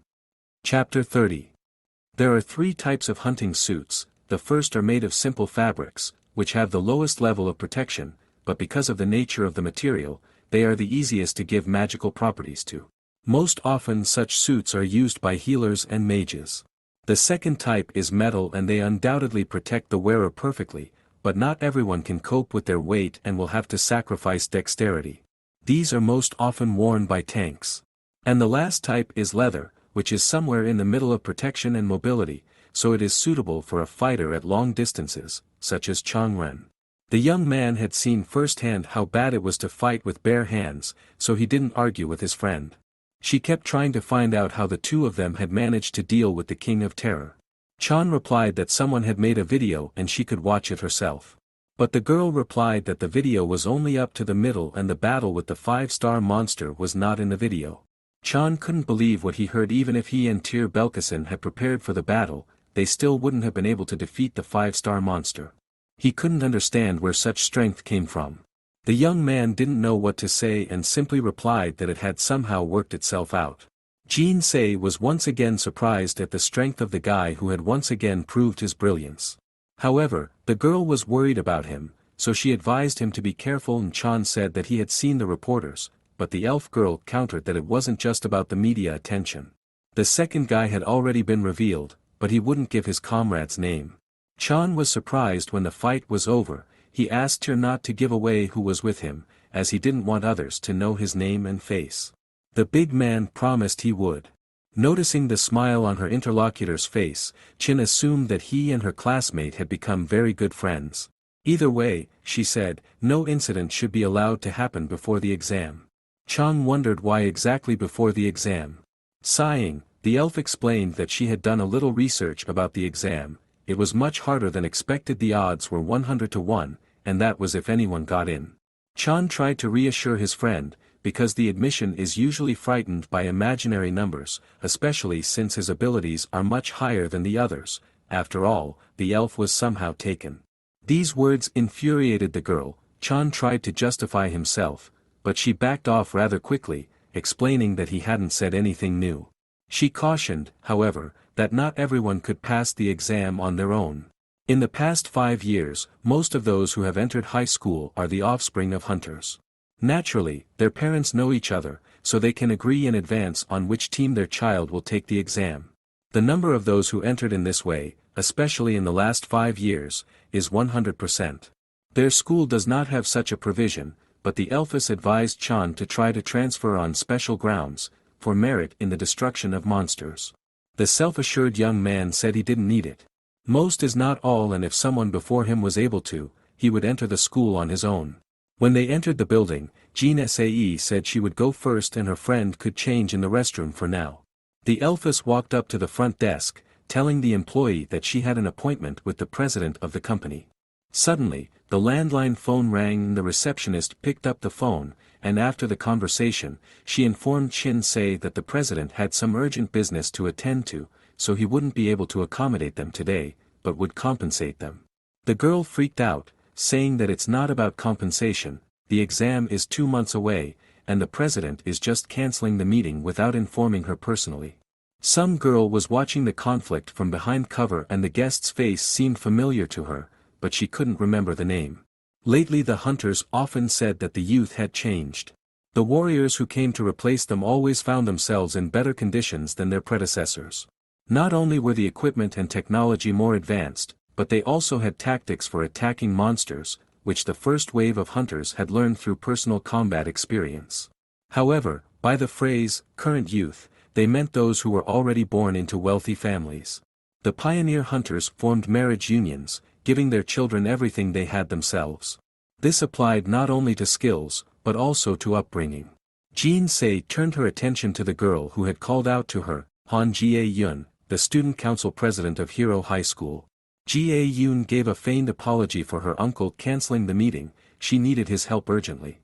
Chapter 30. There are 3 types of hunting suits. The first are made of simple fabrics, which have the lowest level of protection, but because of the nature of the material, they are the easiest to give magical properties to. Most often such suits are used by healers and mages. The second type is metal, and they undoubtedly protect the wearer perfectly, but not everyone can cope with their weight and will have to sacrifice dexterity. These are most often worn by tanks. And the last type is leather, which is somewhere in the middle of protection and mobility, so it is suitable for a fighter at long distances, such as Changren. The young man had seen firsthand how bad it was to fight with bare hands, so he didn't argue with his friend. She kept trying to find out how the two of them had managed to deal with the King of Terror. Chan replied that someone had made a video and she could watch it herself. But the girl replied that the video was only up to the middle and the battle with the 5-star monster was not in the video. Chan couldn't believe what he heard. Even if he and Tyr Belkacem had prepared for the battle, they still wouldn't have been able to defeat the 5-star monster. He couldn't understand where such strength came from. The young man didn't know what to say and simply replied that it had somehow worked itself out. Jin-sei was once again surprised at the strength of the guy who had once again proved his brilliance. However, the girl was worried about him, so she advised him to be careful, and Chan said that he had seen the reporters, but the elf girl countered that it wasn't just about the media attention. The second guy had already been revealed, but he wouldn't give his comrade's name. Chan was surprised when the fight was over. He asked her not to give away who was with him, as he didn't want others to know his name and face. The big man promised he would. Noticing the smile on her interlocutor's face, Chin assumed that he and her classmate had become very good friends. Either way, she said, no incident should be allowed to happen before the exam. Chang wondered why exactly before the exam. Sighing, the elf explained that she had done a little research about the exam. It was much harder than expected. The odds were 100 to 1, and that was if anyone got in. Chan tried to reassure his friend, because the admission is usually frightened by imaginary numbers, especially since his abilities are much higher than the others. After all, the elf was somehow taken. These words infuriated the girl. Chan tried to justify himself, but she backed off rather quickly, explaining that he hadn't said anything new. She cautioned, however, that not everyone could pass the exam on their own. In the past 5 years, most of those who have entered high school are the offspring of hunters. Naturally, their parents know each other, so they can agree in advance on which team their child will take the exam. The number of those who entered in this way, especially in the last 5 years, is 100%. Their school does not have such a provision, but the Elphys advised Chan to try to transfer on special grounds, for merit in the destruction of monsters. The self-assured young man said he didn't need it. Most is not all, and if someone before him was able to, he would enter the school on his own. When they entered the building, Jean Sae said she would go first and her friend could change in the restroom for now. The Elphys walked up to the front desk, telling the employee that she had an appointment with the president of the company. Suddenly, the landline phone rang and the receptionist picked up the phone, and after the conversation, she informed Shin Se that the president had some urgent business to attend to, so he wouldn't be able to accommodate them today, but would compensate them. The girl freaked out, saying that it's not about compensation, the exam is 2 months away, and the president is just canceling the meeting without informing her personally. Some girl was watching the conflict from behind cover and the guest's face seemed familiar to her, but she couldn't remember the name. Lately the hunters often said that the youth had changed. The warriors who came to replace them always found themselves in better conditions than their predecessors. Not only were the equipment and technology more advanced, but they also had tactics for attacking monsters, which the first wave of hunters had learned through personal combat experience. However, by the phrase, current youth, they meant those who were already born into wealthy families. The pioneer hunters formed marriage unions, giving their children everything they had themselves. This applied not only to skills, but also to upbringing. Jean Se turned her attention to the girl who had called out to her, Han Jie-yun, the student council president of Hero High School. Jie-yun gave a feigned apology for her uncle canceling the meeting, she needed his help urgently.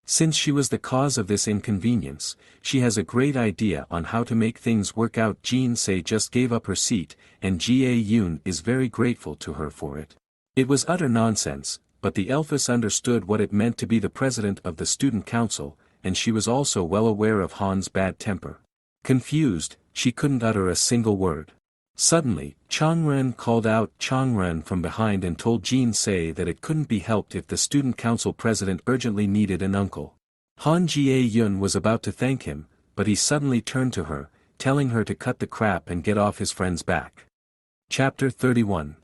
Since she was the cause of this inconvenience, she has a great idea on how to make things work out. Jean Se just gave up her seat, and Jie-yun is very grateful to her for it. It was utter nonsense, but the Elphys understood what it meant to be the president of the student council, and she was also well aware of Han's bad temper. Confused, she couldn't utter a single word. Suddenly, Changren called out Changren from behind and told Jean Se that it couldn't be helped if the student council president urgently needed an uncle. Han Jie-yun was about to thank him, but he suddenly turned to her, telling her to cut the crap and get off his friend's back. Chapter 31.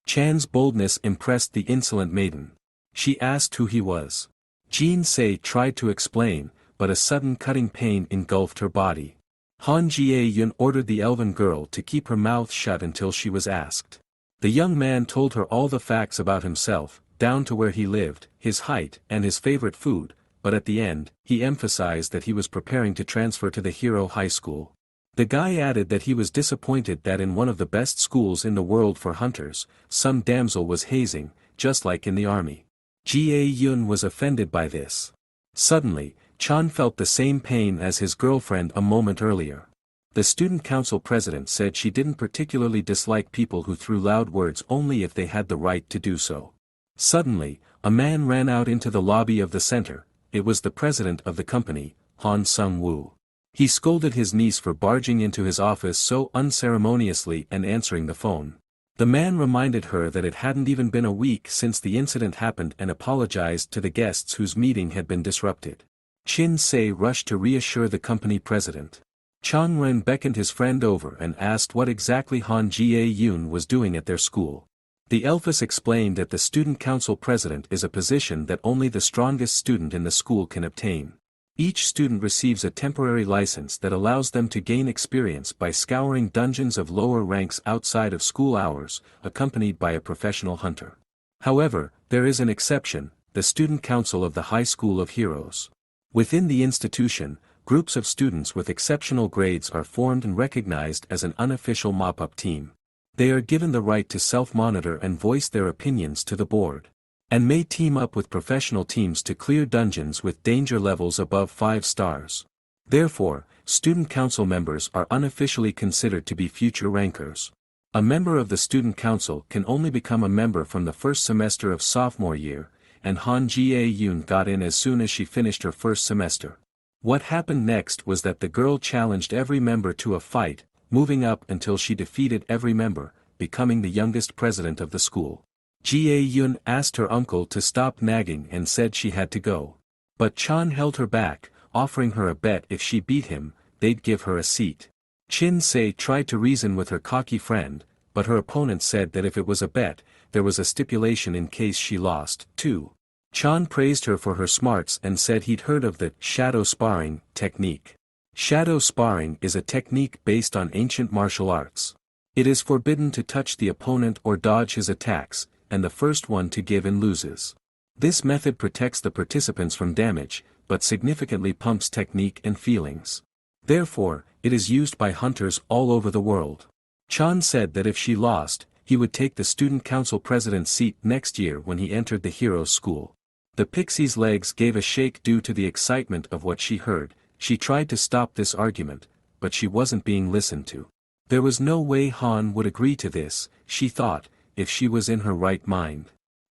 Chan's boldness impressed the insolent maiden. She asked who he was. Jean Se tried to explain, but a sudden cutting pain engulfed her body. Han Jie-yun ordered the elven girl to keep her mouth shut until she was asked. The young man told her all the facts about himself, down to where he lived, his height, and his favorite food, but at the end, he emphasized that he was preparing to transfer to the Hero High School. The guy added that he was disappointed that in one of the best schools in the world for hunters, some damsel was hazing, just like in the army. Jie-yun was offended by this. Suddenly, Chan felt the same pain as his girlfriend a moment earlier. The student council president said she didn't particularly dislike people who threw loud words only if they had the right to do so. Suddenly, a man ran out into the lobby of the center. It was the president of the company, Han Sung-woo. He scolded his niece for barging into his office so unceremoniously and answering the phone. The man reminded her that it hadn't even been a week since the incident happened and apologized to the guests whose meeting had been disrupted. Shin Se rushed to reassure the company president. Changren beckoned his friend over and asked what exactly Han Jie-yun was doing at their school. The Elphys explained that the student council president is a position that only the strongest student in the school can obtain. Each student receives a temporary license that allows them to gain experience by scouring dungeons of lower ranks outside of school hours, accompanied by a professional hunter. However, there is an exception, the student council of the High School of Heroes. Within the institution, groups of students with exceptional grades are formed and recognized as an unofficial mop-up team. They are given the right to self-monitor and voice their opinions to the board. And may team up with professional teams to clear dungeons with danger levels above 5 stars. Therefore, student council members are unofficially considered to be future rankers. A member of the student council can only become a member from the first semester of sophomore year, and Han Jie-yun got in as soon as she finished her first semester. What happened next was that the girl challenged every member to a fight, moving up until she defeated every member, becoming the youngest president of the school. Jie-yun asked her uncle to stop nagging and said she had to go. But Chan held her back, offering her a bet if she beat him, they'd give her a seat. Shin Se tried to reason with her cocky friend, but her opponent said that if it was a bet, there was a stipulation in case she lost, too. Chan praised her for her smarts and said he'd heard of the shadow sparring technique. Shadow sparring is a technique based on ancient martial arts. It is forbidden to touch the opponent or dodge his attacks, and the first one to give in loses. This method protects the participants from damage, but significantly pumps technique and feelings. Therefore, it is used by hunters all over the world. Chan said that if she lost, he would take the student council president's seat next year when he entered the hero's school. The pixie's legs gave a shake due to the excitement of what she heard. She tried to stop this argument, but she wasn't being listened to. There was no way Han would agree to this, she thought, if she was in her right mind.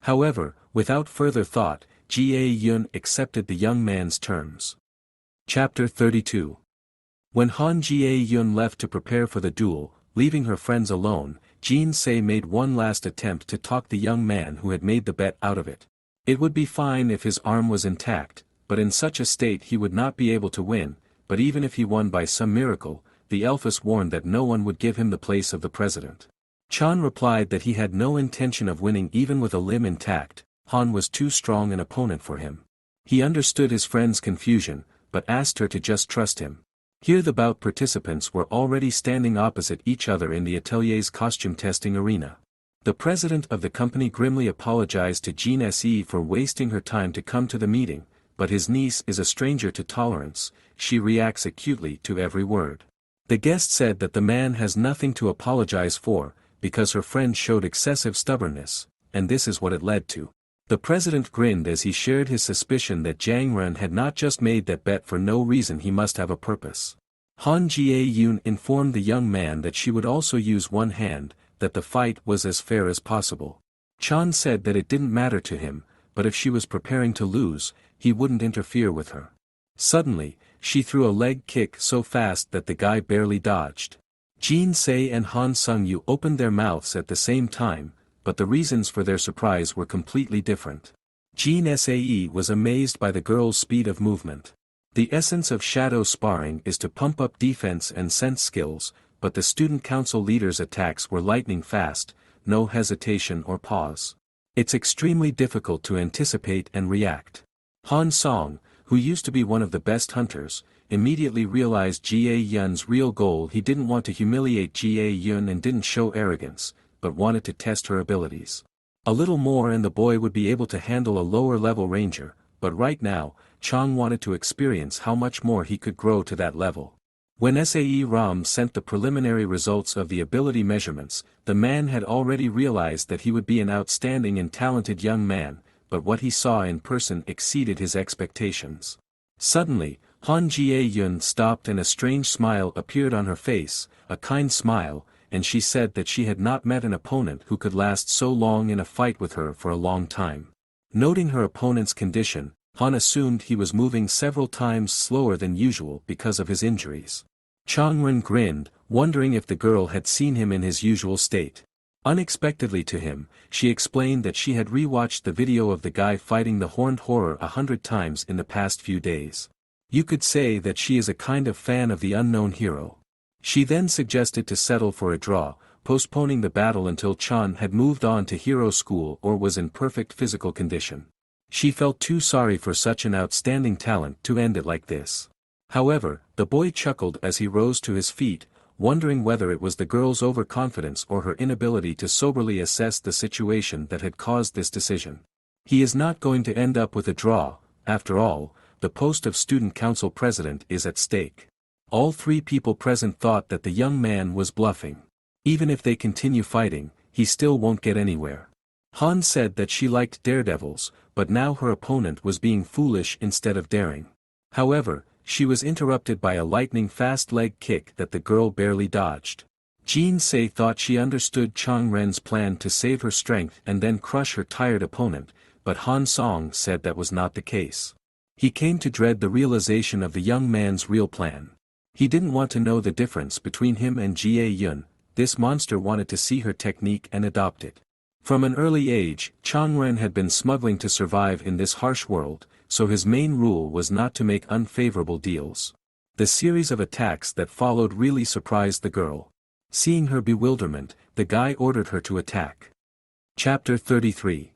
However, without further thought, Jae-yun accepted the young man's terms. Chapter 32. When Han Jae-yun left to prepare for the duel, leaving her friends alone, Jin-se made one last attempt to talk the young man who had made the bet out of it. It would be fine if his arm was intact, but in such a state he would not be able to win, but even if he won by some miracle, the Elphus warned that no one would give him the place of the president. Chan replied that he had no intention of winning even with a limb intact. Han was too strong an opponent for him. He understood his friend's confusion, but asked her to just trust him. Here the bout participants were already standing opposite each other in the atelier's costume testing arena. The president of the company grimly apologized to Jean Se for wasting her time to come to the meeting, but his niece is a stranger to tolerance, she reacts acutely to every word. The guest said that the man has nothing to apologize for, because her friend showed excessive stubbornness, and this is what it led to. The president grinned as he shared his suspicion that Jang Ren had not just made that bet for no reason. He must have a purpose. Han Jae-yun informed the young man that she would also use one hand, that the fight was as fair as possible. Chan said that it didn't matter to him, but if she was preparing to lose, he wouldn't interfere with her. Suddenly, she threw a leg kick so fast that the guy barely dodged. Jin-se and Han Sung-yu opened their mouths at the same time, but the reasons for their surprise were completely different. Jin-se was amazed by the girl's speed of movement. The essence of shadow sparring is to pump up defense and sense skills, but the student council leader's attacks were lightning fast, no hesitation or pause. It's extremely difficult to anticipate and react. Han Song, who used to be one of the best hunters, immediately realized Jae-yun's real goal. He didn't want to humiliate Jae-yun and didn't show arrogance, but wanted to test her abilities. A little more and the boy would be able to handle a lower-level ranger, but right now, Chang wanted to experience how much more he could grow to that level. When Sae Ram sent the preliminary results of the ability measurements, the man had already realized that he would be an outstanding and talented young man, but what he saw in person exceeded his expectations. Suddenly, Han Jae-yun stopped and a strange smile appeared on her face, a kind smile, and she said that she had not met an opponent who could last so long in a fight with her for a long time. Noting her opponent's condition, Han assumed he was moving several times slower than usual because of his injuries. Changren grinned, wondering if the girl had seen him in his usual state. Unexpectedly to him, she explained that she had rewatched the video of the guy fighting the horned horror 100 times in the past few days. You could say that she is a kind of fan of the unknown hero. She then suggested to settle for a draw, postponing the battle until Chan had moved on to hero school or was in perfect physical condition. She felt too sorry for such an outstanding talent to end it like this. However, the boy chuckled as he rose to his feet, wondering whether it was the girl's overconfidence or her inability to soberly assess the situation that had caused this decision. He is not going to end up with a draw, after all, the post of student council president is at stake. All three people present thought that the young man was bluffing. Even if they continue fighting, he still won't get anywhere. Han said that she liked daredevils, but now her opponent was being foolish instead of daring. However, she was interrupted by a lightning-fast leg kick that the girl barely dodged. Jin-se thought she understood Chang Ren's plan to save her strength and then crush her tired opponent, but Han Song said that was not the case. He came to dread the realization of the young man's real plan. He didn't want to know the difference between him and Jae-yun. This monster wanted to see her technique and adopt it. From an early age, Chang Ren had been smuggling to survive in this harsh world, so his main rule was not to make unfavorable deals. The series of attacks that followed really surprised the girl. Seeing her bewilderment, the guy ordered her to attack. Chapter 33.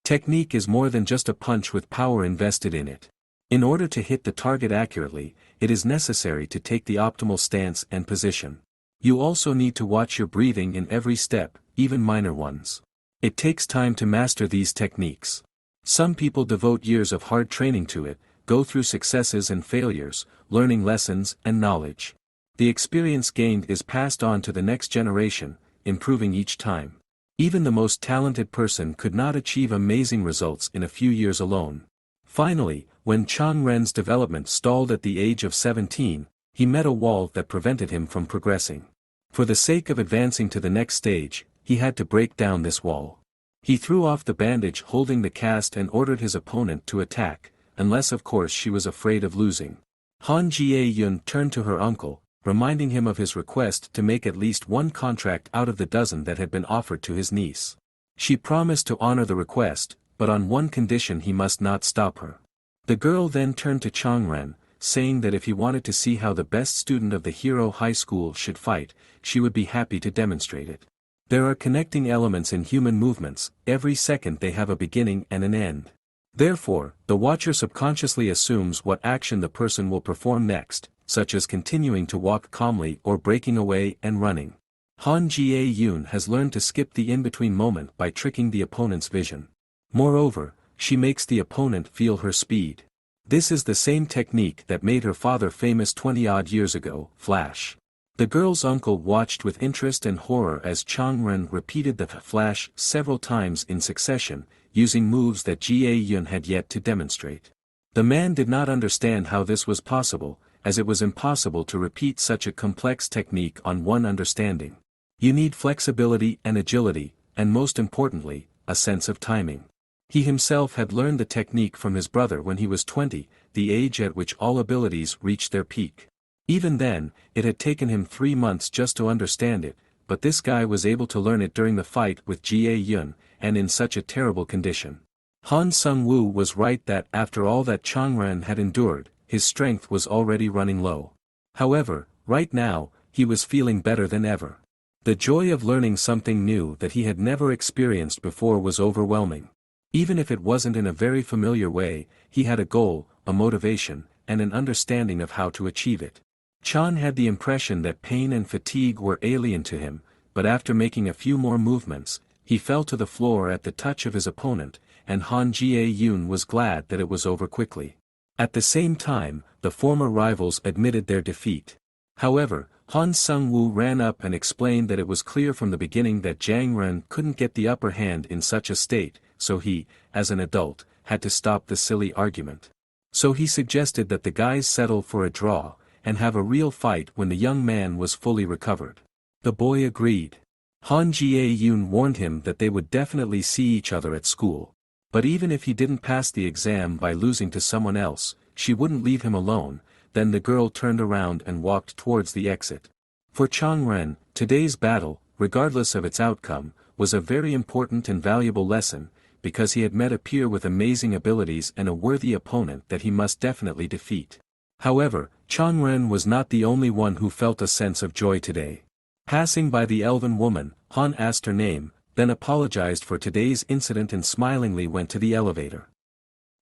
Technique is more than just a punch with power invested in it. In order to hit the target accurately, it is necessary to take the optimal stance and position. You also need to watch your breathing in every step, even minor ones. It takes time to master these techniques. Some people devote years of hard training to it, go through successes and failures, learning lessons and knowledge. The experience gained is passed on to the next generation, improving each time. Even the most talented person could not achieve amazing results in a few years alone. Finally, when Chang Ren's development stalled at the age of 17, he met a wall that prevented him from progressing. For the sake of advancing to the next stage, he had to break down this wall. He threw off the bandage holding the cast and ordered his opponent to attack, unless of course she was afraid of losing. Han Jie-yun turned to her uncle, reminding him of his request to make at least one contract out of the dozen that had been offered to his niece. She promised to honor the request, but on one condition: he must not stop her. The girl then turned to Chang Ren, saying that if he wanted to see how the best student of the Hero High School should fight, she would be happy to demonstrate it. There are connecting elements in human movements, every second they have a beginning and an end. Therefore, the watcher subconsciously assumes what action the person will perform next, such as continuing to walk calmly or breaking away and running. Han Jie-yun has learned to skip the in-between moment by tricking the opponent's vision. Moreover, she makes the opponent feel her speed. This is the same technique that made her father famous 20-odd years ago, Flash. The girl's uncle watched with interest and horror as Chang Ren repeated the flash several times in succession, using moves that Jie-yun had yet to demonstrate. The man did not understand how this was possible, as it was impossible to repeat such a complex technique on one understanding. You need flexibility and agility, and most importantly, a sense of timing. He himself had learned the technique from his brother when he was 20, the age at which all abilities reach their peak. Even then, it had taken him 3 months just to understand it, but this guy was able to learn it during the fight with Jie-yun, and in such a terrible condition. Han Sung-woo was right that after all that Chang Ren had endured, his strength was already running low. However, right now, he was feeling better than ever. The joy of learning something new that he had never experienced before was overwhelming. Even if it wasn't in a very familiar way, he had a goal, a motivation, and an understanding of how to achieve it. Chan had the impression that pain and fatigue were alien to him, but after making a few more movements, he fell to the floor at the touch of his opponent, and Han Jie-yun was glad that it was over quickly. At the same time, the former rivals admitted their defeat. However, Han Sung-woo ran up and explained that it was clear from the beginning that Jang Ren couldn't get the upper hand in such a state, so he, as an adult, had to stop the silly argument. So he suggested that the guys settle for a draw, and have a real fight when the young man was fully recovered. The boy agreed. Han Jie-yun warned him that they would definitely see each other at school. But even if he didn't pass the exam by losing to someone else, she wouldn't leave him alone. Then the girl turned around and walked towards the exit. For Chang Ren, today's battle, regardless of its outcome, was a very important and valuable lesson, because he had met a peer with amazing abilities and a worthy opponent that he must definitely defeat. However, Chang Ren was not the only one who felt a sense of joy today. Passing by the elven woman, Han asked her name, then apologized for today's incident and smilingly went to the elevator.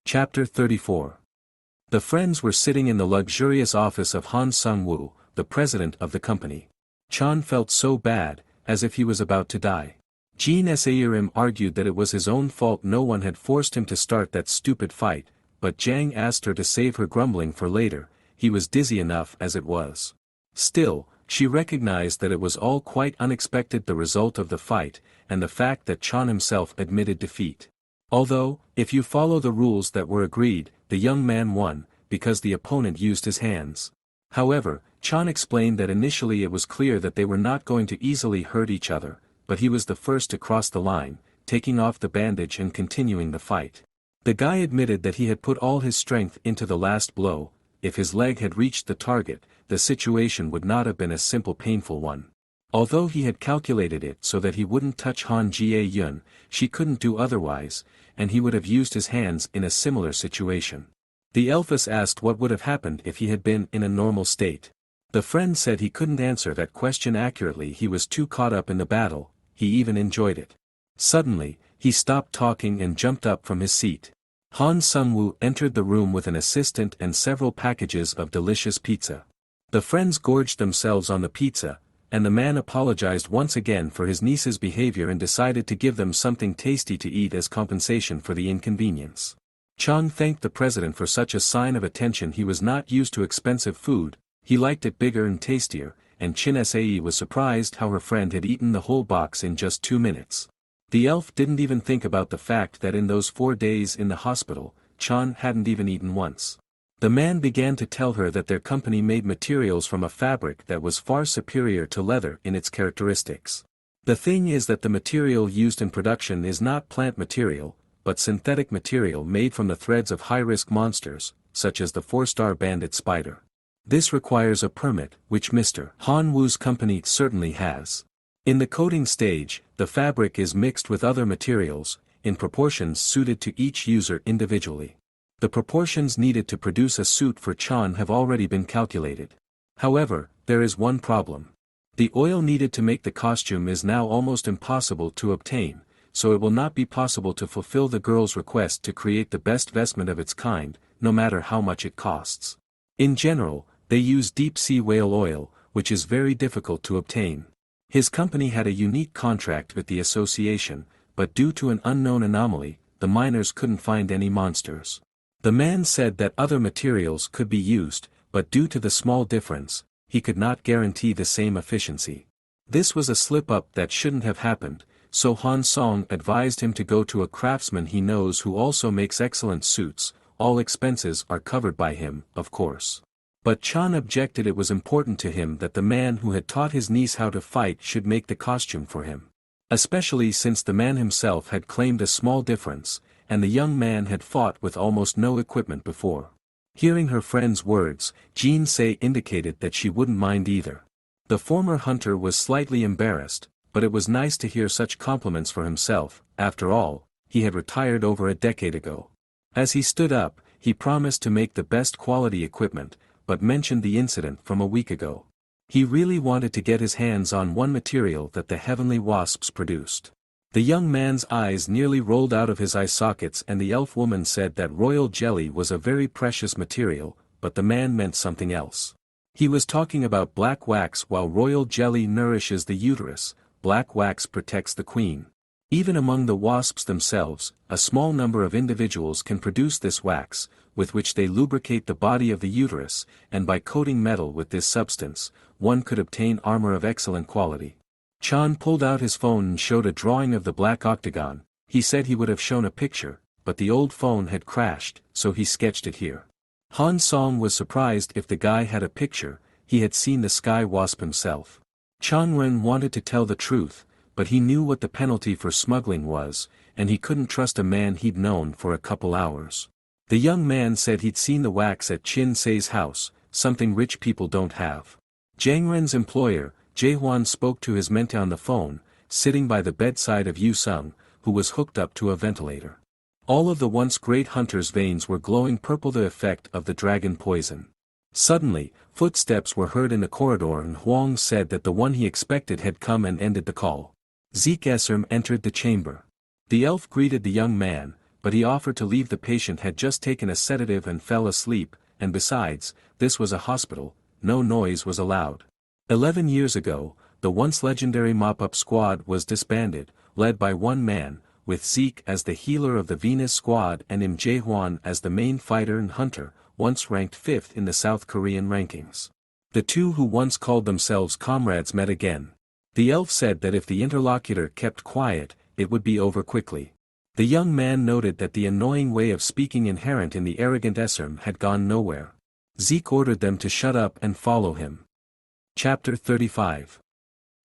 Chapter 34. The friends were sitting in the luxurious office of Han Sung-woo, the president of the company. Chan felt so bad, as if he was about to die. Jin Sairim argued that it was his own fault no one had forced him to start that stupid fight, but Jang asked her to save her grumbling for later. He was dizzy enough as it was. Still, she recognized that it was all quite unexpected, the result of the fight, and the fact that Chan himself admitted defeat. Although, if you follow the rules that were agreed, the young man won, because the opponent used his hands. However, Chan explained that initially it was clear that they were not going to easily hurt each other, but he was the first to cross the line, taking off the bandage and continuing the fight. The guy admitted that he had put all his strength into the last blow. If his leg had reached the target, the situation would not have been a simple painful one. Although he had calculated it so that he wouldn't touch Han Jie-yun, she couldn't do otherwise, and he would have used his hands in a similar situation. The Elphus asked what would have happened if he had been in a normal state. The friend said he couldn't answer that question accurately, he was too caught up in the battle, he even enjoyed it. Suddenly, He stopped talking and jumped up from his seat. Han Sung-woo entered the room with an assistant and several packages of delicious pizza. The friends gorged themselves on the pizza, and the man apologized once again for his niece's behavior and decided to give them something tasty to eat as compensation for the inconvenience. Chang thanked the president for such a sign of attention. He was not used to expensive food, he liked it bigger and tastier, and Chin Sae was surprised how her friend had eaten the whole box in just 2 minutes. The elf didn't even think about the fact that in those 4 days in the hospital, Chan hadn't even eaten once. The man began to tell her that their company made materials from a fabric that was far superior to leather in its characteristics. The thing is that the material used in production is not plant material, but synthetic material made from the threads of high-risk monsters, such as the 4-star bandit spider. This requires a permit, which Mr. Han Woo's company certainly has. In the coating stage, the fabric is mixed with other materials, in proportions suited to each user individually. The proportions needed to produce a suit for Chan have already been calculated. However, there is one problem. The oil needed to make the costume is now almost impossible to obtain, so it will not be possible to fulfill the girl's request to create the best vestment of its kind, no matter how much it costs. In general, they use deep-sea whale oil, which is very difficult to obtain. His company had a unique contract with the association, but due to an unknown anomaly, the miners couldn't find any monsters. The man said that other materials could be used, but due to the small difference, he could not guarantee the same efficiency. This was a slip-up that shouldn't have happened, so Han Song advised him to go to a craftsman he knows who also makes excellent suits. All expenses are covered by him, of course. But Chan objected. It was important to him that the man who had taught his niece how to fight should make the costume for him. Especially since the man himself had claimed a small difference, and the young man had fought with almost no equipment before. Hearing her friend's words, Jin Se indicated that she wouldn't mind either. The former hunter was slightly embarrassed, but it was nice to hear such compliments for himself. After all, he had retired over a decade ago. As he stood up, he promised to make the best quality equipment, but mentioned the incident from a week ago. He really wanted to get his hands on one material that the heavenly wasps produced. The young man's eyes nearly rolled out of his eye sockets, and the elf woman said that royal jelly was a very precious material, but the man meant something else. He was talking about black wax. While royal jelly nourishes the uterus, black wax protects the queen. Even among the wasps themselves, a small number of individuals can produce this wax, with which they lubricate the body of the uterus, and by coating metal with this substance, one could obtain armor of excellent quality. Chan pulled out his phone and showed a drawing of the black octagon. He said he would have shown a picture, but the old phone had crashed, so he sketched it here. Han Song was surprised if the guy had a picture. He had seen the sky wasp himself. Chan Ren wanted to tell the truth, but he knew what the penalty for smuggling was, and he couldn't trust a man he'd known for a couple hours. The young man said he'd seen the wax at Chin Se's house, something rich people don't have. Jang Ren's employer, Jae-hwan, spoke to his mentee on the phone, sitting by the bedside of Yu Sung, who was hooked up to a ventilator. All of the once great hunter's veins were glowing purple, the effect of the dragon poison. Suddenly, footsteps were heard in the corridor, and Huang said that the one he expected had come and ended the call. Zeke Esserm entered the chamber. The elf greeted the young man, but he offered to leave. The patient had just taken a sedative and fell asleep, and besides, this was a hospital, no noise was allowed. 11 years ago, the once legendary mop-up squad was disbanded, led by one man, with Zeke as the healer of the Venus squad and Im Jae-hwan as the main fighter and hunter, once ranked 5th in the South Korean rankings. The two who once called themselves comrades met again. The elf said that if the interlocutor kept quiet, it would be over quickly. The young man noted that the annoying way of speaking inherent in the arrogant Esserm had gone nowhere. Zeke ordered them to shut up and follow him. Chapter 35.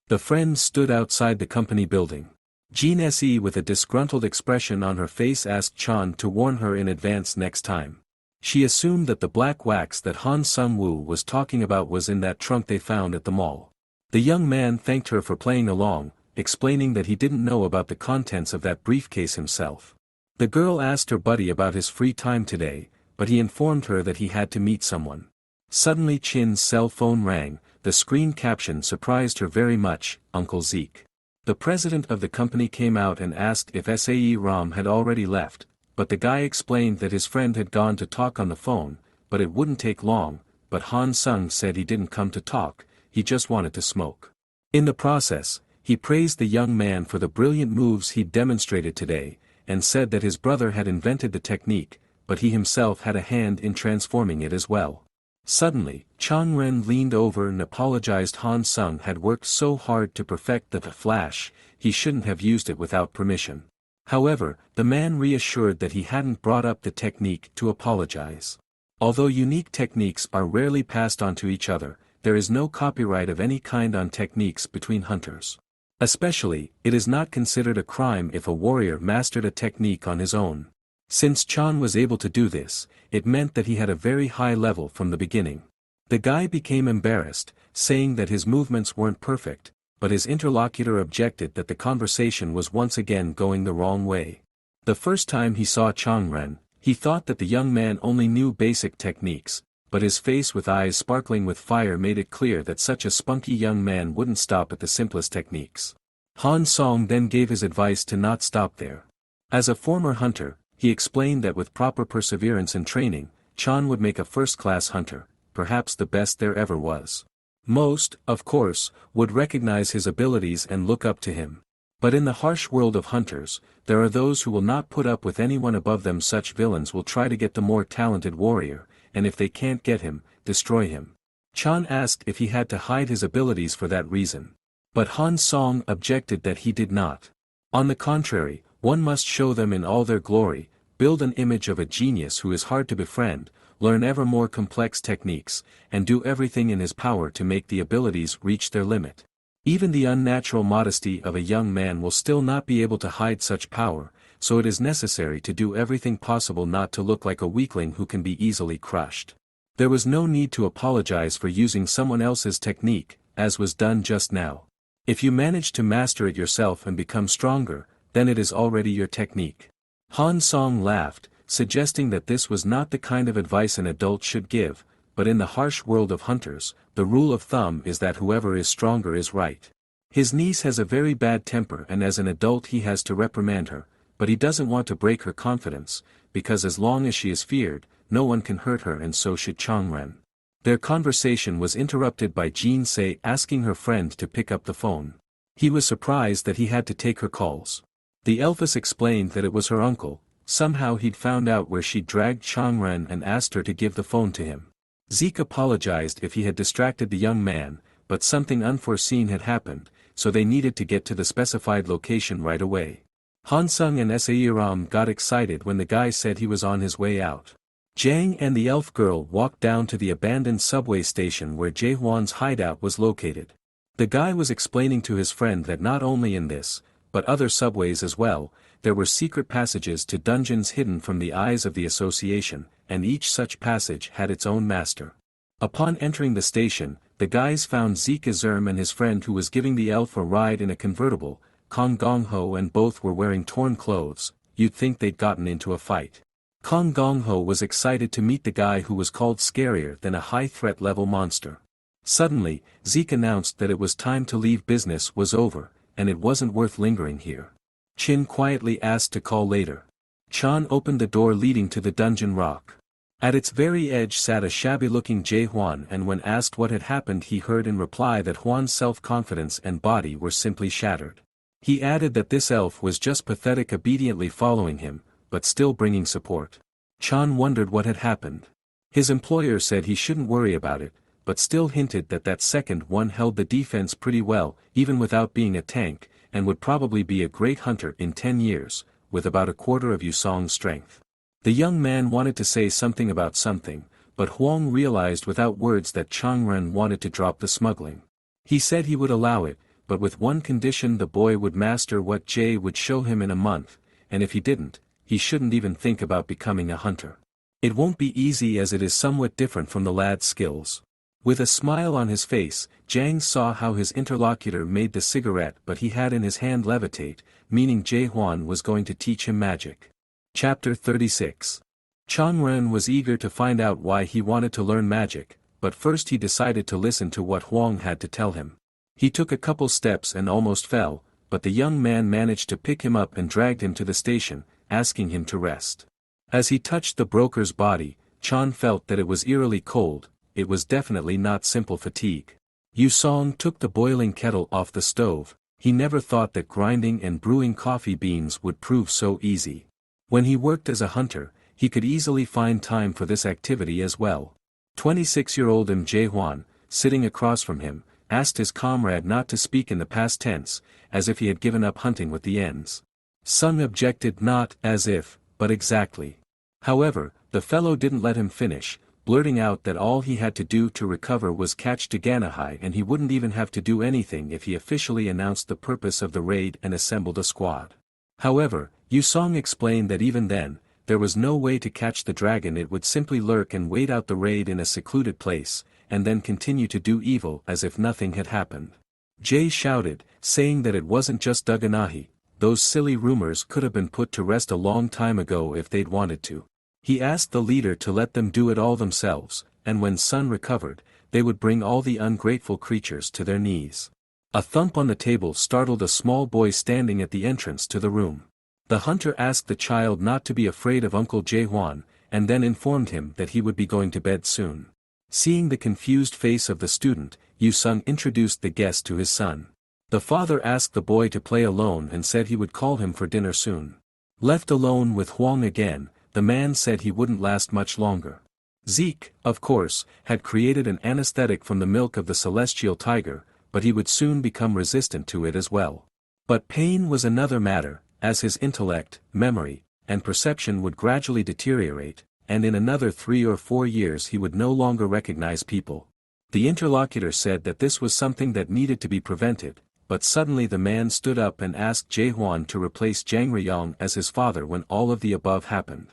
The friends stood outside the company building. Jean Se, with a disgruntled expression on her face, asked Chan to warn her in advance next time. She assumed that the black wax that Han Sung-woo was talking about was in that trunk they found at the mall. The young man thanked her for playing along, explaining that he didn't know about the contents of that briefcase himself. The girl asked her buddy about his free time today, but he informed her that he had to meet someone. Suddenly Chin's cell phone rang. The screen caption surprised her very much. Uncle Zeke. The president of the company came out and asked if Sae Ram had already left, but the guy explained that his friend had gone to talk on the phone, but it wouldn't take long, but Han Sung said he didn't come to talk, he just wanted to smoke. In the process, he praised the young man for the brilliant moves he'd demonstrated today, and said that his brother had invented the technique, but he himself had a hand in transforming it as well. Suddenly, Chang Ren leaned over and apologized. Han Sung had worked so hard to perfect the flash, he shouldn't have used it without permission. However, the man reassured that he hadn't brought up the technique to apologize. Although unique techniques are rarely passed on to each other, there is no copyright of any kind on techniques between hunters. Especially, it is not considered a crime if a warrior mastered a technique on his own. Since Chan was able to do this, it meant that he had a very high level from the beginning. The guy became embarrassed, saying that his movements weren't perfect, but his interlocutor objected that the conversation was once again going the wrong way. The first time he saw Chang Ren, he thought that the young man only knew basic techniques, but his face with eyes sparkling with fire made it clear that such a spunky young man wouldn't stop at the simplest techniques. Han Song then gave his advice to not stop there. As a former hunter, he explained that with proper perseverance and training, Chan would make a first-class hunter, perhaps the best there ever was. Most, of course, would recognize his abilities and look up to him. But in the harsh world of hunters, there are those who will not put up with anyone above them. Such villains will try to get the more talented warrior, and if they can't get him, destroy him. Chan asked if he had to hide his abilities for that reason. But Han Song objected that he did not. On the contrary, one must show them in all their glory, build an image of a genius who is hard to befriend, learn ever more complex techniques, and do everything in his power to make the abilities reach their limit. Even the unnatural modesty of a young man will still not be able to hide such power, so it is necessary to do everything possible not to look like a weakling who can be easily crushed. There was no need to apologize for using someone else's technique, as was done just now. If you manage to master it yourself and become stronger, then it is already your technique. Han Song laughed, suggesting that this was not the kind of advice an adult should give, but in the harsh world of hunters, the rule of thumb is that whoever is stronger is right. His niece has a very bad temper and as an adult he has to reprimand her, but he doesn't want to break her confidence, because as long as she is feared, no one can hurt her, and so should Chang Ren. Their conversation was interrupted by Jin Se asking her friend to pick up the phone. He was surprised that he had to take her calls. The elfess explained that it was her uncle. Somehow he'd found out where she'd dragged Chang Ren and asked her to give the phone to him. Zeke apologized if he had distracted the young man, but something unforeseen had happened, so they needed to get to the specified location right away. Han Sung and Sae-ram got excited when the guy said he was on his way out. Jang and the elf girl walked down to the abandoned subway station where Jae-hwan's hideout was located. The guy was explaining to his friend that not only in this, but other subways as well, there were secret passages to dungeons hidden from the eyes of the association, and each such passage had its own master. Upon entering the station, the guys found Zeke Azerm and his friend who was giving the elf a ride in a convertible, Kong Gong-ho, and both were wearing torn clothes. You'd think they'd gotten into a fight. Kong Gong-ho was excited to meet the guy who was called scarier than a high threat level monster. Suddenly, Zeke announced that it was time to leave. Business was over, and it wasn't worth lingering here. Chin quietly asked to call later. Chan opened the door leading to the dungeon rock. At its very edge sat a shabby-looking Jae-hwan, and when asked what had happened he heard in reply that Hwan's self-confidence and body were simply shattered. He added that this elf was just pathetic, obediently following him, but still bringing support. Chan wondered what had happened. His employer said he shouldn't worry about it, but still hinted that that second one held the defense pretty well, even without being a tank, and would probably be a great hunter in 10 years, with about a quarter of Yusong's strength. The young man wanted to say something about something, but Huang realized without words that Chang Ren wanted to drop the smuggling. He said he would allow it, but with one condition: the boy would master what Jay would show him in a month, and if he didn't, he shouldn't even think about becoming a hunter. It won't be easy as it is somewhat different from the lad's skills. With a smile on his face, Jang saw how his interlocutor made the cigarette, but he had in his hand levitate, meaning Jae-hwan was going to teach him magic. Chapter 36. Chang Ren was eager to find out why he wanted to learn magic, but first he decided to listen to what Huang had to tell him. He took a couple steps and almost fell, but the young man managed to pick him up and dragged him to the station, asking him to rest. As he touched the broker's body, Chan felt that it was eerily cold. It was definitely not simple fatigue. Yusong took the boiling kettle off the stove. He never thought that grinding and brewing coffee beans would prove so easy. When he worked as a hunter, he could easily find time for this activity as well. 26-year-old Jae-hwan, sitting across from him, asked his comrade not to speak in the past tense, as if he had given up hunting with the ends. Sung objected, not as if, but exactly. However, the fellow didn't let him finish, blurting out that all he had to do to recover was catch Daganahai and he wouldn't even have to do anything if he officially announced the purpose of the raid and assembled a squad. However, Yusong explained that even then, there was no way to catch the dragon. It would simply lurk and wait out the raid in a secluded place, and then continue to do evil as if nothing had happened. Jay shouted, saying that it wasn't just Daganahi. Those silly rumors could have been put to rest a long time ago if they'd wanted to. He asked the leader to let them do it all themselves, and when Sun recovered, they would bring all the ungrateful creatures to their knees. A thump on the table startled a small boy standing at the entrance to the room. The hunter asked the child not to be afraid of Uncle Jae-hwan, and then informed him that he would be going to bed soon. Seeing the confused face of the student, Yu-sung introduced the guest to his son. The father asked the boy to play alone and said he would call him for dinner soon. Left alone with Hwang again, the man said he wouldn't last much longer. Zeke, of course, had created an anesthetic from the milk of the celestial tiger, but he would soon become resistant to it as well. But pain was another matter, as his intellect, memory, and perception would gradually deteriorate, and in another 3 or 4 years he would no longer recognize people. The interlocutor said that this was something that needed to be prevented, but suddenly the man stood up and asked Jae-hwan to replace Jang Ryong as his father when all of the above happened.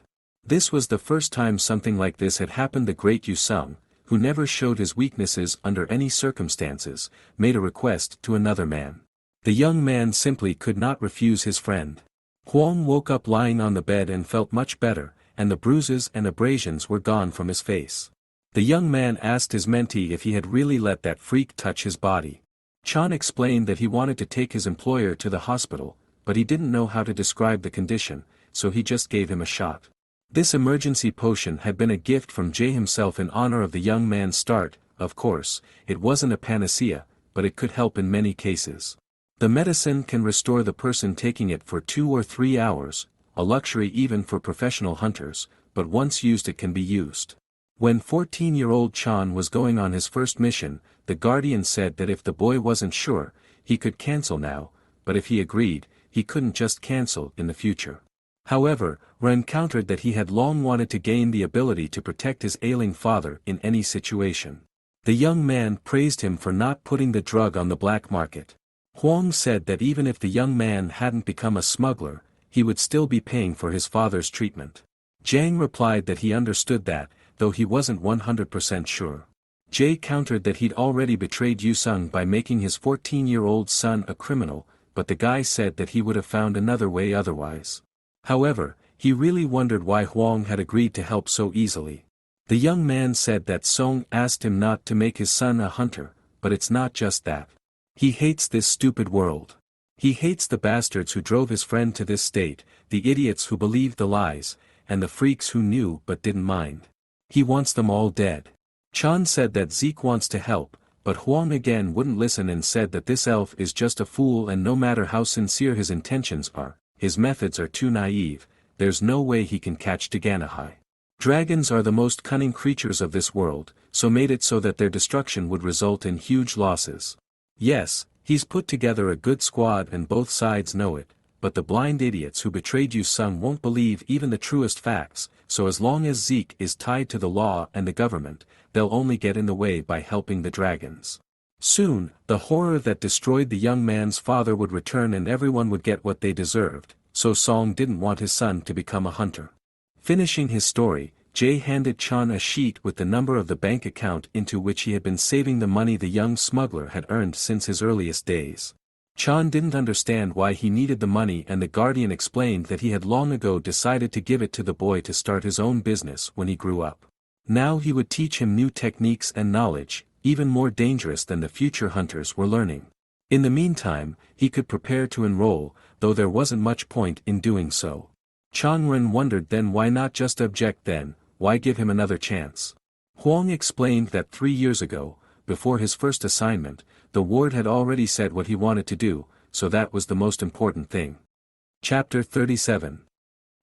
This was the first time something like this had happened. The great Yu-sung, who never showed his weaknesses under any circumstances, made a request to another man. The young man simply could not refuse his friend. Hwang woke up lying on the bed and felt much better, and the bruises and abrasions were gone from his face. The young man asked his mentee if he had really let that freak touch his body. Chan explained that he wanted to take his employer to the hospital, but he didn't know how to describe the condition, so he just gave him a shot. This emergency potion had been a gift from Jay himself in honor of the young man's start. Of course, it wasn't a panacea, but it could help in many cases. The medicine can restore the person taking it for 2 or 3 hours, a luxury even for professional hunters, but once used it can be used. When 14-year-old Chan was going on his first mission, the guardian said that if the boy wasn't sure, he could cancel now, but if he agreed, he couldn't just cancel in the future. However, Ren countered that he had long wanted to gain the ability to protect his ailing father in any situation. The young man praised him for not putting the drug on the black market. Hwang said that even if the young man hadn't become a smuggler, he would still be paying for his father's treatment. Jang replied that he understood that, though he wasn't 100% sure. Jay countered that he'd already betrayed Yu-sung by making his 14-year-old son a criminal, but the guy said that he would have found another way otherwise. However, he really wondered why Hwang had agreed to help so easily. The young man said that Song asked him not to make his son a hunter, but it's not just that. He hates this stupid world. He hates the bastards who drove his friend to this state, the idiots who believed the lies, and the freaks who knew but didn't mind. He wants them all dead. Chan said that Zeke wants to help, but Hwang again wouldn't listen and said that this elf is just a fool, and no matter how sincere his intentions are, his methods are too naive. There's no way he can catch Daganahai. Dragons are the most cunning creatures of this world, so made it so that their destruction would result in huge losses. Yes, he's put together a good squad and both sides know it, but the blind idiots who betrayed Yu-sung won't believe even the truest facts, so as long as Zeke is tied to the law and the government, they'll only get in the way by helping the dragons. Soon, the horror that destroyed the young man's father would return and everyone would get what they deserved, so Song didn't want his son to become a hunter. Finishing his story, Jay handed Chan a sheet with the number of the bank account into which he had been saving the money the young smuggler had earned since his earliest days. Chan didn't understand why he needed the money, and the guardian explained that he had long ago decided to give it to the boy to start his own business when he grew up. Now he would teach him new techniques and knowledge, even more dangerous than the future hunters were learning. In the meantime, he could prepare to enroll, though there wasn't much point in doing so. Changren wondered then why not just object then, why give him another chance. Huang explained that 3 years ago, before his first assignment, the ward had already said what he wanted to do, so that was the most important thing. Chapter 37.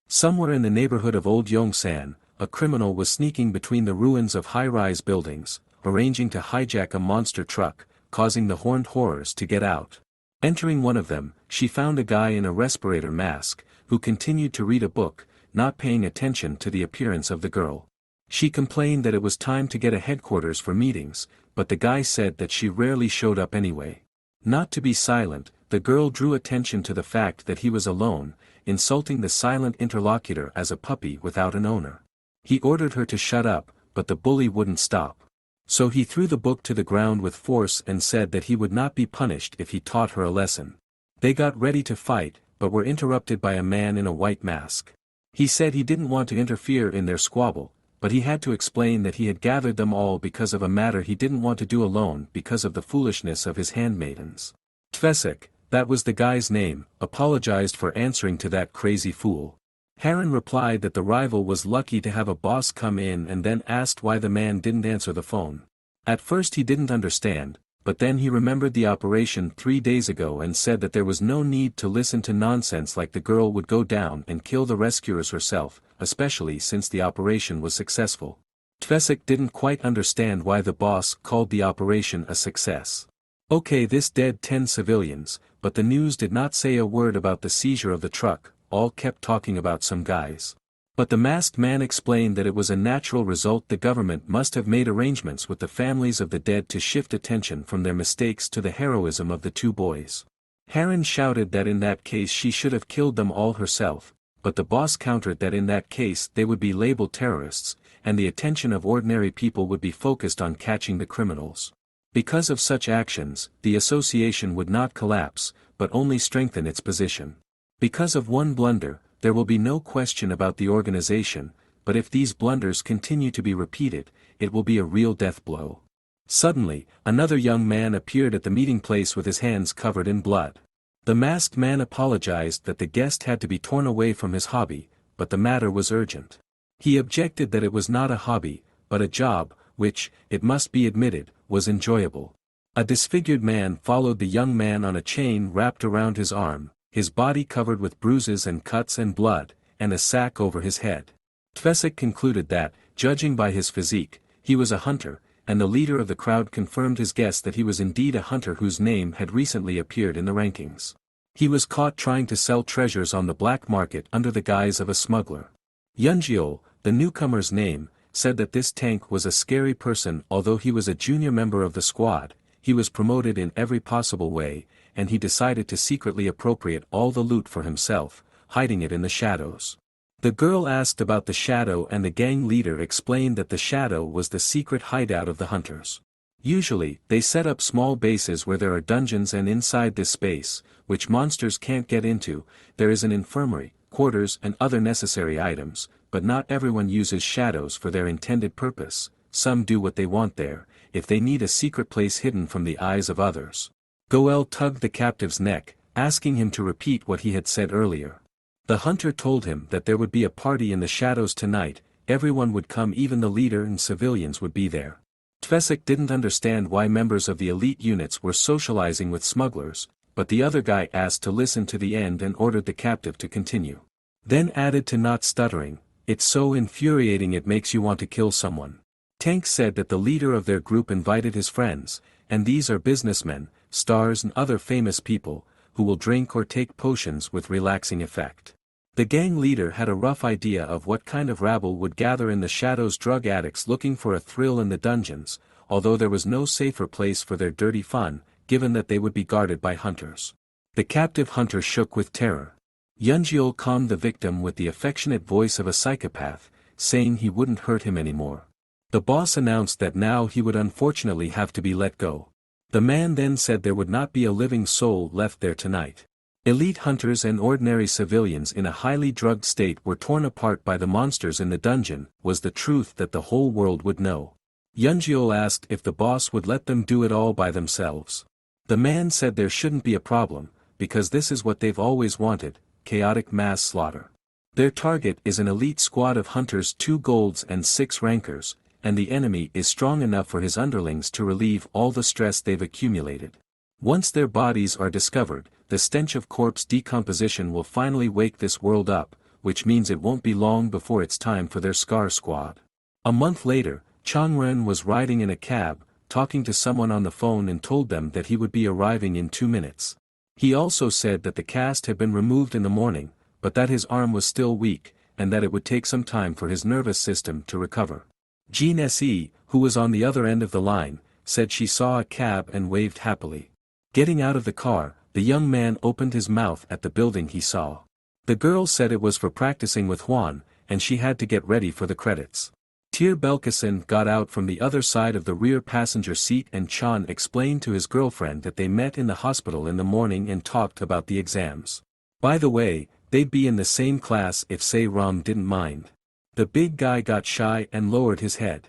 Somewhere in the neighborhood of Old Yongsan, a criminal was sneaking between the ruins of high-rise buildings, arranging to hijack a monster truck, causing the horned horrors to get out. Entering one of them, she found a guy in a respirator mask, who continued to read a book, not paying attention to the appearance of the girl. She complained that it was time to get a headquarters for meetings, but the guy said that she rarely showed up anyway. Not to be silent, the girl drew attention to the fact that he was alone, insulting the silent interlocutor as a puppy without an owner. He ordered her to shut up, but the bully wouldn't stop. So he threw the book to the ground with force and said that he would not be punished if he taught her a lesson. They got ready to fight, but were interrupted by a man in a white mask. He said he didn't want to interfere in their squabble, but he had to explain that he had gathered them all because of a matter he didn't want to do alone because of the foolishness of his handmaidens. Tvesik, that was the guy's name, apologized for answering to that crazy fool. Harren replied that the rival was lucky to have a boss come in and then asked why the man didn't answer the phone. At first he didn't understand, but then he remembered the operation 3 days ago and said that there was no need to listen to nonsense like the girl would go down and kill the rescuers herself, especially since the operation was successful. Tvesik didn't quite understand why the boss called the operation a success. Okay, this dead 10 civilians, but the news did not say a word about the seizure of the truck, all kept talking about some guys. But the masked man explained that it was a natural result. The government must have made arrangements with the families of the dead to shift attention from their mistakes to the heroism of the 2 boys. Harren shouted that in that case she should have killed them all herself, but the boss countered that in that case they would be labeled terrorists, and the attention of ordinary people would be focused on catching the criminals. Because of such actions, the association would not collapse, but only strengthen its position. Because of one blunder, there will be no question about the organization, but if these blunders continue to be repeated, it will be a real death blow. Suddenly, another young man appeared at the meeting place with his hands covered in blood. The masked man apologized that the guest had to be torn away from his hobby, but the matter was urgent. He objected that it was not a hobby, but a job, which, it must be admitted, was enjoyable. A disfigured man followed the young man on a chain wrapped around his arm, his body covered with bruises and cuts and blood, and a sack over his head. Tvesik concluded that, judging by his physique, he was a hunter, and the leader of the crowd confirmed his guess that he was indeed a hunter whose name had recently appeared in the rankings. He was caught trying to sell treasures on the black market under the guise of a smuggler. Yunjiol, the newcomer's name, said that this tank was a scary person. Although he was a junior member of the squad, he was promoted in every possible way, and he decided to secretly appropriate all the loot for himself, hiding it in the shadows. The girl asked about the shadow and the gang leader explained that the shadow was the secret hideout of the hunters. Usually, they set up small bases where there are dungeons, and inside this space, which monsters can't get into, there is an infirmary, quarters and other necessary items, but not everyone uses shadows for their intended purpose. Some do what they want there, if they need a secret place hidden from the eyes of others. Goel tugged the captive's neck, asking him to repeat what he had said earlier. The hunter told him that there would be a party in the shadows tonight, everyone would come, even the leader and civilians would be there. Tvesik didn't understand why members of the elite units were socializing with smugglers, but the other guy asked to listen to the end and ordered the captive to continue. Then added to not stuttering, "It's so infuriating it makes you want to kill someone." Tank said that the leader of their group invited his friends, and these are businessmen, stars and other famous people, who will drink or take potions with relaxing effect. The gang leader had a rough idea of what kind of rabble would gather in the shadows: drug addicts looking for a thrill in the dungeons, although there was no safer place for their dirty fun, given that they would be guarded by hunters. The captive hunter shook with terror. Yunjiol calmed the victim with the affectionate voice of a psychopath, saying he wouldn't hurt him anymore. The boss announced that now he would unfortunately have to be let go. The man then said there would not be a living soul left there tonight. Elite hunters and ordinary civilians in a highly drugged state were torn apart by the monsters in the dungeon, was the truth that the whole world would know. Yunjiol asked if the boss would let them do it all by themselves. The man said there shouldn't be a problem, because this is what they've always wanted, chaotic mass slaughter. Their target is an elite squad of hunters, 2 golds and 6 rankers, and the enemy is strong enough for his underlings to relieve all the stress they've accumulated. Once their bodies are discovered, the stench of corpse decomposition will finally wake this world up, which means it won't be long before it's time for their Scar Squad. A month later, Changren was riding in a cab, talking to someone on the phone and told them that he would be arriving in 2 minutes. He also said that the cast had been removed in the morning, but that his arm was still weak, and that it would take some time for his nervous system to recover. Jean Se, who was on the other end of the line, said she saw a cab and waved happily. Getting out of the car, the young man opened his mouth at the building he saw. The girl said it was for practicing with Juan, and she had to get ready for the credits. Tyr Belkacin got out from the other side of the rear passenger seat, and Chan explained to his girlfriend that they met in the hospital in the morning and talked about the exams. By the way, they'd be in the same class if Se Ram didn't mind. The big guy got shy and lowered his head.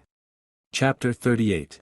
Chapter 38.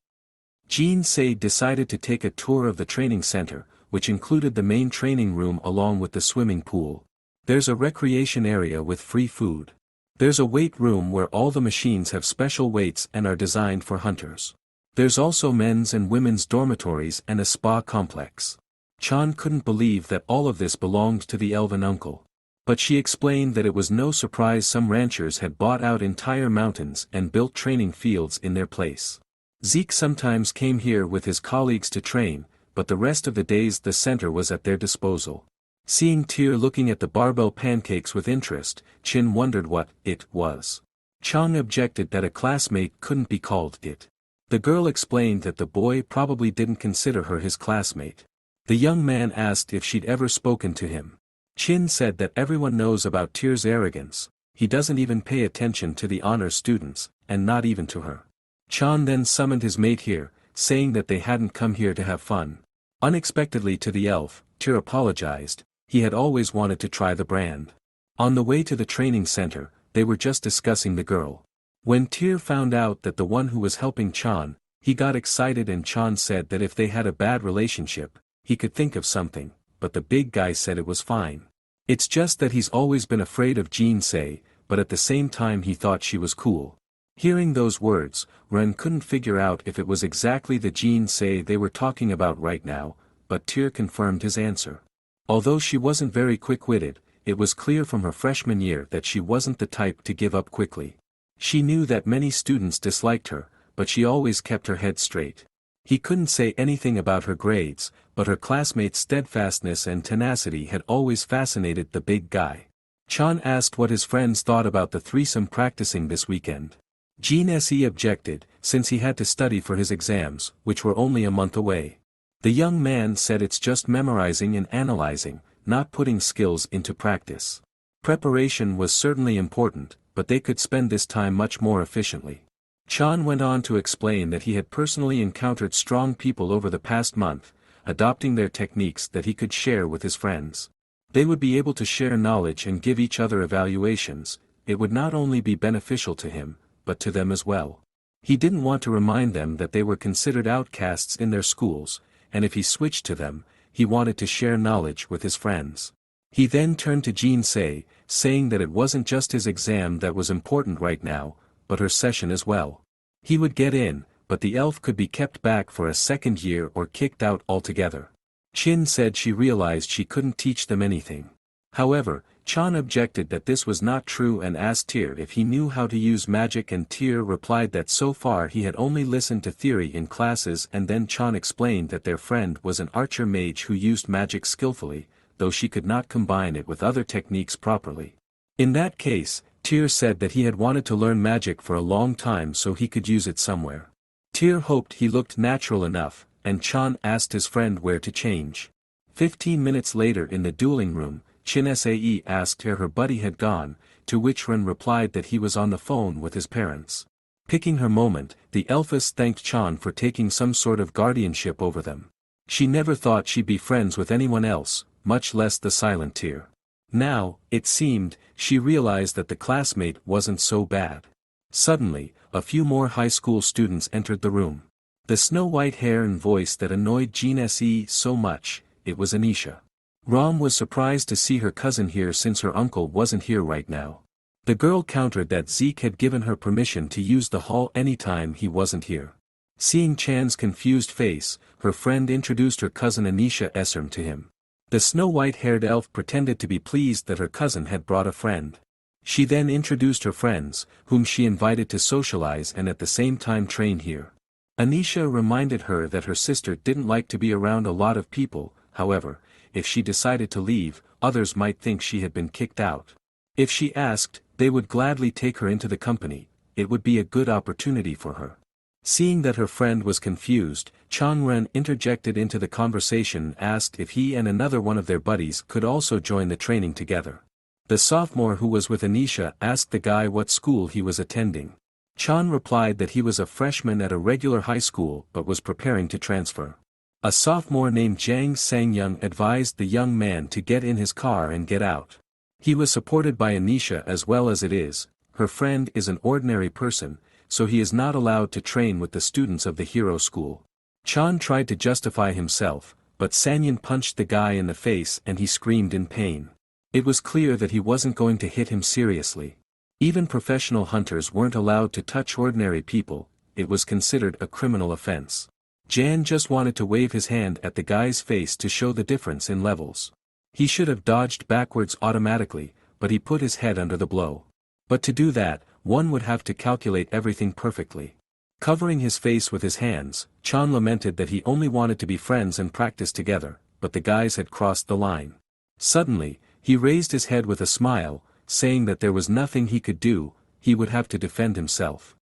Jean Se decided to take a tour of the training center, which included the main training room along with the swimming pool. There's a recreation area with free food. There's a weight room where all the machines have special weights and are designed for hunters. There's also men's and women's dormitories and a spa complex. Chan couldn't believe that all of this belonged to the elven uncle. But she explained that it was no surprise some ranchers had bought out entire mountains and built training fields in their place. Zeke sometimes came here with his colleagues to train, but the rest of the days the center was at their disposal. Seeing Tyr looking at the barbell pancakes with interest, Chin wondered what it was. Chang objected that a classmate couldn't be called it. The girl explained that the boy probably didn't consider her his classmate. The young man asked if she'd ever spoken to him. Chin said that everyone knows about Tyr's arrogance, he doesn't even pay attention to the honor students, and not even to her. Chan then summoned his mate here, saying that they hadn't come here to have fun. Unexpectedly to the elf, Tyr apologized, he had always wanted to try the brand. On the way to the training center, they were just discussing the girl. When Tyr found out that the one who was helping Chan, he got excited, and Chan said that if they had a bad relationship, he could think of something, but the big guy said it was fine. It's just that he's always been afraid of Jean Se, but at the same time he thought she was cool. Hearing those words, Ren couldn't figure out if it was exactly the Jean Se they were talking about right now, but Tyr confirmed his answer. Although she wasn't very quick-witted, it was clear from her freshman year that she wasn't the type to give up quickly. She knew that many students disliked her, but she always kept her head straight. He couldn't say anything about her grades, but her classmates' steadfastness and tenacity had always fascinated the big guy. Chan asked what his friends thought about the threesome practicing this weekend. Jean Se objected, since he had to study for his exams, which were only a month away. The young man said it's just memorizing and analyzing, not putting skills into practice. Preparation was certainly important, but they could spend this time much more efficiently. Chan went on to explain that he had personally encountered strong people over the past month, adopting their techniques that he could share with his friends. They would be able to share knowledge and give each other evaluations. It would not only be beneficial to him, but to them as well. He didn't want to remind them that they were considered outcasts in their schools, and if he switched to them, he wanted to share knowledge with his friends. He then turned to Jean Se, saying that it wasn't just his exam that was important right now, but her session as well. He would get in, but the elf could be kept back for a second year or kicked out altogether. Chin said she realized she couldn't teach them anything. However, Chan objected that this was not true and asked Tyr if he knew how to use magic, and Tyr replied that so far he had only listened to theory in classes, and then Chan explained that their friend was an archer mage who used magic skillfully, though she could not combine it with other techniques properly. In that case, Tyr said that he had wanted to learn magic for a long time so he could use it somewhere. Tyr hoped he looked natural enough, and Chan asked his friend where to change. 15 minutes later in the dueling room, Chin Sae asked where her buddy had gone, to which Ren replied that he was on the phone with his parents. Picking her moment, the elfess thanked Chan for taking some sort of guardianship over them. She never thought she'd be friends with anyone else, much less the silent Tyr. Now, it seemed, she realized that the classmate wasn't so bad. Suddenly, a few more high school students entered the room. The snow-white hair and voice that annoyed Jean S.E. so much, it was Anisha. Rom was surprised to see her cousin here since her uncle wasn't here right now. The girl countered that Zeke had given her permission to use the hall anytime he wasn't here. Seeing Chan's confused face, her friend introduced her cousin Anisha Esserm to him. The snow-white-haired elf pretended to be pleased that her cousin had brought a friend. She then introduced her friends, whom she invited to socialize and at the same time train here. Anisha reminded her that her sister didn't like to be around a lot of people, however, if she decided to leave, others might think she had been kicked out. If she asked, they would gladly take her into the company, it would be a good opportunity for her. Seeing that her friend was confused, Changren interjected into the conversation and asked if he and another one of their buddies could also join the training together. The sophomore who was with Anisha asked the guy what school he was attending. Chan replied that he was a freshman at a regular high school but was preparing to transfer. A sophomore named Jang Sangyung advised the young man to get in his car and get out. He was supported by Anisha as well as it is, her friend is an ordinary person, so he is not allowed to train with the students of the hero school. Chan tried to justify himself, but Sanyan punched the guy in the face and he screamed in pain. It was clear that he wasn't going to hit him seriously. Even professional hunters weren't allowed to touch ordinary people, it was considered a criminal offense. Jan just wanted to wave his hand at the guy's face to show the difference in levels. He should have dodged backwards automatically, but he put his head under the blow. But to do that, one would have to calculate everything perfectly. Covering his face with his hands, Chan lamented that he only wanted to be friends and practice together, but the guys had crossed the line. Suddenly, he raised his head with a smile, saying that there was nothing he could do, he would have to defend himself.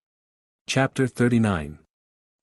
Chapter 39.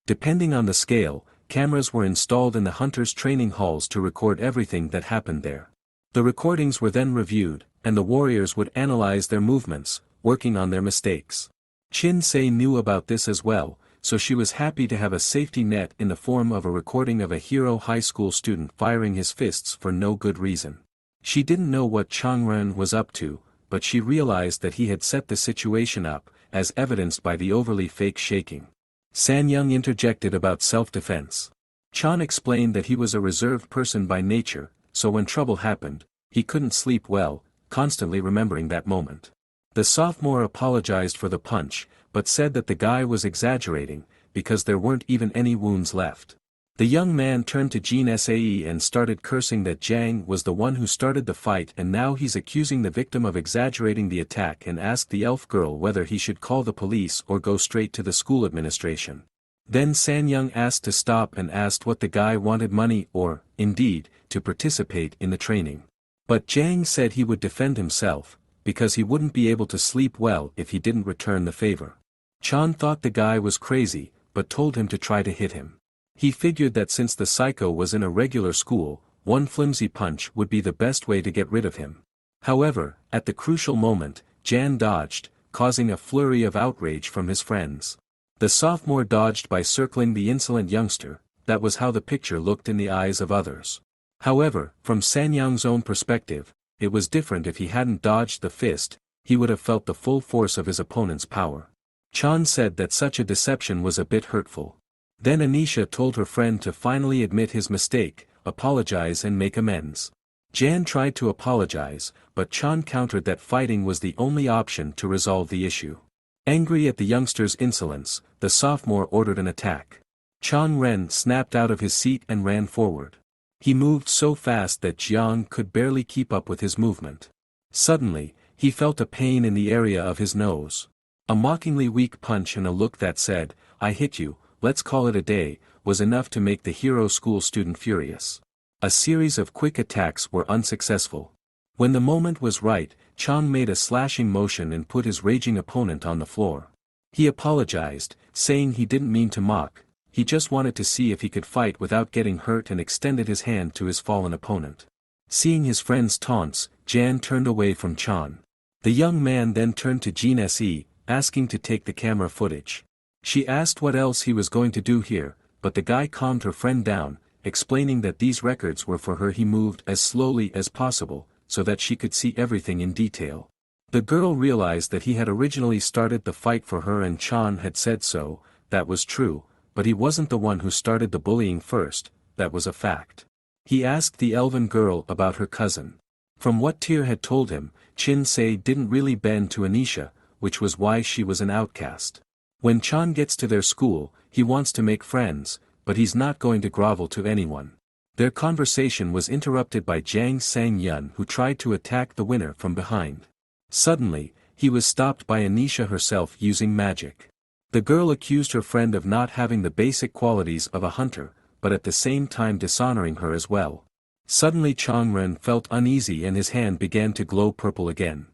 Depending on the scale, cameras were installed in the hunters' training halls to record everything that happened there. The recordings were then reviewed, and the warriors would analyze their movements, working on their mistakes. Chin Se knew about this as well, so she was happy to have a safety net in the form of a recording of a hero high school student firing his fists for no good reason. She didn't know what Changren was up to, but she realized that he had set the situation up, as evidenced by the overly fake shaking. Sanyang interjected about self-defense. Chan explained that he was a reserved person by nature, so when trouble happened, he couldn't sleep well, constantly remembering that moment. The sophomore apologized for the punch, but said that the guy was exaggerating, because there weren't even any wounds left. The young man turned to Jean Sae and started cursing that Jang was the one who started the fight and now he's accusing the victim of exaggerating the attack and asked the elf girl whether he should call the police or go straight to the school administration. Then Sanyang asked to stop and asked what the guy wanted, money or, indeed, to participate in the training. But Jang said he would defend himself, because he wouldn't be able to sleep well if he didn't return the favor. Chan thought the guy was crazy, but told him to try to hit him. He figured that since the psycho was in a regular school, one flimsy punch would be the best way to get rid of him. However, at the crucial moment, Jan dodged, causing a flurry of outrage from his friends. The sophomore dodged by circling the insolent youngster, that was how the picture looked in the eyes of others. However, from Sanyang's own perspective, it was different. If he hadn't dodged the fist, he would have felt the full force of his opponent's power. Chan said that such a deception was a bit hurtful. Then Anisha told her friend to finally admit his mistake, apologize and make amends. Jan tried to apologize, but Chan countered that fighting was the only option to resolve the issue. Angry at the youngster's insolence, the sophomore ordered an attack. Chang Ren snapped out of his seat and ran forward. He moved so fast that Jiang could barely keep up with his movement. Suddenly, he felt a pain in the area of his nose. A mockingly weak punch and a look that said, "I hit you, let's call it a day," was enough to make the hero school student furious. A series of quick attacks were unsuccessful. When the moment was right, Chang made a slashing motion and put his raging opponent on the floor. He apologized, saying he didn't mean to mock, he just wanted to see if he could fight without getting hurt and extended his hand to his fallen opponent. Seeing his friend's taunts, Jan turned away from Chan. The young man then turned to Jean Se, asking to take the camera footage. She asked what else he was going to do here, but the guy calmed her friend down, explaining that these records were for her. He moved as slowly as possible, so that she could see everything in detail. The girl realized that he had originally started the fight for her and Chan had said so, that was true, but he wasn't the one who started the bullying first, that was a fact. He asked the elven girl about her cousin. From what Tyr had told him, Chin-se didn't really bend to Anisha, which was why she was an outcast. When Chan gets to their school, he wants to make friends, but he's not going to grovel to anyone. Their conversation was interrupted by Jiang Sang-yun, who tried to attack the winner from behind. Suddenly, he was stopped by Anisha herself using magic. The girl accused her friend of not having the basic qualities of a hunter, but at the same time dishonoring her as well. Suddenly Changren felt uneasy and his hand began to glow purple again.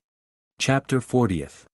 Chapter 40th.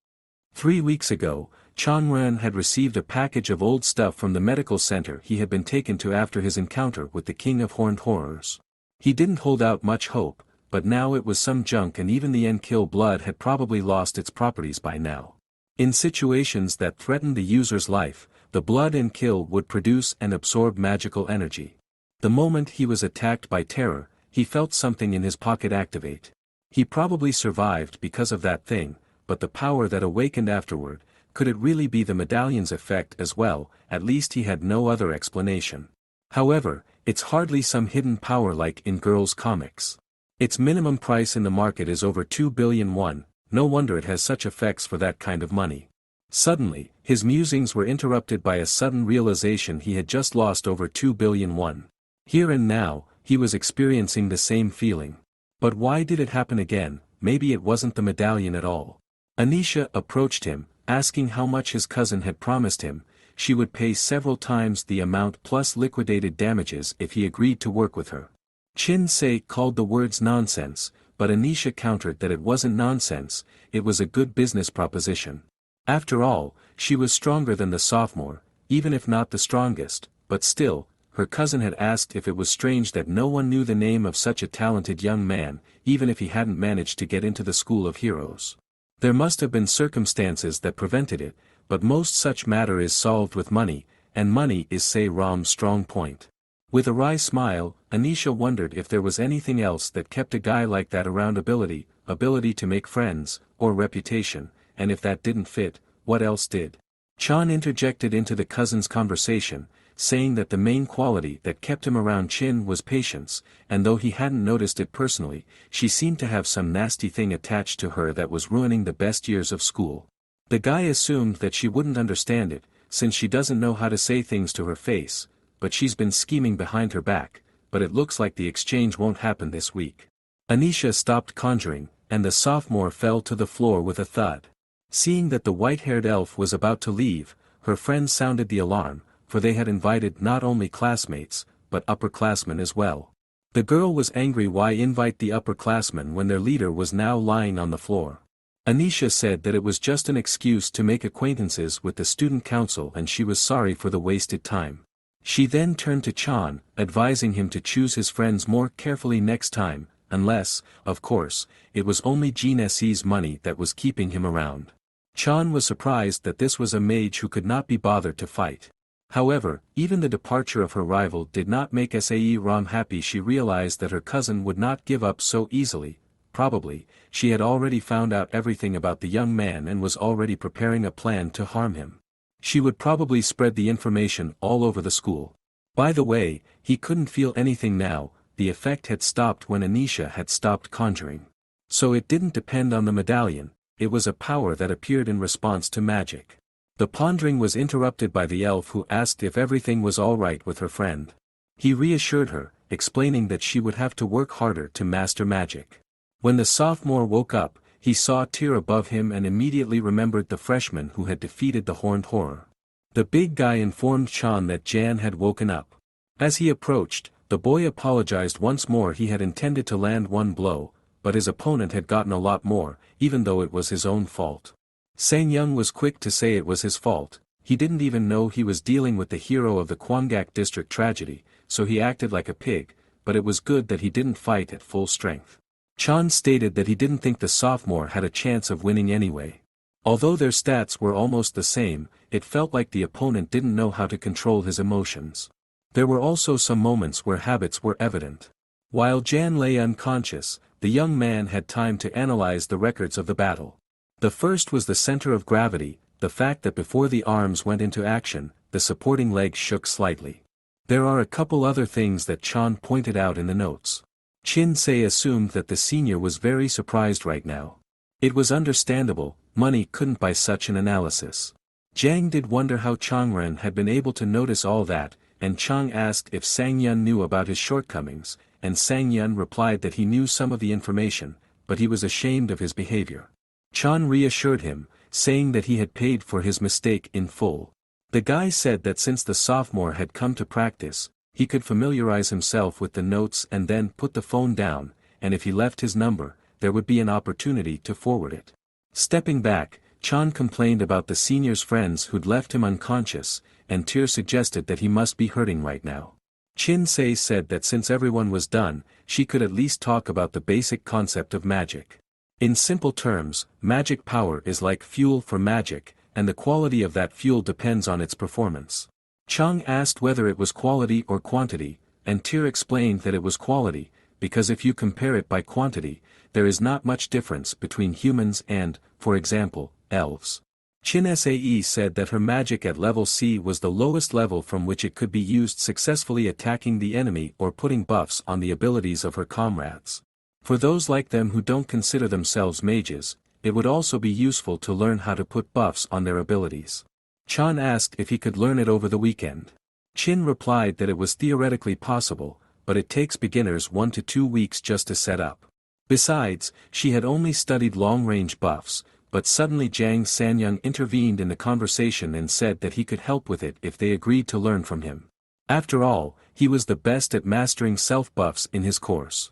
3 weeks ago, Changren had received a package of old stuff from the medical center he had been taken to after his encounter with the King of Horned Horrors. He didn't hold out much hope, but now it was some junk, and even the N-kill blood had probably lost its properties by now. In situations that threatened the user's life, the blood N-kill would produce and absorb magical energy. The moment he was attacked by terror, he felt something in his pocket activate. He probably survived because of that thing, but the power that awakened afterward, could it really be the medallion's effect as well? At least he had no other explanation. However, it's hardly some hidden power like in girls' comics. Its minimum price in the market is over 2 billion won, no wonder it has such effects for that kind of money. Suddenly, his musings were interrupted by a sudden realization he had just lost over 2 billion won. Here and now, he was experiencing the same feeling. But why did it happen again? Maybe it wasn't the medallion at all. Anisha approached him, asking how much his cousin had promised him. She would pay several times the amount plus liquidated damages if he agreed to work with her. Chin-se called the words nonsense, but Anisha countered that it wasn't nonsense, it was a good business proposition. After all, she was stronger than the sophomore, even if not the strongest, but still, her cousin had asked if it was strange that no one knew the name of such a talented young man, even if he hadn't managed to get into the school of heroes. There must have been circumstances that prevented it, but most such matter is solved with money, and money is Se-ram's strong point. With a wry smile, Anisha wondered if there was anything else that kept a guy like that around: ability to make friends, or reputation, and if that didn't fit, what else did? Chan interjected into the cousin's conversation, saying that the main quality that kept him around Chin was patience, and though he hadn't noticed it personally, she seemed to have some nasty thing attached to her that was ruining the best years of school. The guy assumed that she wouldn't understand it, since she doesn't know how to say things to her face, but she's been scheming behind her back, but it looks like the exchange won't happen this week. Anisha stopped conjuring, and the sophomore fell to the floor with a thud. Seeing that the white-haired elf was about to leave, her friends sounded the alarm, for they had invited not only classmates, but upperclassmen as well. The girl was angry. Why invite the upperclassmen when their leader was now lying on the floor? Anisha said that it was just an excuse to make acquaintances with the student council, and she was sorry for the wasted time. She then turned to Chan, advising him to choose his friends more carefully next time, unless, of course, it was only Jin Se's money that was keeping him around. Chan was surprised that this was a mage who could not be bothered to fight. However, even the departure of her rival did not make Se-ram happy. She realized that her cousin would not give up so easily. Probably, she had already found out everything about the young man and was already preparing a plan to harm him. She would probably spread the information all over the school. By the way, he couldn't feel anything now, the effect had stopped when Anisha had stopped conjuring. So it didn't depend on the medallion, it was a power that appeared in response to magic. The pondering was interrupted by the elf, who asked if everything was all right with her friend. He reassured her, explaining that she would have to work harder to master magic. When the sophomore woke up, he saw Tyr above him and immediately remembered the freshman who had defeated the Horned Horror. The big guy informed Chan that Jan had woken up. As he approached, the boy apologized once more. He had intended to land one blow, but his opponent had gotten a lot more, even though it was his own fault. Sang-young was quick to say it was his fault. He didn't even know he was dealing with the hero of the Kwangak district tragedy, so he acted like a pig, but it was good that he didn't fight at full strength. Chan stated that he didn't think the sophomore had a chance of winning anyway. Although their stats were almost the same, it felt like the opponent didn't know how to control his emotions. There were also some moments where habits were evident. While Jan lay unconscious, the young man had time to analyze the records of the battle. The first was the center of gravity, the fact that before the arms went into action, the supporting leg shook slightly. There are a couple other things that Chan pointed out in the notes. Chin Se assumed that the senior was very surprised right now. It was understandable, money couldn't buy such an analysis. Jiang did wonder how Changren had been able to notice all that, and Chang asked if Sang Yun knew about his shortcomings, and Sang Yun replied that he knew some of the information, but he was ashamed of his behavior. Chan reassured him, saying that he had paid for his mistake in full. The guy said that since the sophomore had come to practice, he could familiarize himself with the notes and then put the phone down, and if he left his number, there would be an opportunity to forward it. Stepping back, Chan complained about the senior's friends who'd left him unconscious, and Tyr suggested that he must be hurting right now. Chin Se said that since everyone was done, she could at least talk about the basic concept of magic. In simple terms, magic power is like fuel for magic, and the quality of that fuel depends on its performance. Chang asked whether it was quality or quantity, and Tyr explained that it was quality, because if you compare it by quantity, there is not much difference between humans and, for example, elves. Chin Sae said that her magic at level C was the lowest level from which it could be used successfully attacking the enemy or putting buffs on the abilities of her comrades. For those like them who don't consider themselves mages, it would also be useful to learn how to put buffs on their abilities. Chan asked if he could learn it over the weekend. Chin replied that it was theoretically possible, but it takes beginners 1 to 2 weeks just to set up. Besides, she had only studied long-range buffs, but suddenly Jiang Sanyang intervened in the conversation and said that he could help with it if they agreed to learn from him. After all, he was the best at mastering self-buffs in his course.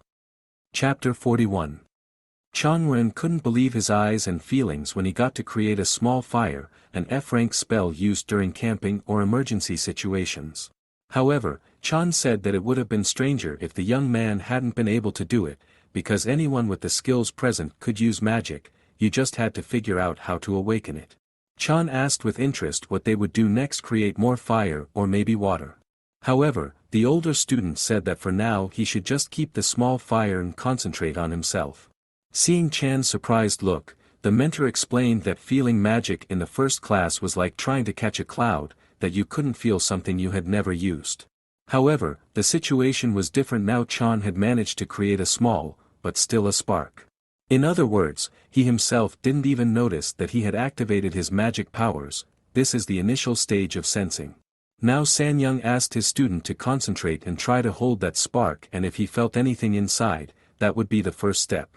Chapter 41. Changren couldn't believe his eyes and feelings when he got to create a small fire, an F-rank spell used during camping or emergency situations. However, Chan said that it would have been stranger if the young man hadn't been able to do it, because anyone with the skills present could use magic, you just had to figure out how to awaken it. Chan asked with interest what they would do next, create more fire or maybe water. However, the older student said that for now he should just keep the small fire and concentrate on himself. Seeing Chan's surprised look, the mentor explained that feeling magic in the first class was like trying to catch a cloud, that you couldn't feel something you had never used. However, the situation was different now. Chan had managed to create a small, but still a spark. In other words, he himself didn't even notice that he had activated his magic powers. This is the initial stage of sensing. Now Sanyang asked his student to concentrate and try to hold that spark, and if he felt anything inside, that would be the first step.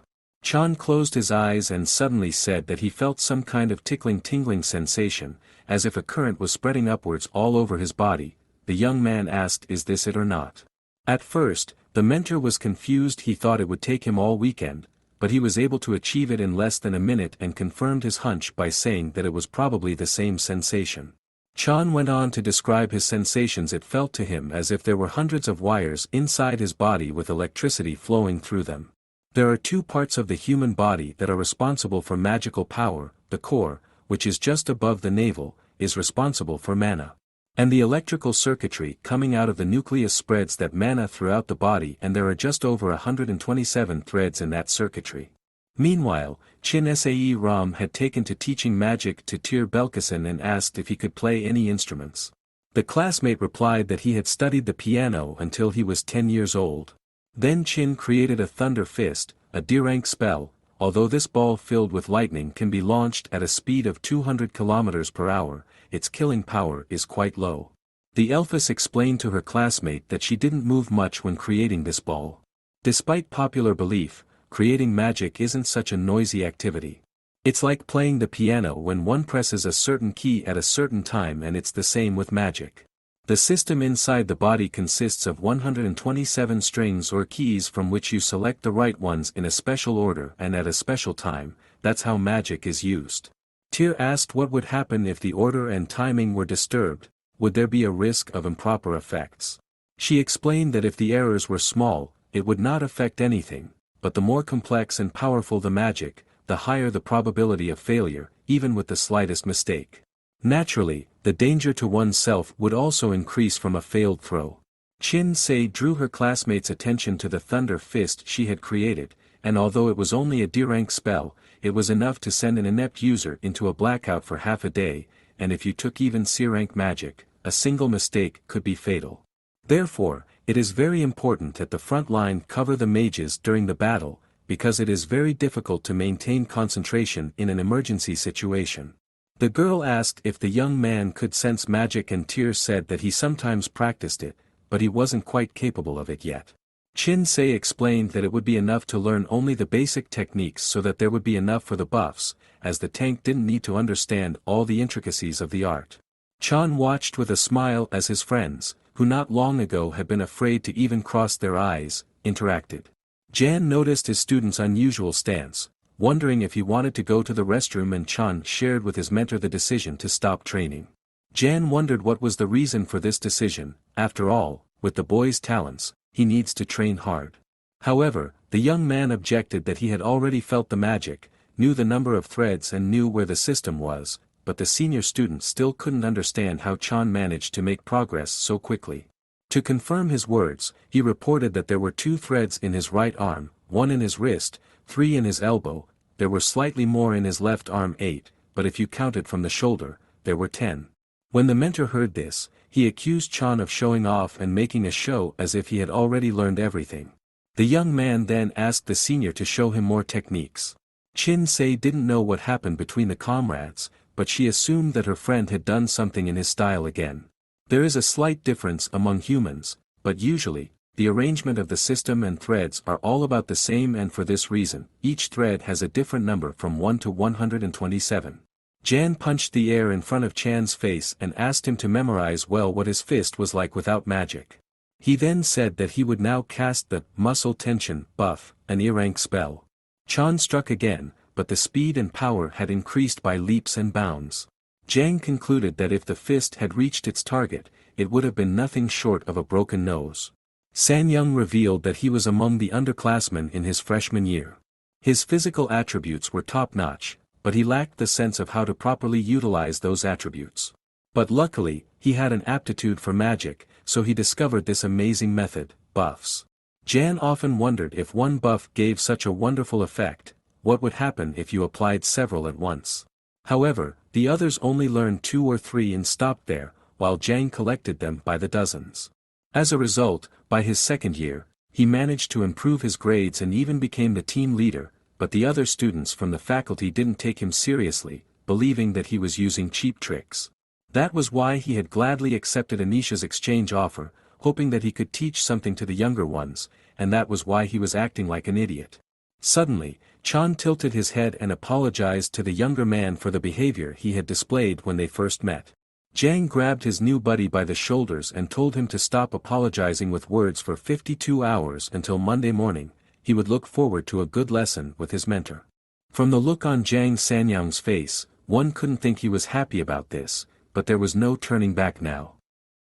Chan closed his eyes and suddenly said that he felt some kind of tingling sensation, as if a current was spreading upwards all over his body. The young man asked, "Is this it or not?" At first, the mentor was confused. He thought it would take him all weekend, but he was able to achieve it in less than a minute and confirmed his hunch by saying that it was probably the same sensation. Chan went on to describe his sensations. It felt to him as if there were hundreds of wires inside his body with electricity flowing through them. There are 2 parts of the human body that are responsible for magical power. The core, which is just above the navel, is responsible for mana. And the electrical circuitry coming out of the nucleus spreads that mana throughout the body, and there are just over 127 threads in that circuitry. Meanwhile, Chin Sae Ram had taken to teaching magic to Tyr Belkacen and asked if he could play any instruments. The classmate replied that he had studied the piano until he was 10 years old. Then Chin created a thunder fist, a D-rank spell. Although this ball filled with lightning can be launched at a speed of 200 km per hour, its killing power is quite low. The elfess explained to her classmate that she didn't move much when creating this ball. Despite popular belief, creating magic isn't such a noisy activity. It's like playing the piano when one presses a certain key at a certain time, and it's the same with magic. The system inside the body consists of 127 strings or keys from which you select the right ones in a special order and at a special time. That's how magic is used. Tyr asked what would happen if the order and timing were disturbed. Would there be a risk of improper effects? She explained that if the errors were small, it would not affect anything, but the more complex and powerful the magic, the higher the probability of failure, even with the slightest mistake. Naturally, the danger to oneself would also increase from a failed throw. Chin Se drew her classmates' attention to the thunder fist she had created, and although it was only a D-rank spell, it was enough to send an inept user into a blackout for half a day, and if you took even C-rank magic, a single mistake could be fatal. Therefore, it is very important that the front line cover the mages during the battle, because it is very difficult to maintain concentration in an emergency situation. The girl asked if the young man could sense magic, and Tyr said that he sometimes practiced it, but he wasn't quite capable of it yet. Shin-sei explained that it would be enough to learn only the basic techniques so that there would be enough for the buffs, as the tank didn't need to understand all the intricacies of the art. Chan watched with a smile as his friends, who not long ago had been afraid to even cross their eyes, interacted. Jan noticed his student's unusual stance, wondering if he wanted to go to the restroom, and Chan shared with his mentor the decision to stop training. Jan wondered what was the reason for this decision. After all, with the boy's talents, he needs to train hard. However, the young man objected that he had already felt the magic, knew the number of threads and knew where the system was, but the senior student still couldn't understand how Chan managed to make progress so quickly. To confirm his words, he reported that there were 2 threads in his right arm, 1 in his wrist, 3 in his elbow, there were slightly more in his left arm, 8, but if you counted from the shoulder, there were 10. When the mentor heard this, he accused Chan of showing off and making a show as if he had already learned everything. The young man then asked the senior to show him more techniques. Shin-sei didn't know what happened between the comrades, but she assumed that her friend had done something in his style again. There is a slight difference among humans, but usually, the arrangement of the system and threads are all about the same, and for this reason, each thread has a different number from 1 to 127. Jan punched the air in front of Chan's face and asked him to memorize well what his fist was like without magic. He then said that he would now cast the muscle tension buff, an E-rank spell. Chan struck again, but the speed and power had increased by leaps and bounds. Jang concluded that if the fist had reached its target, it would have been nothing short of a broken nose. Sanyang revealed that he was among the underclassmen in his freshman year. His physical attributes were top-notch, but he lacked the sense of how to properly utilize those attributes. But luckily, he had an aptitude for magic, so he discovered this amazing method, buffs. Jan often wondered if one buff gave such a wonderful effect, what would happen if you applied several at once. However, the others only learned 2 or 3 and stopped there, while Jang collected them by the dozens. As a result, by his second year, he managed to improve his grades and even became the team leader, but the other students from the faculty didn't take him seriously, believing that he was using cheap tricks. That was why he had gladly accepted Anisha's exchange offer, hoping that he could teach something to the younger ones, and that was why he was acting like an idiot. Suddenly, Chan tilted his head and apologized to the younger man for the behavior he had displayed when they first met. Jang grabbed his new buddy by the shoulders and told him to stop apologizing with words for 52 hours until Monday morning. He would look forward to a good lesson with his mentor. From the look on Jang Sanyang's face, one couldn't think he was happy about this, but there was no turning back now.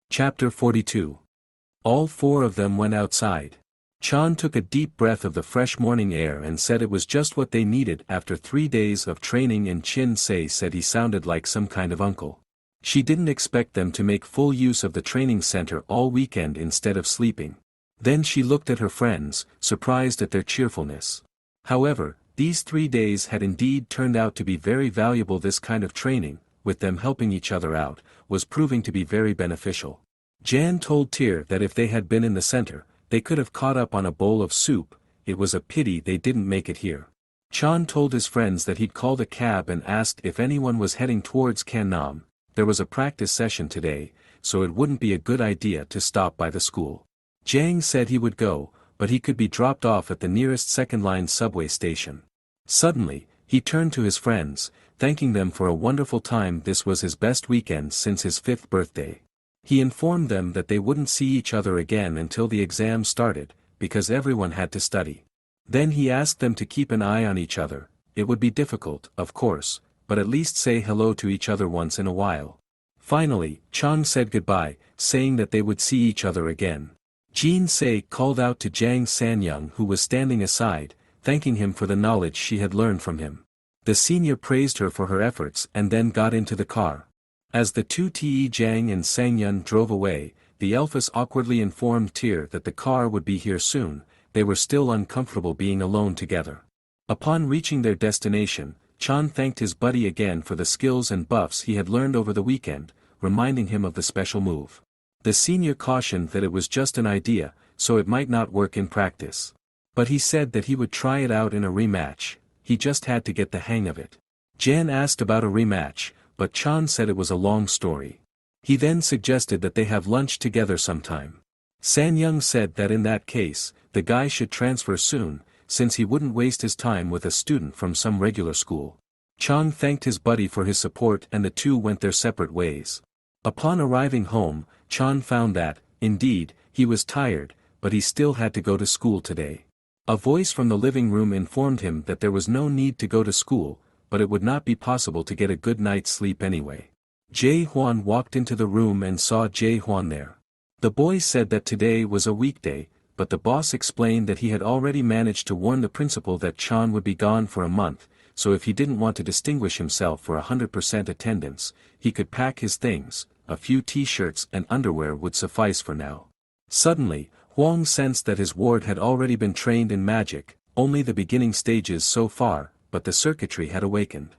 Chapter 42. All 4 of them went outside. Chan took a deep breath of the fresh morning air and said it was just what they needed after 3 days of training, and Shin-sei said he sounded like some kind of uncle. She didn't expect them to make full use of the training center all weekend instead of sleeping. Then she looked at her friends, surprised at their cheerfulness. However, these 3 days had indeed turned out to be very valuable. This kind of training, with them helping each other out, was proving to be very beneficial. Jan told Tyr that if they had been in the center, they could have caught up on a bowl of soup. It was a pity they didn't make it here. Chan told his friends that he'd called a cab and asked if anyone was heading towards Kannam. There was a practice session today, so it wouldn't be a good idea to stop by the school. Jang said he would go, but he could be dropped off at the nearest second-line subway station. Suddenly, he turned to his friends, thanking them for a wonderful time. This was his best weekend since his 5th birthday. He informed them that they wouldn't see each other again until the exam started, because everyone had to study. Then he asked them to keep an eye on each other. It would be difficult, of course, but at least say hello to each other once in a while. Finally, Chang said goodbye, saying that they would see each other again. Jin-sei called out to Jang Sanyang, who was standing aside, thanking him for the knowledge she had learned from him. The senior praised her for her efforts and then got into the car. As the 2 Jang and Sangyun drove away, the Elphus awkwardly informed Tyr that the car would be here soon. They were still uncomfortable being alone together. Upon reaching their destination, Chan thanked his buddy again for the skills and buffs he had learned over the weekend, reminding him of the special move. The senior cautioned that it was just an idea, so it might not work in practice. But he said that he would try it out in a rematch, he just had to get the hang of it. Jan asked about a rematch, but Chan said it was a long story. He then suggested that they have lunch together sometime. Sanyung said that in that case, the guy should transfer soon, since he wouldn't waste his time with a student from some regular school. Chan thanked his buddy for his support and the two went their separate ways. Upon arriving home, Chan found that, indeed, he was tired, but he still had to go to school today. A voice from the living room informed him that there was no need to go to school, but it would not be possible to get a good night's sleep anyway. Jae Hwan walked into the room and saw Jae Hwan there. The boy said that today was a weekday, but the boss explained that he had already managed to warn the principal that Chan would be gone for a month, so if he didn't want to distinguish himself for 100% attendance, he could pack his things, a few t-shirts and underwear would suffice for now. Suddenly, Huang sensed that his ward had already been trained in magic, only the beginning stages so far, but the circuitry had awakened.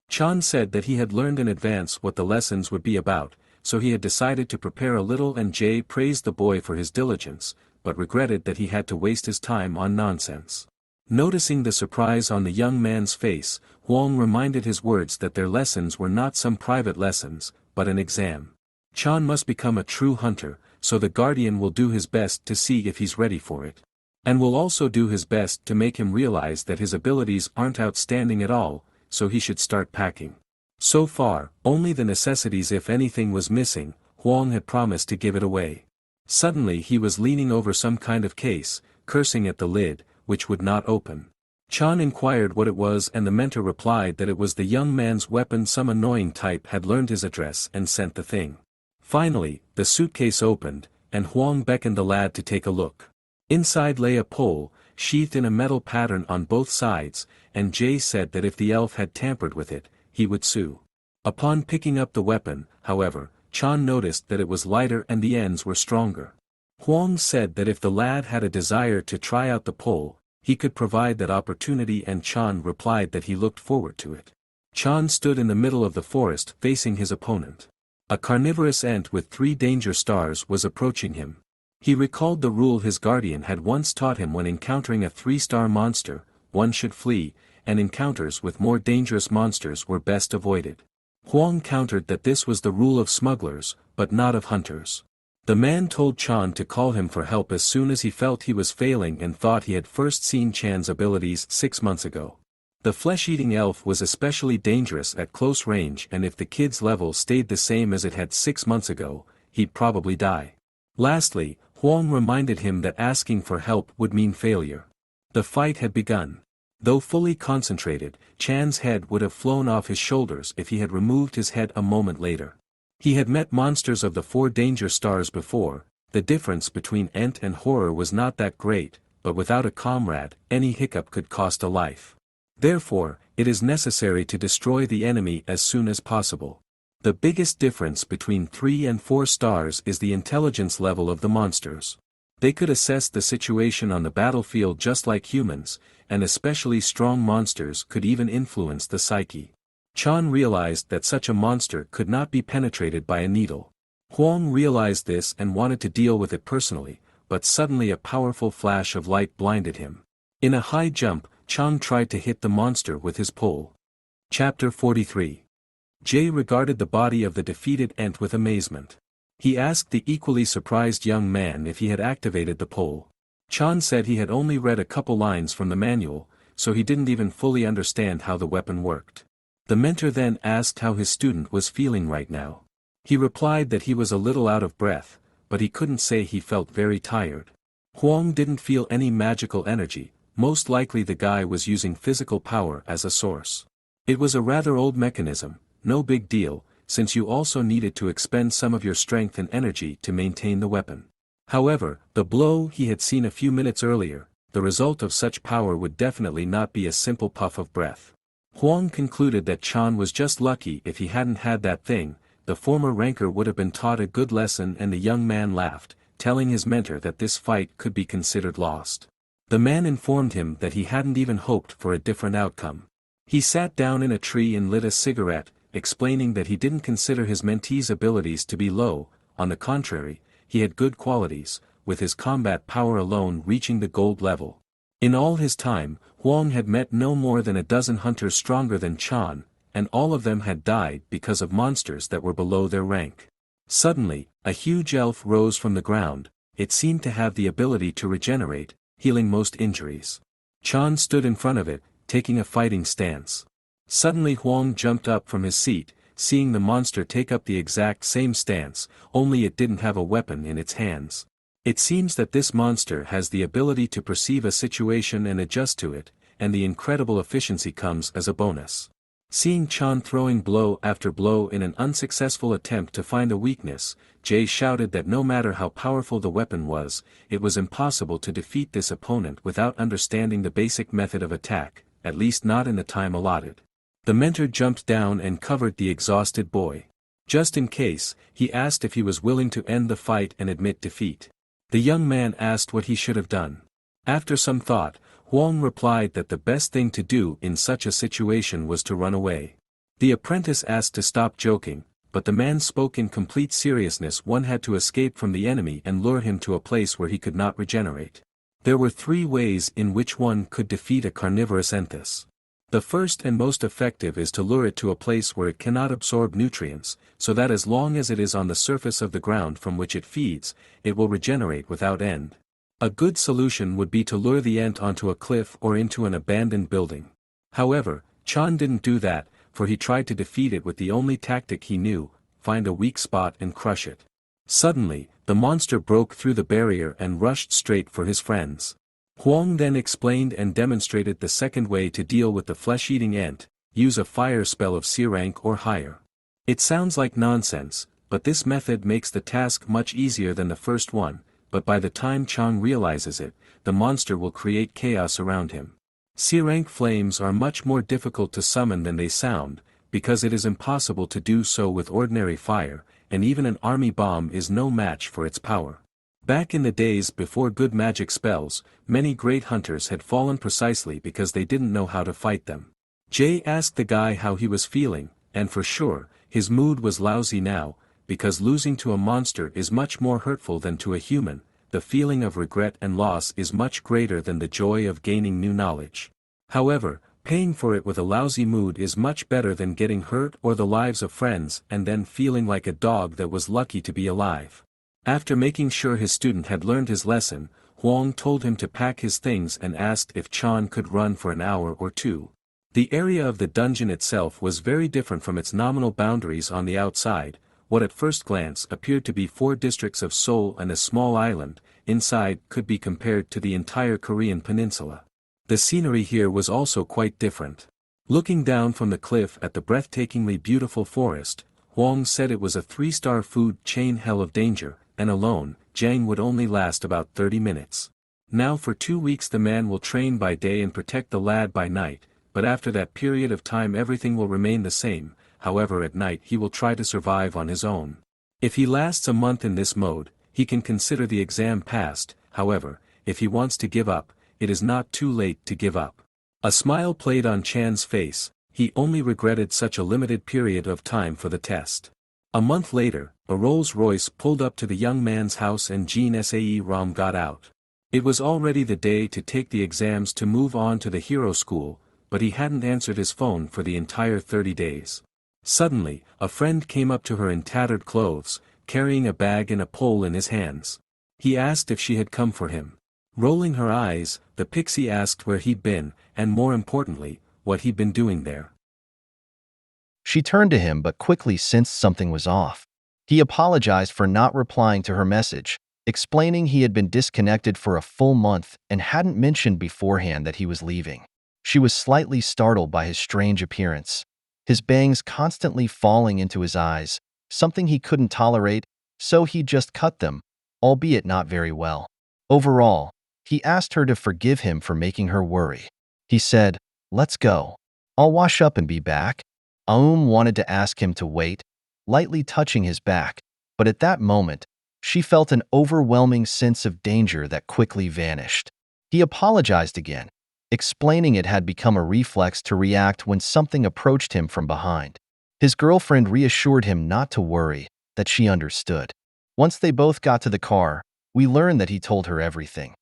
Chan said that he had learned in advance what the lessons would be about, so he had decided to prepare a little and Jay praised the boy for his diligence, but regretted that he had to waste his time on nonsense. Noticing the surprise on the young man's face, Huang reminded his words that their lessons were not some private lessons, but an exam. Chan must become a true hunter, so the guardian will do his best to see if he's ready for it. And will also do his best to make him realize that his abilities aren't outstanding at all, so he should start packing. So far, only the necessities if anything was missing, Huang had promised to give it away. Suddenly he was leaning over some kind of case, cursing at the lid, which would not open. Chan inquired what it was and the mentor replied that it was the young man's weapon. Some annoying type had learned his address and sent the thing. Finally, the suitcase opened, and Huang beckoned the lad to take a look. Inside lay a pole, sheathed in a metal pattern on both sides, and Jay said that if the elf had tampered with it, he would sue. Upon picking up the weapon, however, Chan noticed that it was lighter and the ends were stronger. Huang said that if the lad had a desire to try out the pole, he could provide that opportunity and Chan replied that he looked forward to it. Chan stood in the middle of the forest facing his opponent. A carnivorous ant with 3 danger stars was approaching him. He recalled the rule his guardian had once taught him: when encountering a 3-star monster, one should flee, and encounters with more dangerous monsters were best avoided. Huang countered that this was the rule of smugglers, but not of hunters. The man told Chan to call him for help as soon as he felt he was failing and thought he had first seen Chan's abilities 6 months ago. The flesh-eating elf was especially dangerous at close range, and if the kid's level stayed the same as it had 6 months ago, he'd probably die. Lastly, Huang reminded him that asking for help would mean failure. The fight had begun. Though fully concentrated, Chan's head would have flown off his shoulders if he had removed his head a moment later. He had met monsters of the 4 danger stars before. The difference between ant and horror was not that great, but without a comrade, any hiccup could cost a life. Therefore, it is necessary to destroy the enemy as soon as possible. The biggest difference between 3 and 4 stars is the intelligence level of the monsters. They could assess the situation on the battlefield just like humans, and especially strong monsters could even influence the psyche. Chan realized that such a monster could not be penetrated by a needle. Huang realized this and wanted to deal with it personally, but suddenly a powerful flash of light blinded him. In a high jump, Chan tried to hit the monster with his pole. Chapter 43. Jay regarded the body of the defeated ant with amazement. He asked the equally surprised young man if he had activated the pole. Chan said he had only read a couple lines from the manual, so he didn't even fully understand how the weapon worked. The mentor then asked how his student was feeling right now. He replied that he was a little out of breath, but he couldn't say he felt very tired. Huang didn't feel any magical energy. Most likely the guy was using physical power as a source. It was a rather old mechanism, no big deal, since you also needed to expend some of your strength and energy to maintain the weapon. However, the blow he had seen a few minutes earlier, the result of such power would definitely not be a simple puff of breath. Huang concluded that Chan was just lucky if he hadn't had that thing. The former ranker would have been taught a good lesson, and the young man laughed, telling his mentor that this fight could be considered lost. The man informed him that he hadn't even hoped for a different outcome. He sat down in a tree and lit a cigarette, explaining that he didn't consider his mentee's abilities to be low, on the contrary, he had good qualities, with his combat power alone reaching the gold level. In all his time, Huang had met no more than a dozen hunters stronger than Chan, and all of them had died because of monsters that were below their rank. Suddenly, a huge elf rose from the ground. It seemed to have the ability to regenerate, healing most injuries. Chan stood in front of it, taking a fighting stance. Suddenly Huang jumped up from his seat, seeing the monster take up the exact same stance, only it didn't have a weapon in its hands. It seems that this monster has the ability to perceive a situation and adjust to it, and the incredible efficiency comes as a bonus. Seeing Chan throwing blow after blow in an unsuccessful attempt to find a weakness, Jay shouted that no matter how powerful the weapon was, it was impossible to defeat this opponent without understanding the basic method of attack, at least not in the time allotted. The mentor jumped down and covered the exhausted boy. Just in case, he asked if he was willing to end the fight and admit defeat. The young man asked what he should have done. After some thought, Huang replied that the best thing to do in such a situation was to run away. The apprentice asked to stop joking, but the man spoke in complete seriousness. One had to escape from the enemy and lure him to a place where he could not regenerate. There were 3 ways in which one could defeat a carnivorous enthus. The first and most effective is to lure it to a place where it cannot absorb nutrients, so that as long as it is on the surface of the ground from which it feeds, it will regenerate without end. A good solution would be to lure the ant onto a cliff or into an abandoned building. However, Chan didn't do that, for he tried to defeat it with the only tactic he knew: find a weak spot and crush it. Suddenly, the monster broke through the barrier and rushed straight for his friends. Huang then explained and demonstrated the second way to deal with the flesh-eating ant: use a fire spell of C rank or higher. It sounds like nonsense, but this method makes the task much easier than the first one, but by the time Chang realizes it, the monster will create chaos around him. C rank flames are much more difficult to summon than they sound, because it is impossible to do so with ordinary fire, and even an army bomb is no match for its power. Back in the days before good magic spells, many great hunters had fallen precisely because they didn't know how to fight them. Jay asked the guy how he was feeling, and for sure, his mood was lousy now, because losing to a monster is much more hurtful than to a human. The feeling of regret and loss is much greater than the joy of gaining new knowledge. However, paying for it with a lousy mood is much better than getting hurt or the lives of friends and then feeling like a dog that was lucky to be alive. After making sure his student had learned his lesson, Huang told him to pack his things and asked if Chan could run for an hour or 2. The area of the dungeon itself was very different from its nominal boundaries on the outside. What at first glance appeared to be 4 districts of Seoul and a small island, inside could be compared to the entire Korean peninsula. The scenery here was also quite different. Looking down from the cliff at the breathtakingly beautiful forest, Huang said it was a 3-star food chain hell of danger, and alone, Jang would only last about 30 minutes. Now for 2 weeks the man will train by day and protect the lad by night, but after that period of time everything will remain the same. However, at night he will try to survive on his own. If he lasts a month in this mode, he can consider the exam passed. However, if he wants to give up, it is not too late to give up. A smile played on Chan's face. He only regretted such a limited period of time for the test. A month later, a Rolls-Royce pulled up to the young man's house and Jean Sae Ram got out. It was already the day to take the exams to move on to the hero school, but he hadn't answered his phone for the entire 30 days. Suddenly, a friend came up to her in tattered clothes, carrying a bag and a pole in his hands. He asked if she had come for him. Rolling her eyes, the pixie asked where he'd been, and more importantly, what he'd been doing there. She turned to him but quickly sensed something was off. He apologized for not replying to her message, explaining he had been disconnected for a full month and hadn't mentioned beforehand that he was leaving. She was slightly startled by his strange appearance. His bangs constantly falling into his eyes, something he couldn't tolerate, so he just cut them, albeit not very well. Overall, he asked her to forgive him for making her worry. He said, "Let's go. I'll wash up and be back." Aum wanted to ask him to wait, lightly touching his back, but at that moment, she felt an overwhelming sense of danger that quickly vanished. He apologized again, explaining it had become a reflex to react when something approached him from behind. His girlfriend reassured him not to worry, that she understood. Once they both got to the car, we learned that he told her everything.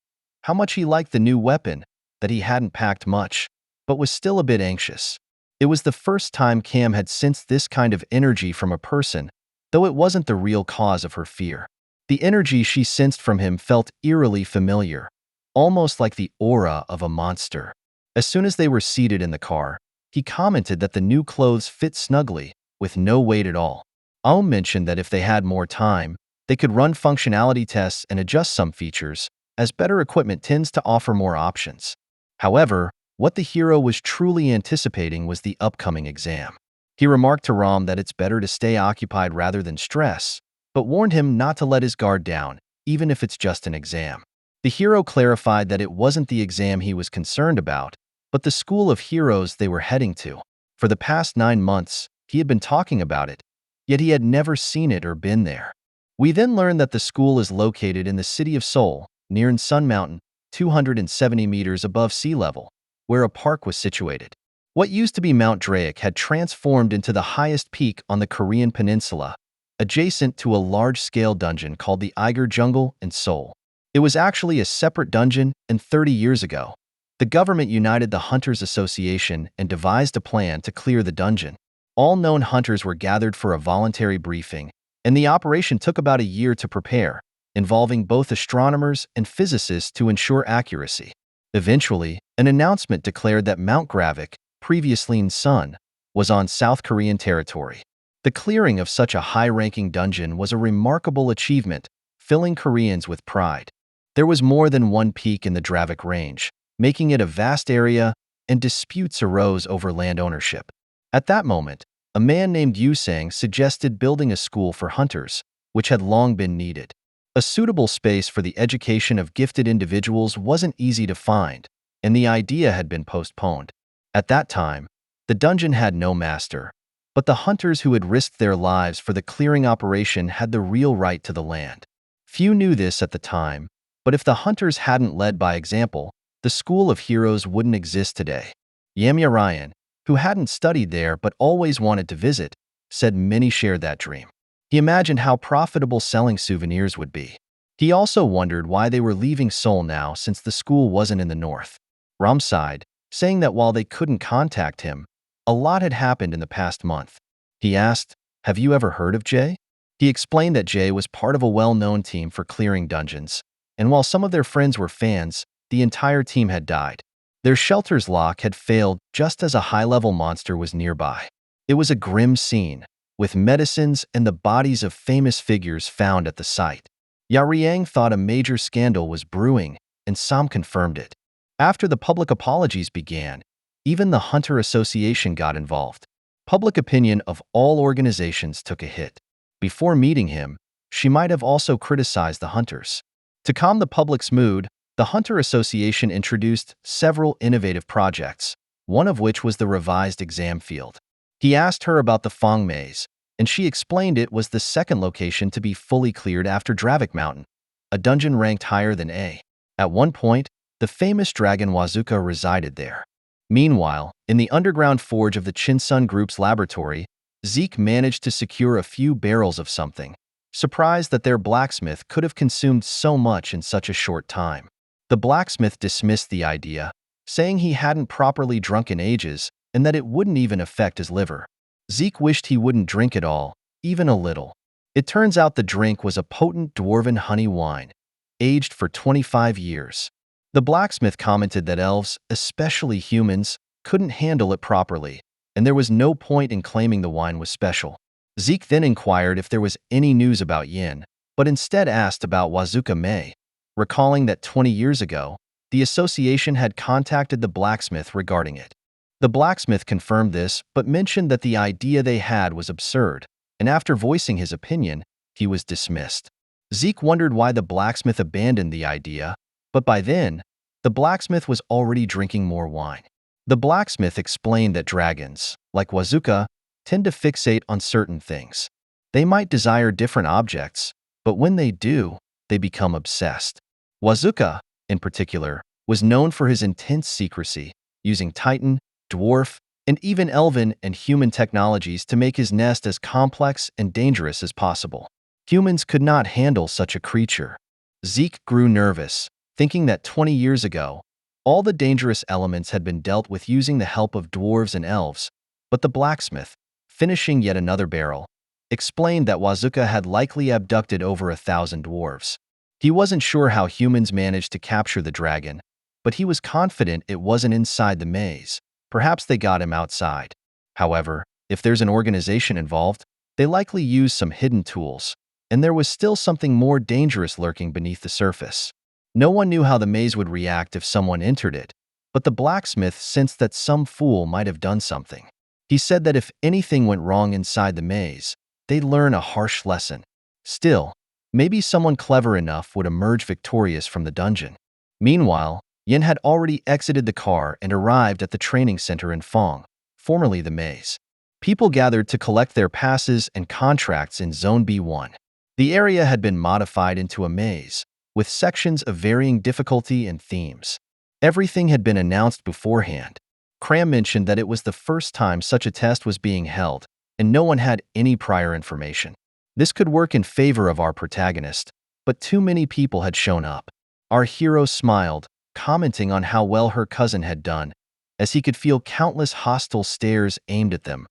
How much he liked the new weapon, that he hadn't packed much, but was still a bit anxious. It was the first time Cam had sensed this kind of energy from a person, though it wasn't the real cause of her fear. The energy she sensed from him felt eerily familiar, almost like the aura of a monster. As soon as they were seated in the car, he commented that the new clothes fit snugly, with no weight at all. Aum mentioned that if they had more time, they could run functionality tests and adjust some features, as better equipment tends to offer more options. However, what the hero was truly anticipating was the upcoming exam. He remarked to Ram that it's better to stay occupied rather than stress, but warned him not to let his guard down, even if it's just an exam. The hero clarified that it wasn't the exam he was concerned about, but the school of heroes they were heading to. For the past 9 months, he had been talking about it, yet he had never seen it or been there. We then learned that the school is located in the city of Seoul, near Sun Mountain, 270 meters above sea level, where a park was situated. What used to be Mount Drake had transformed into the highest peak on the Korean peninsula, adjacent to a large-scale dungeon called the Eiger Jungle in Seoul. It was actually a separate dungeon, and 30 years ago, the government united the Hunters Association and devised a plan to clear the dungeon. All known hunters were gathered for a voluntary briefing, and the operation took about a year to prepare, involving both astronomers and physicists to ensure accuracy. Eventually, an announcement declared that Mount Gravik, previously in Sun, was on South Korean territory. The clearing of such a high-ranking dungeon was a remarkable achievement, filling Koreans with pride. There was more than one peak in the Gravik range, making it a vast area, and disputes arose over land ownership. At that moment, a man named Yu Sang suggested building a school for hunters, which had long been needed. A suitable space for the education of gifted individuals wasn't easy to find, and the idea had been postponed. At that time, the dungeon had no master, but the hunters who had risked their lives for the clearing operation had the real right to the land. Few knew this at the time, but if the hunters hadn't led by example, the school of heroes wouldn't exist today. Yamya Ryan, who hadn't studied there but always wanted to visit, said many shared that dream. He imagined how profitable selling souvenirs would be. He also wondered why they were leaving Seoul now since the school wasn't in the north. Ram sighed, saying that while they couldn't contact him, a lot had happened in the past month. He asked, "Have you ever heard of Jay?" He explained that Jay was part of a well-known team for clearing dungeons, and while some of their friends were fans, the entire team had died. Their shelter's lock had failed just as a high-level monster was nearby. It was a grim scene, with medicines and the bodies of famous figures found at the site. Yariang thought a major scandal was brewing, and Sam confirmed it. After the public apologies began, even the Hunter Association got involved. Public opinion of all organizations took a hit. Before meeting him, she might have also criticized the hunters. To calm the public's mood, the Hunter Association introduced several innovative projects, one of which was the revised exam field. He asked her about the Fong Maze, and she explained it was the second location to be fully cleared after Dravik Mountain, a dungeon ranked higher than A. At one point, the famous dragon Wazuka resided there. Meanwhile, in the underground forge of the Chinsun Group's laboratory, Zeke managed to secure a few barrels of something, surprised that their blacksmith could have consumed so much in such a short time. The blacksmith dismissed the idea, saying he hadn't properly drunk in ages and that it wouldn't even affect his liver. Zeke wished he wouldn't drink it all, even a little. It turns out the drink was a potent dwarven honey wine, aged for 25 years. The blacksmith commented that elves, especially humans, couldn't handle it properly, and there was no point in claiming the wine was special. Zeke then inquired if there was any news about Yin, but instead asked about Wazuka Mei, recalling that 20 years ago, the association had contacted the blacksmith regarding it. The blacksmith confirmed this, but mentioned that the idea they had was absurd, and after voicing his opinion, he was dismissed. Zeke wondered why the blacksmith abandoned the idea, but by then, the blacksmith was already drinking more wine. The blacksmith explained that dragons, like Wazuka, tend to fixate on certain things. They might desire different objects, but when they do, they become obsessed. Wazuka, in particular, was known for his intense secrecy, using Titan, dwarf, and even elven and human technologies to make his nest as complex and dangerous as possible. Humans could not handle such a creature. Zeke grew nervous, thinking that 20 years ago, all the dangerous elements had been dealt with using the help of dwarves and elves, but the blacksmith, finishing yet another barrel, explained that Wazuka had likely abducted over 1,000 dwarves. He wasn't sure how humans managed to capture the dragon, but he was confident it wasn't inside the maze. Perhaps they got him outside. However, if there's an organization involved, they likely use some hidden tools, and there was still something more dangerous lurking beneath the surface. No one knew how the maze would react if someone entered it, but the blacksmith sensed that some fool might have done something. He said that if anything went wrong inside the maze, they'd learn a harsh lesson. Still, maybe someone clever enough would emerge victorious from the dungeon. Meanwhile, Yin had already exited the car and arrived at the training center in Fong, formerly the maze. People gathered to collect their passes and contracts in Zone B1. The area had been modified into a maze, with sections of varying difficulty and themes. Everything had been announced beforehand. Cram mentioned that it was the first time such a test was being held, and no one had any prior information. This could work in favor of our protagonist, but too many people had shown up. Our hero smiled, commenting on how well her cousin had done, as he could feel countless hostile stares aimed at them,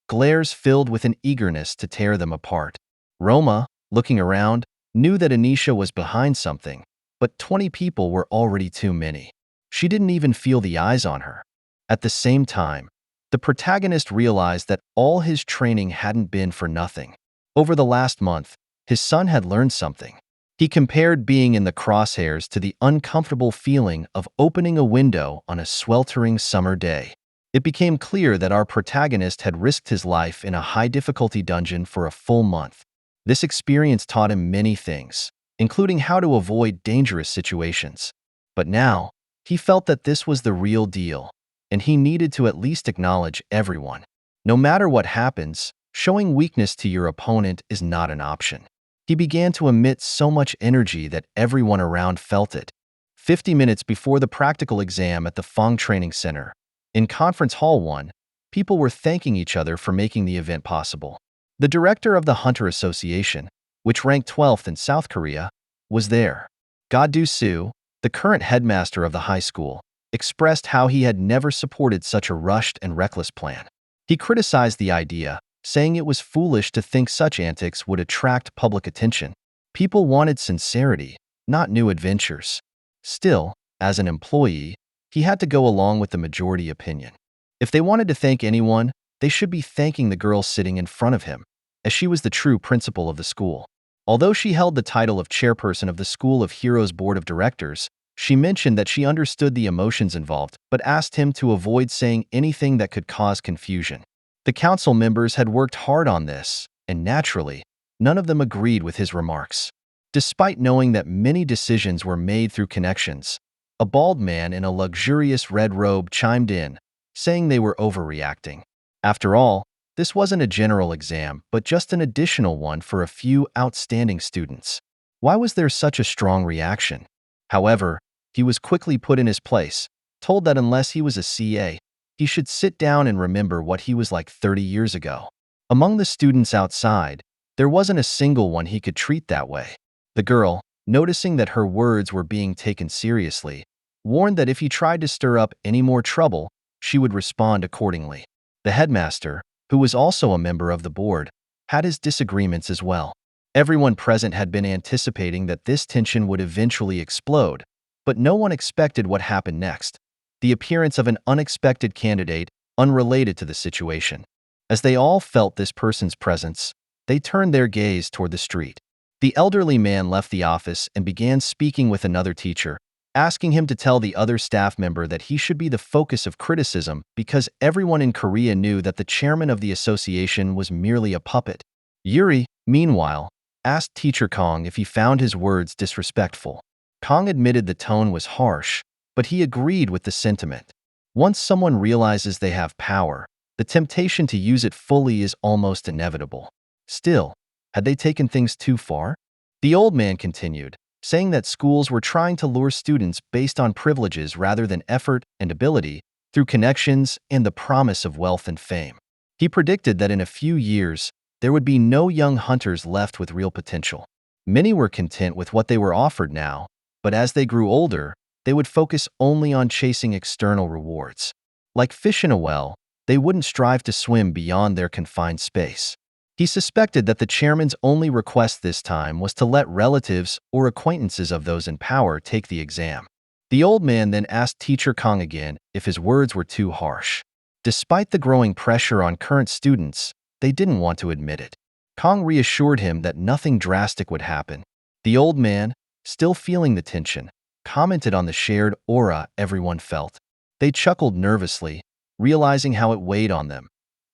glares filled with an eagerness to tear them apart. Roma, looking around, knew that Anisha was behind something, but 20 people were already too many. She didn't even feel the eyes on her. At the same time, the protagonist realized that all his training hadn't been for nothing. Over the last month, his son had learned something. He compared being in the crosshairs to the uncomfortable feeling of opening a window on a sweltering summer day. It became clear that our protagonist had risked his life in a high-difficulty dungeon for a full month. This experience taught him many things, including how to avoid dangerous situations. But now, he felt that this was the real deal, and he needed to at least acknowledge everyone. No matter what happens, showing weakness to your opponent is not an option. He began to emit so much energy that everyone around felt it. 50 minutes before the practical exam at the Fong Training Center, in Conference Hall 1, people were thanking each other for making the event possible. The director of the Hunter Association, which ranked 12th in South Korea, was there. Ga-do Soo, the current headmaster of the high school, expressed how he had never supported such a rushed and reckless plan. He criticized the idea, saying it was foolish to think such antics would attract public attention. People wanted sincerity, not new adventures. Still, as an employee, he had to go along with the majority opinion. If they wanted to thank anyone, they should be thanking the girl sitting in front of him, as she was the true principal of the school. Although she held the title of chairperson of the School of Heroes Board of Directors, she mentioned that she understood the emotions involved, but asked him to avoid saying anything that could cause confusion. The council members had worked hard on this, and naturally, none of them agreed with his remarks. Despite knowing that many decisions were made through connections, a bald man in a luxurious red robe chimed in, saying they were overreacting. After all, this wasn't a general exam, but just an additional one for a few outstanding students. Why was there such a strong reaction? However, he was quickly put in his place, told that unless he was a CA, he should sit down and remember what he was like 30 years ago. Among the students outside, there wasn't a single one he could treat that way. The girl, noticing that her words were being taken seriously, warned that if he tried to stir up any more trouble, she would respond accordingly. The headmaster, who was also a member of the board, had his disagreements as well. Everyone present had been anticipating that this tension would eventually explode, but no one expected what happened next: the appearance of an unexpected candidate unrelated to the situation. As they all felt this person's presence, they turned their gaze toward the street. The elderly man left the office and began speaking with another teacher, asking him to tell the other staff member that he should be the focus of criticism because everyone in Korea knew that the chairman of the association was merely a puppet. Yuri, meanwhile, asked Teacher Kong if he found his words disrespectful. Kong admitted the tone was harsh, but he agreed with the sentiment. Once someone realizes they have power, the temptation to use it fully is almost inevitable. Still, had they taken things too far? The old man continued, saying that schools were trying to lure students based on privileges rather than effort and ability, through connections and the promise of wealth and fame. He predicted that in a few years, there would be no young hunters left with real potential. Many were content with what they were offered now, but as they grew older, they would focus only on chasing external rewards. Like fish in a well, they wouldn't strive to swim beyond their confined space. He suspected that the chairman's only request this time was to let relatives or acquaintances of those in power take the exam. The old man then asked Teacher Kong again if his words were too harsh. Despite the growing pressure on current students, they didn't want to admit it. Kong reassured him that nothing drastic would happen. The old man, still feeling the tension, commented on the shared aura everyone felt. They chuckled nervously, realizing how it weighed on them,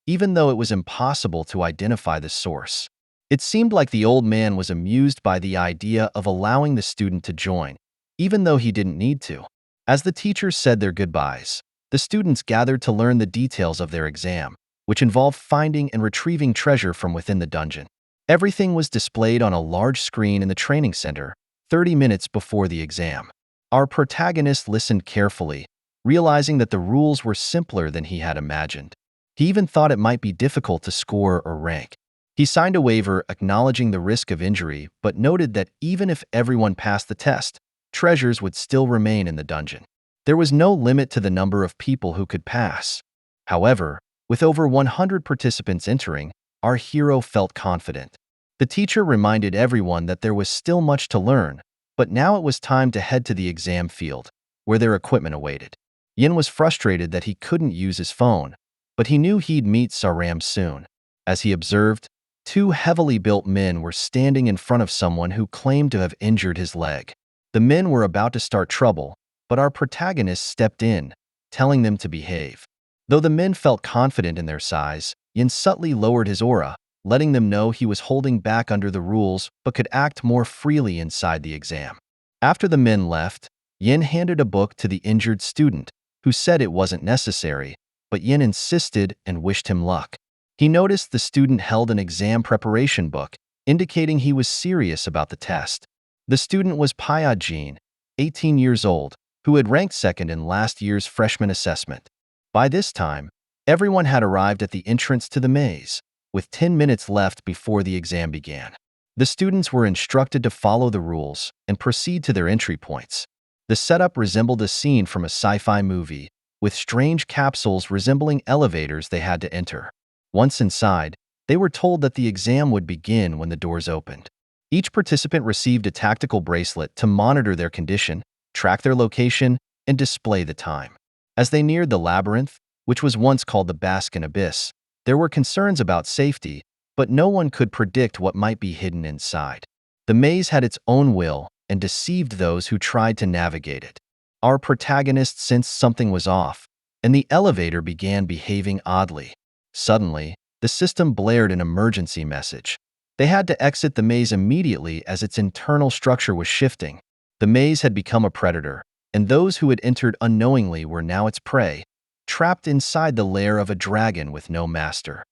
even though it was impossible to identify the source. It seemed like the old man was amused by the idea of allowing the student to join, even though he didn't need to. As the teachers said their goodbyes, the students gathered to learn the details of their exam, which involved finding and retrieving treasure from within the dungeon. Everything was displayed on a large screen in the training center, 30 minutes before the exam. Our protagonist listened carefully, realizing that the rules were simpler than he had imagined. He even thought it might be difficult to score or rank. He signed a waiver acknowledging the risk of injury, but noted that even if everyone passed the test, treasures would still remain in the dungeon. There was no limit to the number of people who could pass. However, with over 100 participants entering, our hero felt confident. The teacher reminded everyone that there was still much to learn, but now it was time to head to the exam field, where their equipment awaited. Yin was frustrated that he couldn't use his phone, but he knew he'd meet Saram soon. As he observed, two heavily built men were standing in front of someone who claimed to have injured his leg. The men were about to start trouble, but our protagonist stepped in, telling them to behave. Though the men felt confident in their size, Yin subtly lowered his aura, letting them know he was holding back under the rules but could act more freely inside the exam. After the men left, Yin handed a book to the injured student, who said it wasn't necessary, but Yin insisted and wished him luck. He noticed the student held an exam preparation book, indicating he was serious about the test. The student was Paya Jin, 18 years old, who had ranked second in last year's freshman assessment. By this time, everyone had arrived at the entrance to the maze, with 10 minutes left before the exam began. The students were instructed to follow the rules and proceed to their entry points. The setup resembled a scene from a sci-fi movie, with strange capsules resembling elevators they had to enter. Once inside, they were told that the exam would begin when the doors opened. Each participant received a tactical bracelet to monitor their condition, track their location, and display the time. As they neared the labyrinth, which was once called the Baskin Abyss, there were concerns about safety, but no one could predict what might be hidden inside. The maze had its own will and deceived those who tried to navigate it. Our protagonist sensed something was off, and the elevator began behaving oddly. Suddenly, the system blared an emergency message. They had to exit the maze immediately as its internal structure was shifting. The maze had become a predator, and those who had entered unknowingly were now its prey, trapped inside the lair of a dragon with no master.